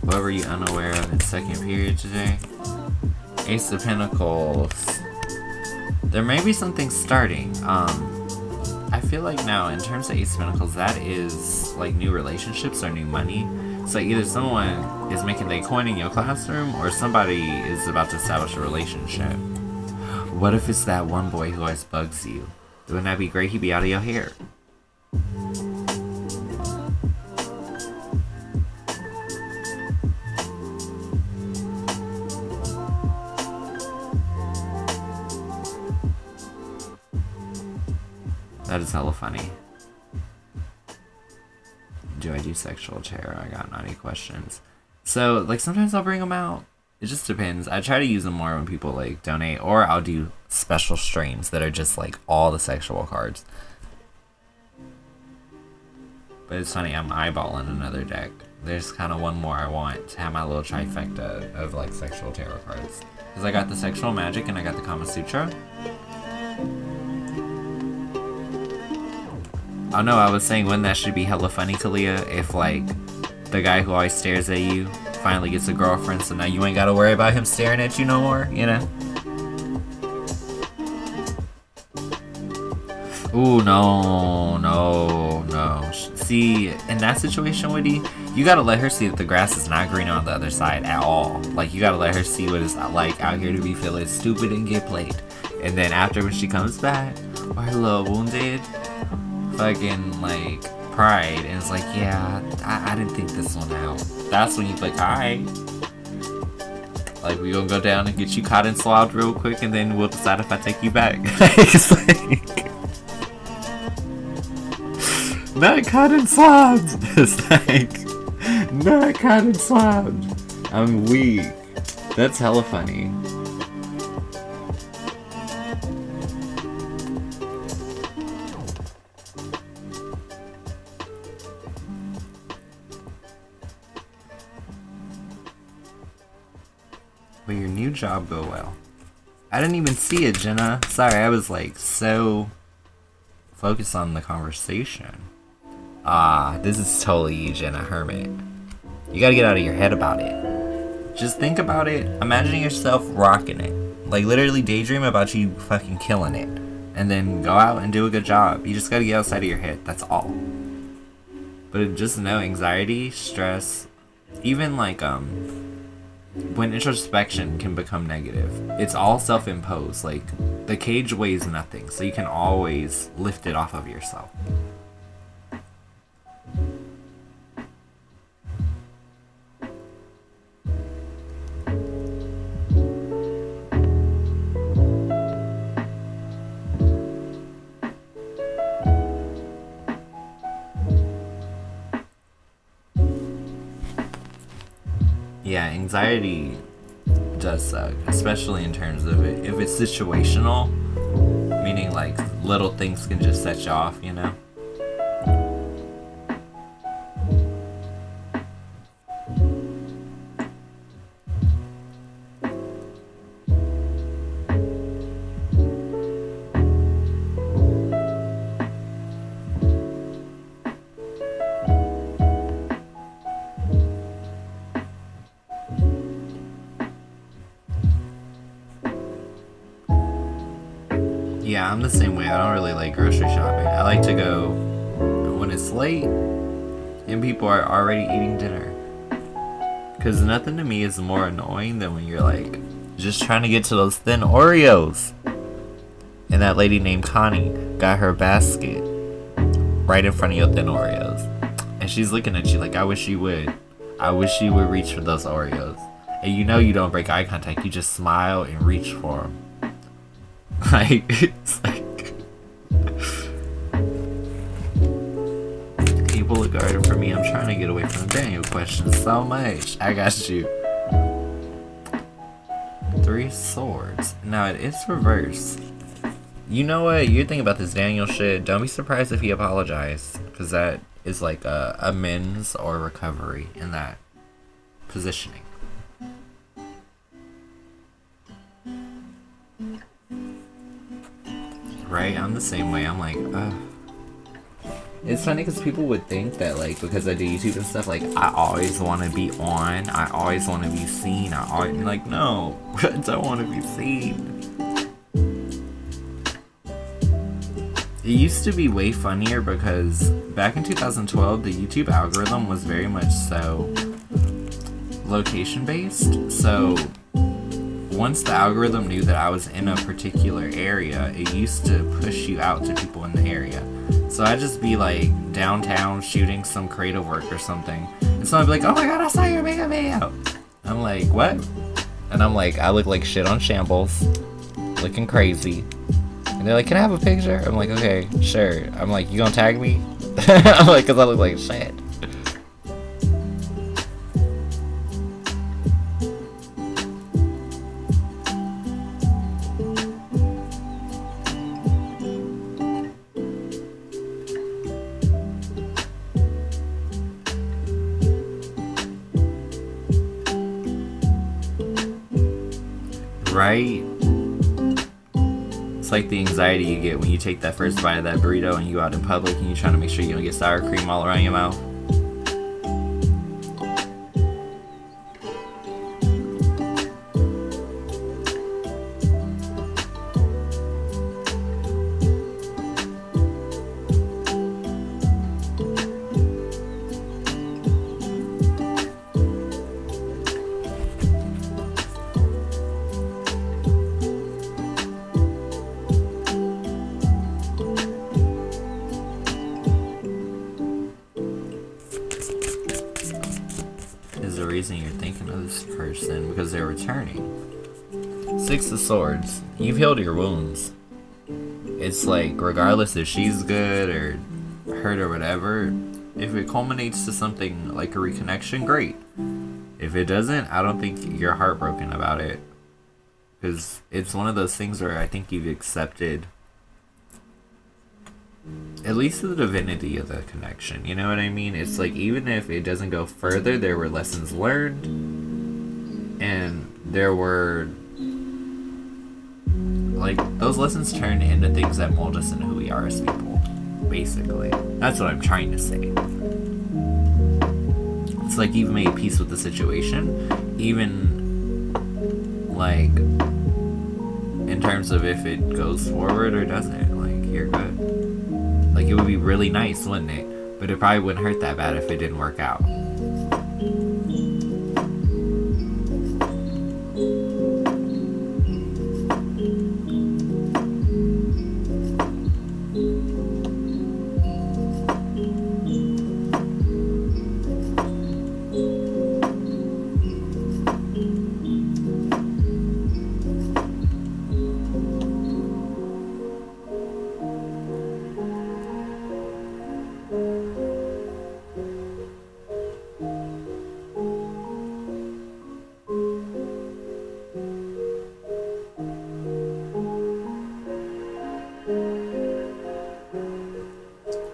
What were you unaware of in second period today? Ace of Pentacles. There may be something starting. I feel like now, in terms of Ace of Pentacles, that is like new relationships or new money. So either someone is making their coin in your classroom, or somebody is about to establish a relationship. What if it's that one boy who always bugs you? Wouldn't that be great? He'd be out of your hair. That is hella funny. Do I do sexual terror? I got naughty questions. So, like, sometimes I'll bring them out. It just depends. I try to use them more when people, like, donate. Or I'll do special streams that are just, like, all the sexual cards. But it's funny, I'm eyeballing another deck. There's kind of one more I want to have my little trifecta of, like, sexual tarot cards. Because I got the Sexual Magic and I got the Kama Sutra. Oh no, I was saying, wouldn't that should be hella funny, Kalia, if like the guy who always stares at you finally gets a girlfriend, so now you ain't gotta worry about him staring at you no more, you know? Ooh, no. See, in that situation, Woody, you gotta let her see that the grass is not greener on the other side at all. Like, you gotta let her see what it's like out here to be feeling stupid and get played. And then after, when she comes back, or her little wounded fucking like pride, and it's like, yeah, I didn't think this one out. That's when you like, alright, like, we gonna go down and get you caught and swabbed real quick, and then we'll decide if I take you back. It's like, not caught and swabbed. It's like, not caught and swabbed. I'm weak. That's hella funny. Will your new job go well? I didn't even see it, Jenna. Sorry, I was like so focused on the conversation. Ah, this is totally you, Jenna Hermit. You gotta get out of your head about it. Just think about it. Imagine yourself rocking it. Like, literally daydream about you fucking killing it. And then go out and do a good job. You just gotta get outside of your head. That's all. But just know, anxiety, stress, even like, when introspection can become negative, it's all self-imposed. Like, the cage weighs nothing, so you can always lift it off of yourself. Yeah, anxiety does suck, especially in terms of it. If it's situational, meaning like little things can just set you off, you know? Yeah, I'm the same way. I don't really like grocery shopping. I like to go when it's late and people are already eating dinner. Because nothing to me is more annoying than when you're like just trying to get to those thin Oreos. And that lady named Connie got her basket right in front of your thin Oreos. And she's looking at you like, I wish you would. I wish you would reach for those Oreos. And you know you don't break eye contact. You just smile and reach for them. Like, it's like, people Garden for me. I'm trying to get away from the Daniel question so much. I got you. 3 swords. Now it is reversed. You know what? You're thinking about this Daniel shit. Don't be surprised if he apologized. Because that is like a amends or recovery in that positioning. Right? I'm the same way. I'm like, ugh. It's funny because people would think that, like, because I do YouTube and stuff, like, I always want to be on. I always want to be seen. I always, like, no. I don't want to be seen. It used to be way funnier because back in 2012, the YouTube algorithm was very much so location-based. So once the algorithm knew that I was in a particular area, it used to push you out to people in the area. So I'd just be like downtown shooting some creative work or something. And someone would be like, oh my god, I saw your makeup video. I'm like, what? And I'm like, I look like shit on shambles. Looking crazy. And they're like, can I have a picture? I'm like, okay, sure. I'm like, you gonna tag me? I'm like, cause I look like shit. Right? It's like the anxiety you get when you take that first bite of that burrito and you go out in public and you're trying to make sure you don't get sour cream all around your mouth. You're thinking of this person because they're returning. 6 of Swords. You've healed your wounds. It's like, regardless if she's good or hurt or whatever, if it culminates to something like a reconnection, great. If it doesn't, I don't think you're heartbroken about it. Because it's one of those things where I think you've accepted at least the divinity of the connection, you know what I mean? It's like, even if it doesn't go further, there were lessons learned, and there were, like, those lessons turn into things that mold us into who we are as people, basically. That's what I'm trying to say. It's like you've made peace with the situation, even, like, in terms of if it goes forward or doesn't, like, you're good. Like, it would be really nice, wouldn't it? But it probably wouldn't hurt that bad if it didn't work out.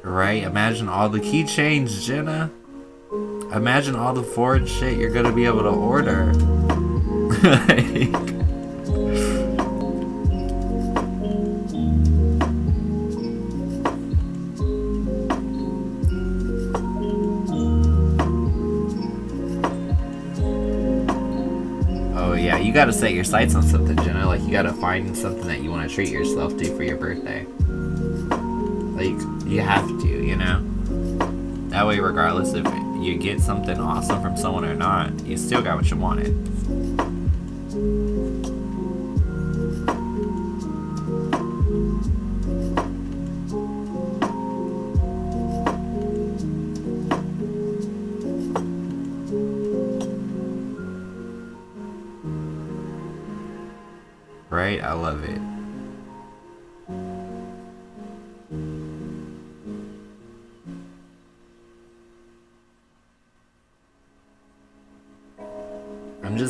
Right? Imagine all the keychains, Jenna. Imagine all the Ford shit you're gonna be able to order. Like, oh yeah, you gotta set your sights on something, Jenna. Like, you gotta find something that you want to treat yourself to for your birthday. Like, you have to, you know? That way, regardless if you get something awesome from someone or not, you still got what you wanted. Right? I love it.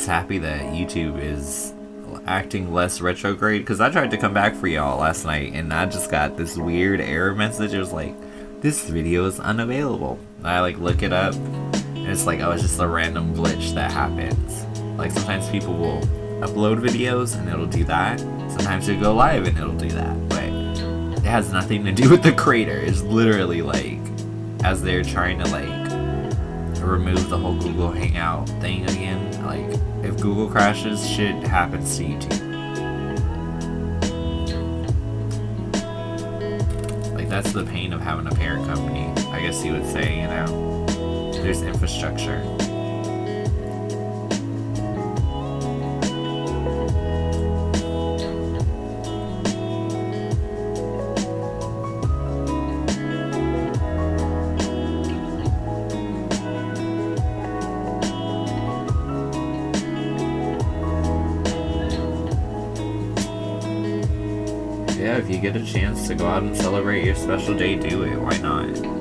happy that YouTube is acting less retrograde, because I tried to come back for y'all last night and I just got this weird error message. It was like, this video is unavailable. And I like look it up and it's like, oh, it's just a random glitch that happens. Like sometimes people will upload videos and it'll do that. Sometimes it'll go live and it'll do that. But it has nothing to do with the creator. It's literally like as they're trying to like remove the whole Google Hangout thing again. Like if Google crashes, shit happens to YouTube. Like that's the pain of having a parent company, I guess you would say, you know. There's infrastructure. Yeah, if you get a chance to go out and celebrate your special day, do it. Why not?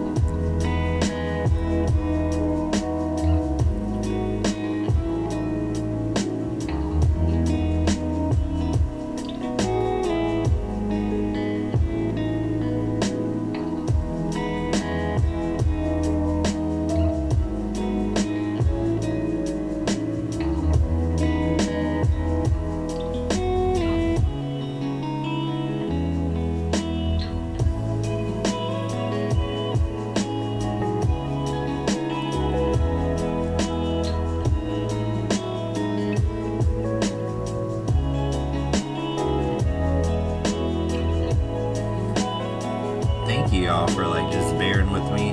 Thank you y'all for like just bearing with me.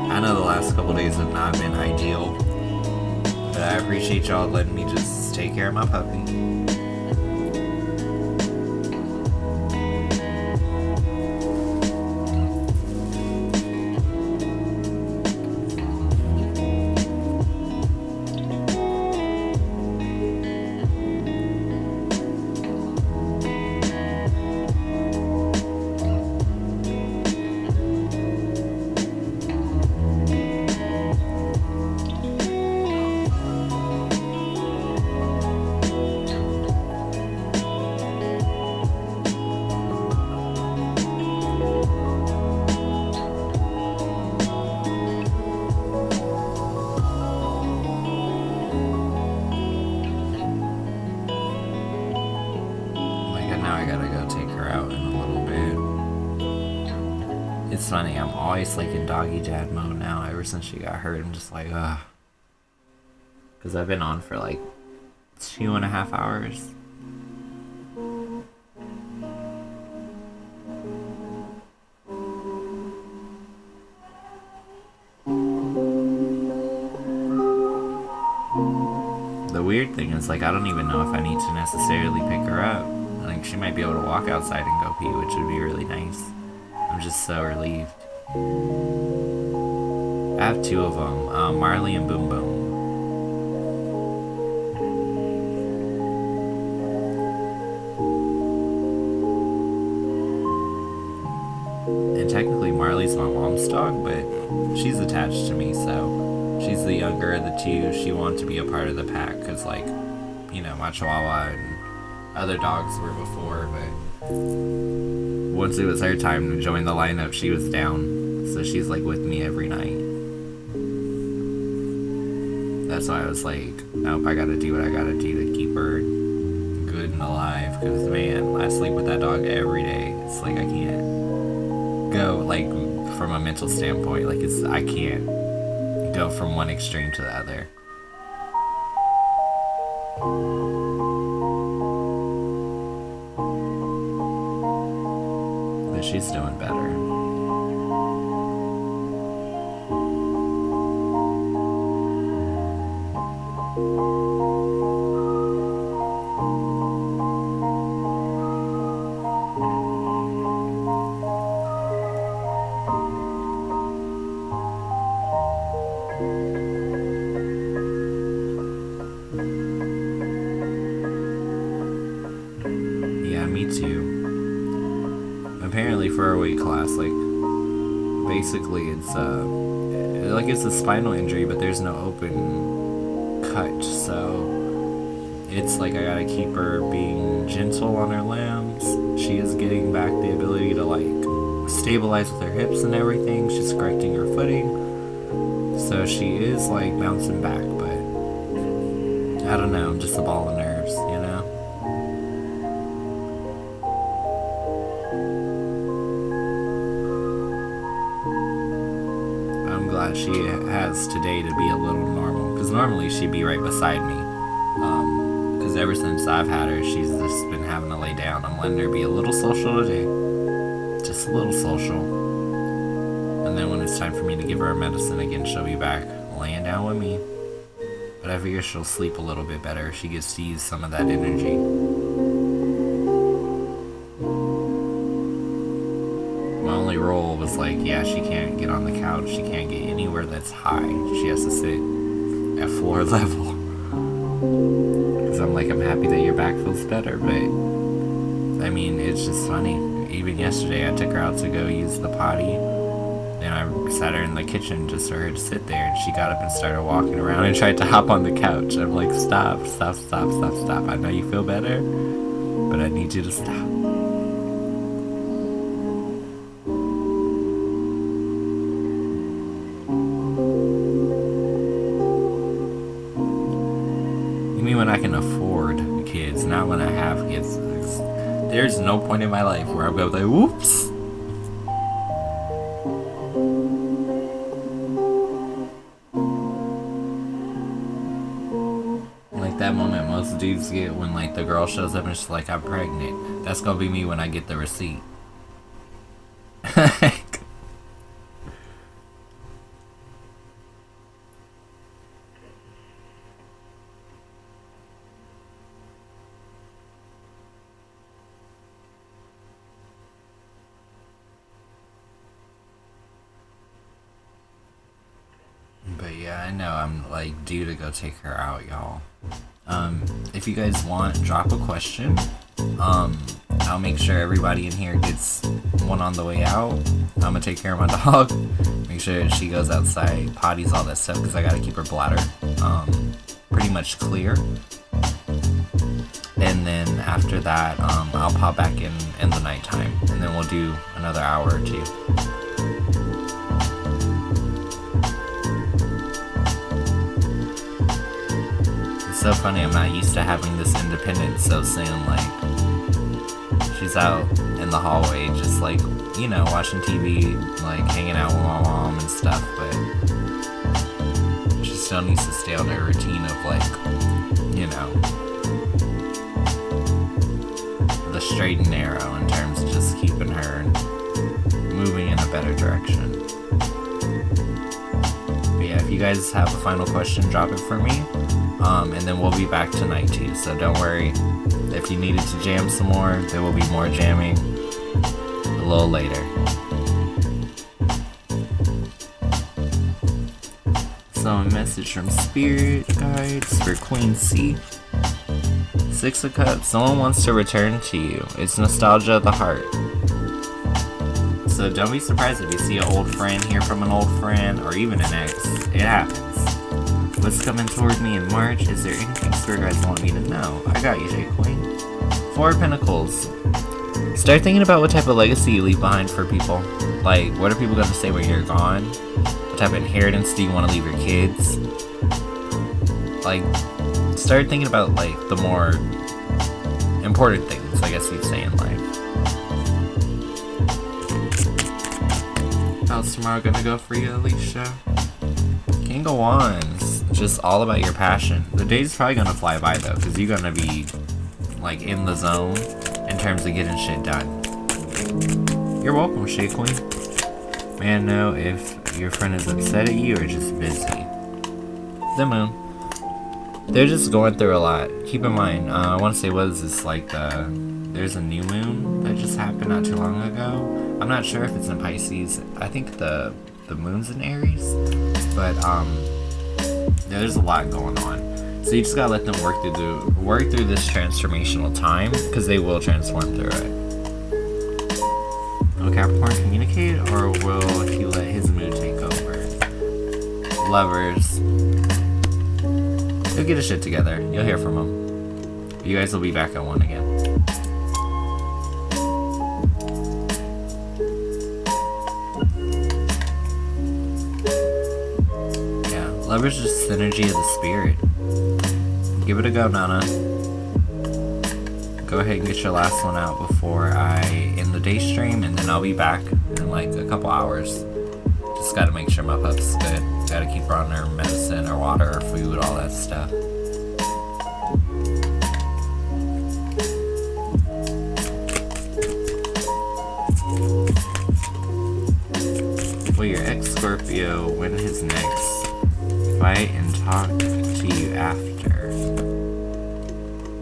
I know the last couple days have not been ideal, but I appreciate y'all letting me just take care of my puppy. I gotta go take her out in a little bit. It's funny, I'm always like in doggy dad mode now. Ever since she got hurt, I'm just like, ugh. Because I've been on for like 2.5 hours. The weird thing is, like, I don't even know if I need to necessarily pick her up. Like, she might be able to walk outside and go pee, which would be really nice. I'm just so relieved. I have 2 of them, Marley and Boom Boom. And technically Marley's my mom's dog, but she's attached to me, so she's the younger of the 2. She wanted to be a part of the pack, because, like, you know, my Chihuahua and other dogs were before, but once it was her time to join the lineup, she was down. So she's like with me every night. That's why I was like, nope, I gotta do what I gotta do to keep her good and alive. Because, man, I sleep with that dog every day. It's like I can't go, like, from a mental standpoint, like, I can't go from one extreme to the other. She's doing better. Yeah, me too. Apparently for a weight class, like, basically it's a spinal injury, but there's no open cut, so it's like I gotta keep her being gentle on her limbs. She is getting back the ability to like stabilize with her hips and everything. She's correcting her footing. So she is like bouncing back, but I don't know, I'm just a ball of nerves, you know? I'm glad she has today to be a little normal, because normally she'd be right beside me. Because ever since I've had her, she's just been having to lay down. I'm letting her be a little social today. Just a little social. And then when it's time for me to give her her medicine again, she'll be back laying down with me. But I figure she'll sleep a little bit better if she gets to use some of that energy. My only rule was like, yeah, she can't get on the couch. She can't get anywhere that's high. She has to sit at floor level. Because I'm like, I'm happy that your back feels better, but I mean, it's just funny. Even yesterday, I took her out to go use the potty, and I sat her in the kitchen just for her to sit there, and she got up and started walking around and tried to hop on the couch. I'm like, stop, stop, stop, stop, stop. I know you feel better, but I need you to stop. You mean when I can afford kids, not when I have kids? There's no point in my life where I'm going like, whoops. Like that moment most dudes get when like the girl shows up and she's like, I'm pregnant. That's gonna be me when I get the receipt. But yeah, I know I'm like due to go take her out, y'all. If you guys want, drop a question. I'll make sure everybody in here gets one on the way out. I'm gonna take care of my dog, make sure she goes outside, potties, all that stuff, because I gotta keep her bladder pretty much clear. And then after that, I'll pop back in the nighttime, and then we'll do another hour or two. It's so funny, I'm not used to having this independence so soon. Like, she's out in the hallway just like, you know, watching TV, like hanging out with my mom and stuff, but she still needs to stay on her routine of like, you know, the straight and narrow in terms of just keeping her moving in a better direction. But yeah, if you guys have a final question, drop it for me. And then we'll be back tonight too, so don't worry. If you needed to jam some more, there will be more jamming a little later. So a message from Spirit Guides for Queen C. 6 of Cups, someone wants to return to you. It's nostalgia of the heart. So don't be surprised if you see an old friend, hear from an old friend, or even an ex. It happens. What's coming toward me in March? Is there anything Spirit Guides want me to know? I got you, J Queen. 4 of Pentacles. Start thinking about what type of legacy you leave behind for people. Like, what are people going to say when you're gone? What type of inheritance do you want to leave your kids? Like, start thinking about, like, the more important things, I guess you'd say, in life. How's tomorrow gonna go for you, Alicia? King of Wands. Just all about your passion. The day's probably gonna fly by though, because you're gonna be like in the zone in terms of getting shit done. You're welcome, Shade Queen. May I know if your friend is upset at you or just busy? The moon. They're just going through a lot. Keep in mind, I want to say, what is this, like there's a new moon that just happened not too long ago. I'm not sure if it's in Pisces. I think the moon's in Aries, but there's a lot going on. So you just gotta let them work through this transformational time, because they will transform through it. Will Capricorn communicate, or will he let his mood take over? Lovers. He'll get his shit together. You'll hear from him. You guys will be back at 1 again. Yeah, leverage the synergy of the spirit. Give it a go, Nana. Go ahead and get your last one out before I end the day stream, and then I'll be back in like a couple hours. Just gotta make sure my pup's good. Gotta keep her on her medicine, or water, or food, all that stuff. Will your ex-Scorpio win his next fight and talk to you after?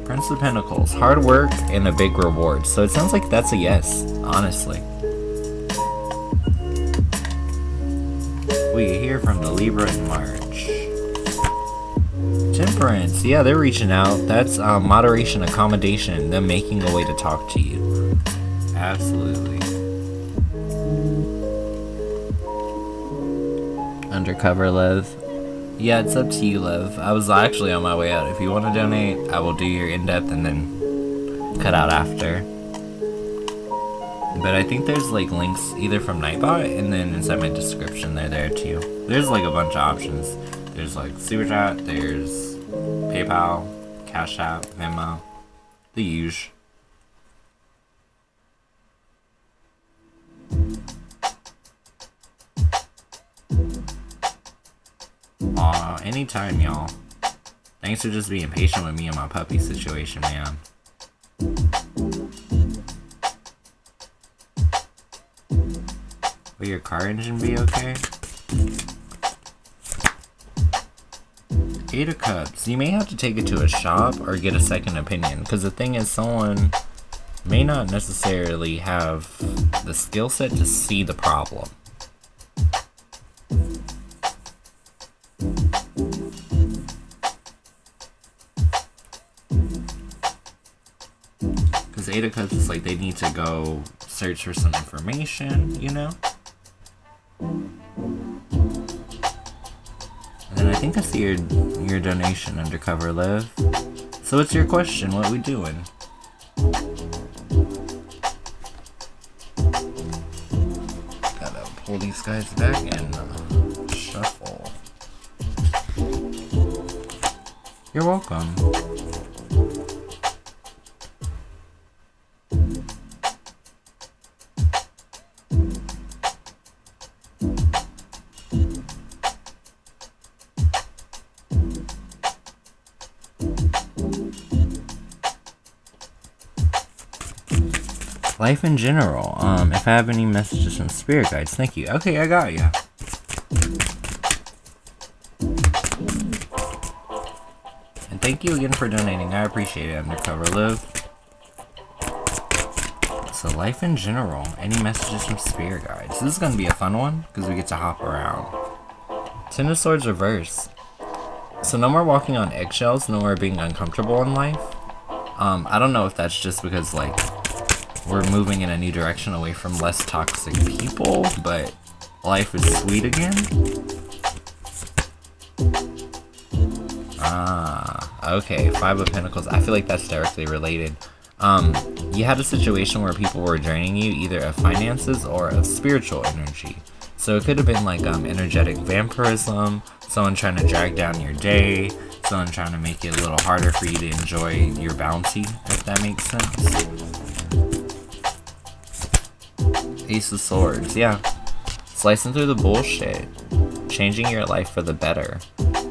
Prince of Pentacles, hard work and a big reward. So it sounds like that's a yes, honestly. We hear from the Libra in March. Temperance, yeah, they're reaching out. That's moderation, accommodation, them making a way to talk to you. Absolutely. Undercover Lev. Yeah, it's up to you, Lev. I was actually on my way out. If you want to donate, I will do your in-depth and then cut out after. But I think there's like links either from Nightbot and then inside my description they're there too. There's like a bunch of options. There's like Super Chat, there's PayPal, Cash App, Venmo, the usual. Aw, anytime, y'all. Thanks for just being patient with me and my puppy situation, man. Will your car engine be okay? 8 of Cups. You may have to take it to a shop or get a second opinion. Because the thing is, someone may not necessarily have the skill set to see the problem. Because 8 of Cups is like they need to go search for some information, you know? And then I think I see your donation, Undercover Lev. So what's your question? What we doing? Gotta pull these guys back and shuffle. You're welcome. Life in general. If I have any messages from spirit guides, thank you. Okay, I got ya. And thank you again for donating. I appreciate it, Undercover Live. So life in general. Any messages from spirit guides? This is gonna be a fun one because we get to hop around. 10 of Swords reverse. So no more walking on eggshells. No more being uncomfortable in life. I don't know if that's just because like we're moving in a new direction away from less toxic people, but life is sweet again. Ah, okay, 5 of Pentacles. I feel like that's directly related. You had a situation where people were draining you either of finances or of spiritual energy. So it could have been like energetic vampirism, someone trying to drag down your day, someone trying to make it a little harder for you to enjoy your bounty, if that makes sense. Ace of Swords, yeah. Slicing through the bullshit. Changing your life for the better.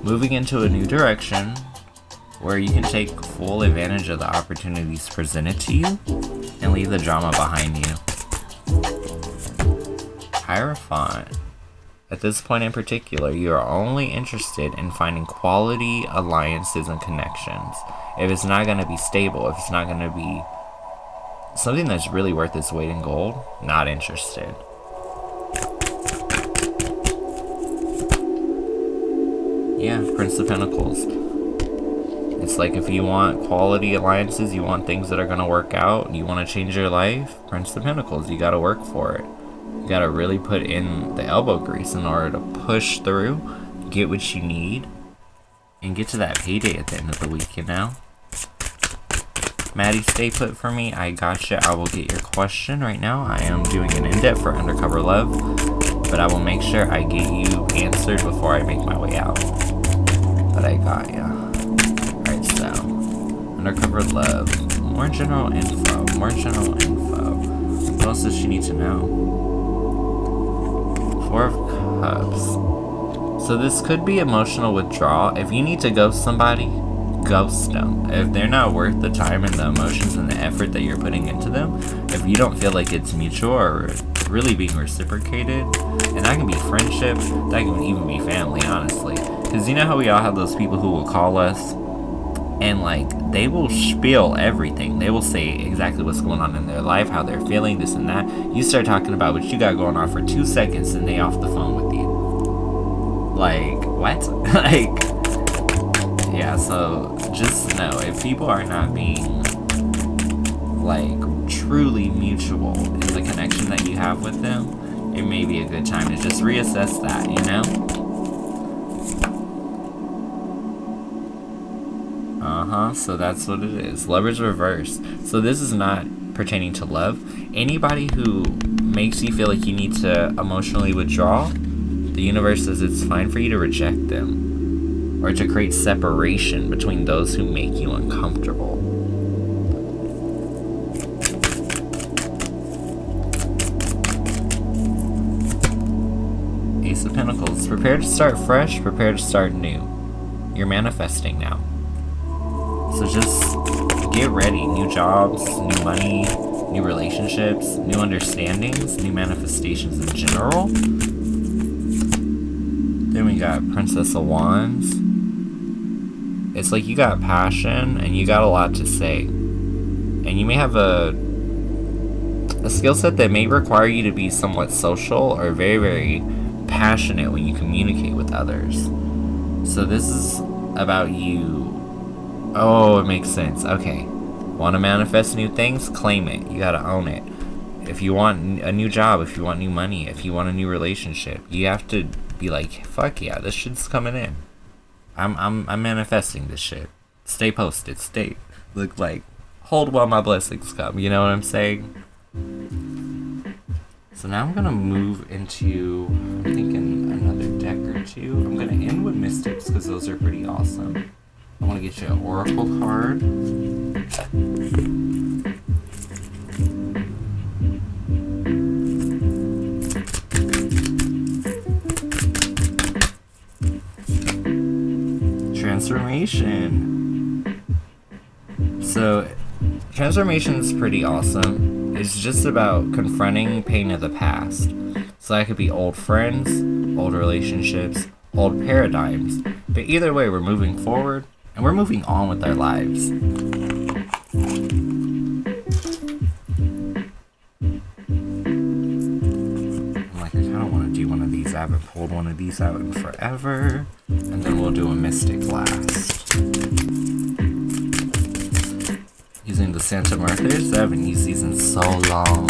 Moving into a new direction where you can take full advantage of the opportunities presented to you and leave the drama behind you. Hierophant. At this point in particular, you are only interested in finding quality alliances and connections. If it's not going to be stable, if it's not going to be something that's really worth its weight in gold, not interested. Yeah, Prince of Pentacles. It's like if you want quality alliances, you want things that are going to work out, you want to change your life, Prince of Pentacles, you got to work for it. You got to really put in the elbow grease in order to push through, get what you need, and get to that payday at the end of the week, you know? Maddie, stay put for me. I gotcha. I will get your question right now. I am doing an in-depth for Undercover Love, but I will make sure I get you answered before I make my way out. But I got ya. Alright, so Undercover Love. More general info. More general info. What else does she need to know? Four of Cups. So this could be emotional withdrawal. If you need to ghost somebody, ghost them. If they're not worth the time and the emotions and the effort that you're putting into them, if you don't feel like it's mutual or really being reciprocated, and that can be friendship, that can even be family, honestly. Because you know how we all have those people who will call us and like they will spill everything. They will say exactly what's going on in their life, how they're feeling, this and that. You start talking about what you got going on for 2 seconds and they off the phone with you. Like, what? Like, yeah, so just know, if people are not being like truly mutual in the connection that you have with them, it may be a good time to just reassess that, you know? So that's what it is. Lovers reverse. So this is not pertaining to love. Anybody who makes you feel like you need to emotionally withdraw, the universe says it's fine for you to reject them, or to create separation between those who make you uncomfortable. Ace of Pentacles. Prepare to start fresh, prepare to start new. You're manifesting now. So just get ready. New jobs, new money, new relationships, new understandings, new manifestations in general. Then we got Princess of Wands. It's like you got passion and you got a lot to say. And you may have a skill set that may require you to be somewhat social or very, very passionate when you communicate with others. So this is about you. Oh, it makes sense. Okay. Want to manifest new things? Claim it. You gotta own it. If you want a new job, if you want new money, if you want a new relationship, you have to be like, fuck yeah, this shit's coming in. I'm manifesting this shit. Stay posted. Stay. Look like, hold while my blessings come. You know what I'm saying? So now I'm gonna move into, I'm thinking another deck or two. I'm gonna end with Mystics because those are pretty awesome. I want to get you an Oracle card. Transformation. So, transformation is pretty awesome. It's just about confronting pain of the past. So that could be old friends, old relationships, old paradigms. But either way, we're moving forward. And we're moving on with our lives. I'm like, I kind of want to do one of these. I haven't pulled one of these out in forever. And then we'll do a Mystic last. Using the Santa Marthas. I haven't used these in so long.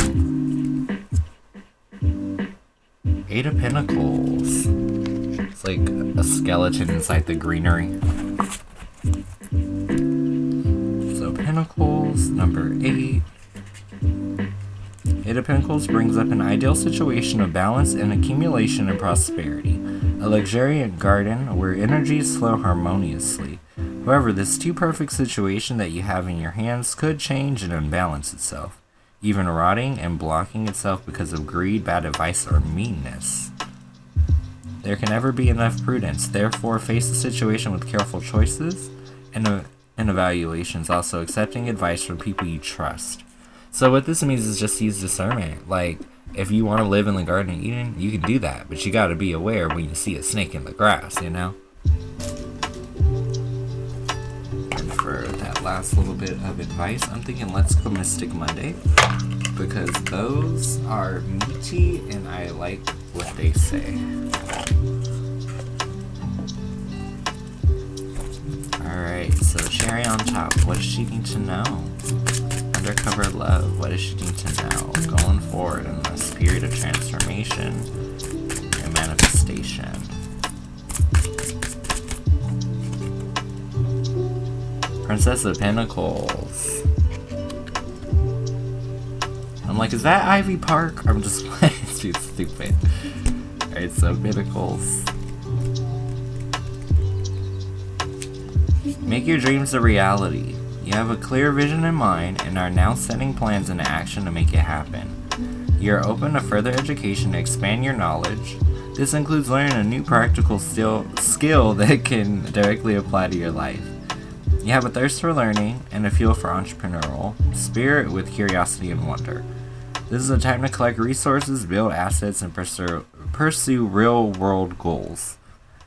8 of Pentacles. It's like a skeleton inside the greenery. So Pentacles, number 8. 8 of Pentacles brings up an ideal situation of balance and accumulation and prosperity. A luxuriant garden where energies flow harmoniously. However, this too perfect situation that you have in your hands could change and unbalance itself, even rotting and blocking itself because of greed, bad advice, or meanness. There can never be enough prudence, therefore face the situation with careful choices and evaluations, also accepting advice from people you trust. So what this means is just use discernment. Like, if you want to live in the Garden of Eden, you can do that, but you got to be aware when you see a snake in the grass, you know? And for that last little bit of advice, I'm thinking let's go Mystic Monday, because those are meaty and I like what they say. Alright, so cherry on top, what does she need to know? Undercover love, what does she need to know? Going forward in this period of transformation and manifestation. Princess of Pentacles. I'm like, is that Ivy Park? I'm just playing. It's too stupid. Alright, so Pinnacles. Make your dreams a reality. You have a clear vision in mind and are now setting plans into action to make it happen. You are open to further education to expand your knowledge. This includes learning a new practical skill that can directly apply to your life. You have a thirst for learning and a feel for entrepreneurial spirit with curiosity and wonder. This is a time to collect resources, build assets, and pursue real-world goals.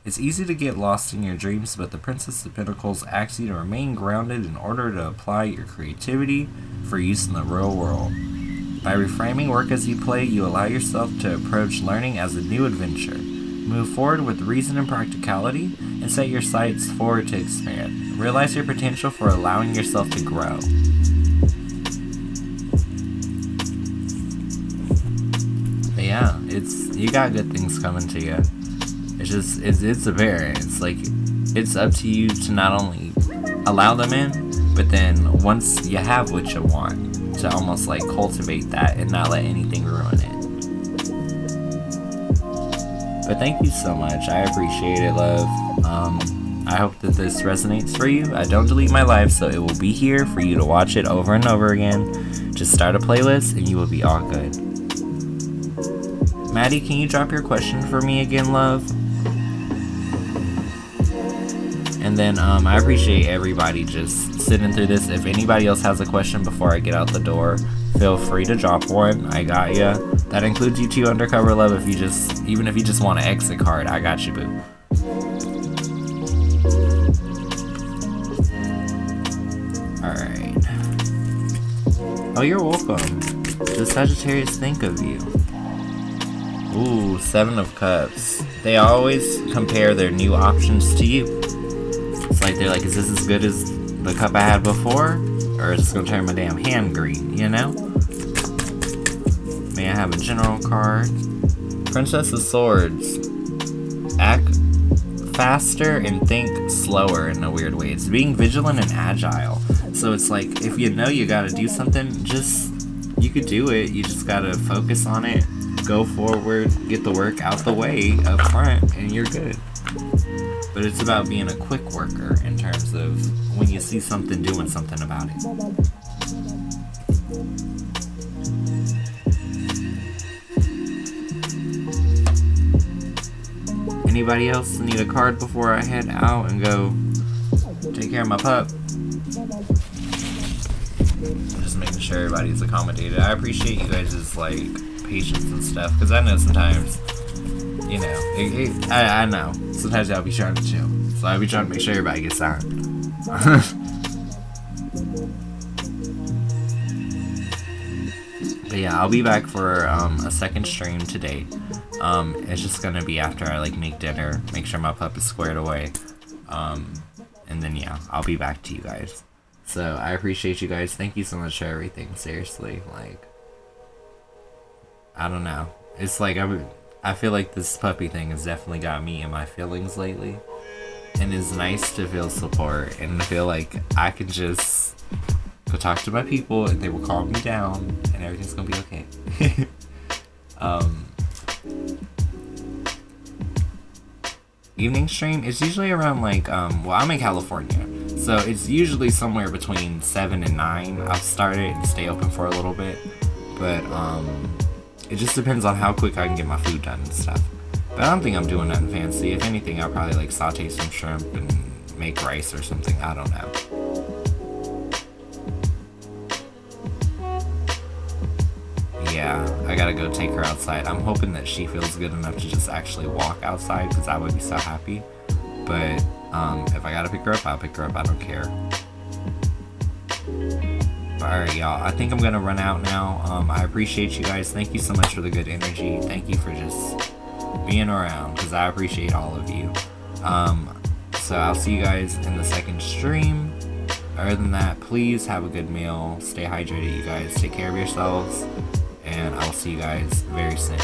It's easy to get lost in your dreams, but the Princess of Pentacles asks you to remain grounded in order to apply your creativity for use in the real world. By reframing work as you play, you allow yourself to approach learning as a new adventure. Move forward with reason and practicality, and set your sights forward to expand. Realize your potential for allowing yourself to grow. But yeah, you got good things coming to you. It's a variance. Like, it's up to you to not only allow them in, but then once you have what you want, to almost like cultivate that and not let anything ruin it. But thank you so much. I appreciate it, love. I hope that this resonates for you. I don't delete my life, so it will be here for you to watch it over and over again. Just start a playlist and you will be all good. Maddie, can you drop your question for me again, love? And then I appreciate everybody just sitting through this. If anybody else has a question before I get out the door, feel free to drop one. I got ya. That includes you too, Undercover Love. Even if you just want an exit card, I got you, boo. Alright. Oh, you're welcome. Does Sagittarius think of you? Ooh, 7 of Cups. They always compare their new options to you. It's like they're like, is this as good as the cup I had before? Or is this gonna turn my damn hand green, you know? May I have a general card? Princess of Swords. Act faster and think slower in a weird way. It's being vigilant and agile. So it's like, if you know you gotta do something, you could do it. You just gotta focus on it, go forward, get the work out the way up front, and you're good. But it's about being a quick worker in terms of when you see something, doing something about it. Anybody else need a card before I head out and go take care of my pup? Just making sure everybody's accommodated. I appreciate you guys' like patience and stuff, because I know sometimes, you know, I know sometimes I'll be trying to chill, so I'll be trying to make sure everybody gets on. But yeah, I'll be back for a second stream today. It's just gonna be after I like make dinner, make sure my pup is squared away, and then yeah, I'll be back to you guys. So I appreciate you guys. Thank you so much for everything. Seriously, like, I don't know. It's like I feel like this puppy thing has definitely got me in my feelings lately, and it's nice to feel support and to feel like I can just go talk to my people and they will calm me down and everything's gonna be okay. Evening stream, it's usually around like well, I'm in California, so it's usually somewhere between 7 and 9. I'll start it and stay open for a little bit, but it just depends on how quick I can get my food done and stuff. But I don't think I'm doing nothing fancy. If anything, I'll probably like saute some shrimp and make rice or something. I don't know. Yeah, I gotta go take her outside. I'm hoping that she feels good enough to just actually walk outside, because I would be so happy. But if I gotta pick her up, I'll pick her up. I don't care. Alright, y'all. I think I'm gonna run out now. I appreciate you guys. Thank you so much for the good energy. Thank you for just being around, because I appreciate all of you. So I'll see you guys in the second stream. Other than that, please have a good meal. Stay hydrated, you guys. Take care of yourselves. And I'll see you guys very soon.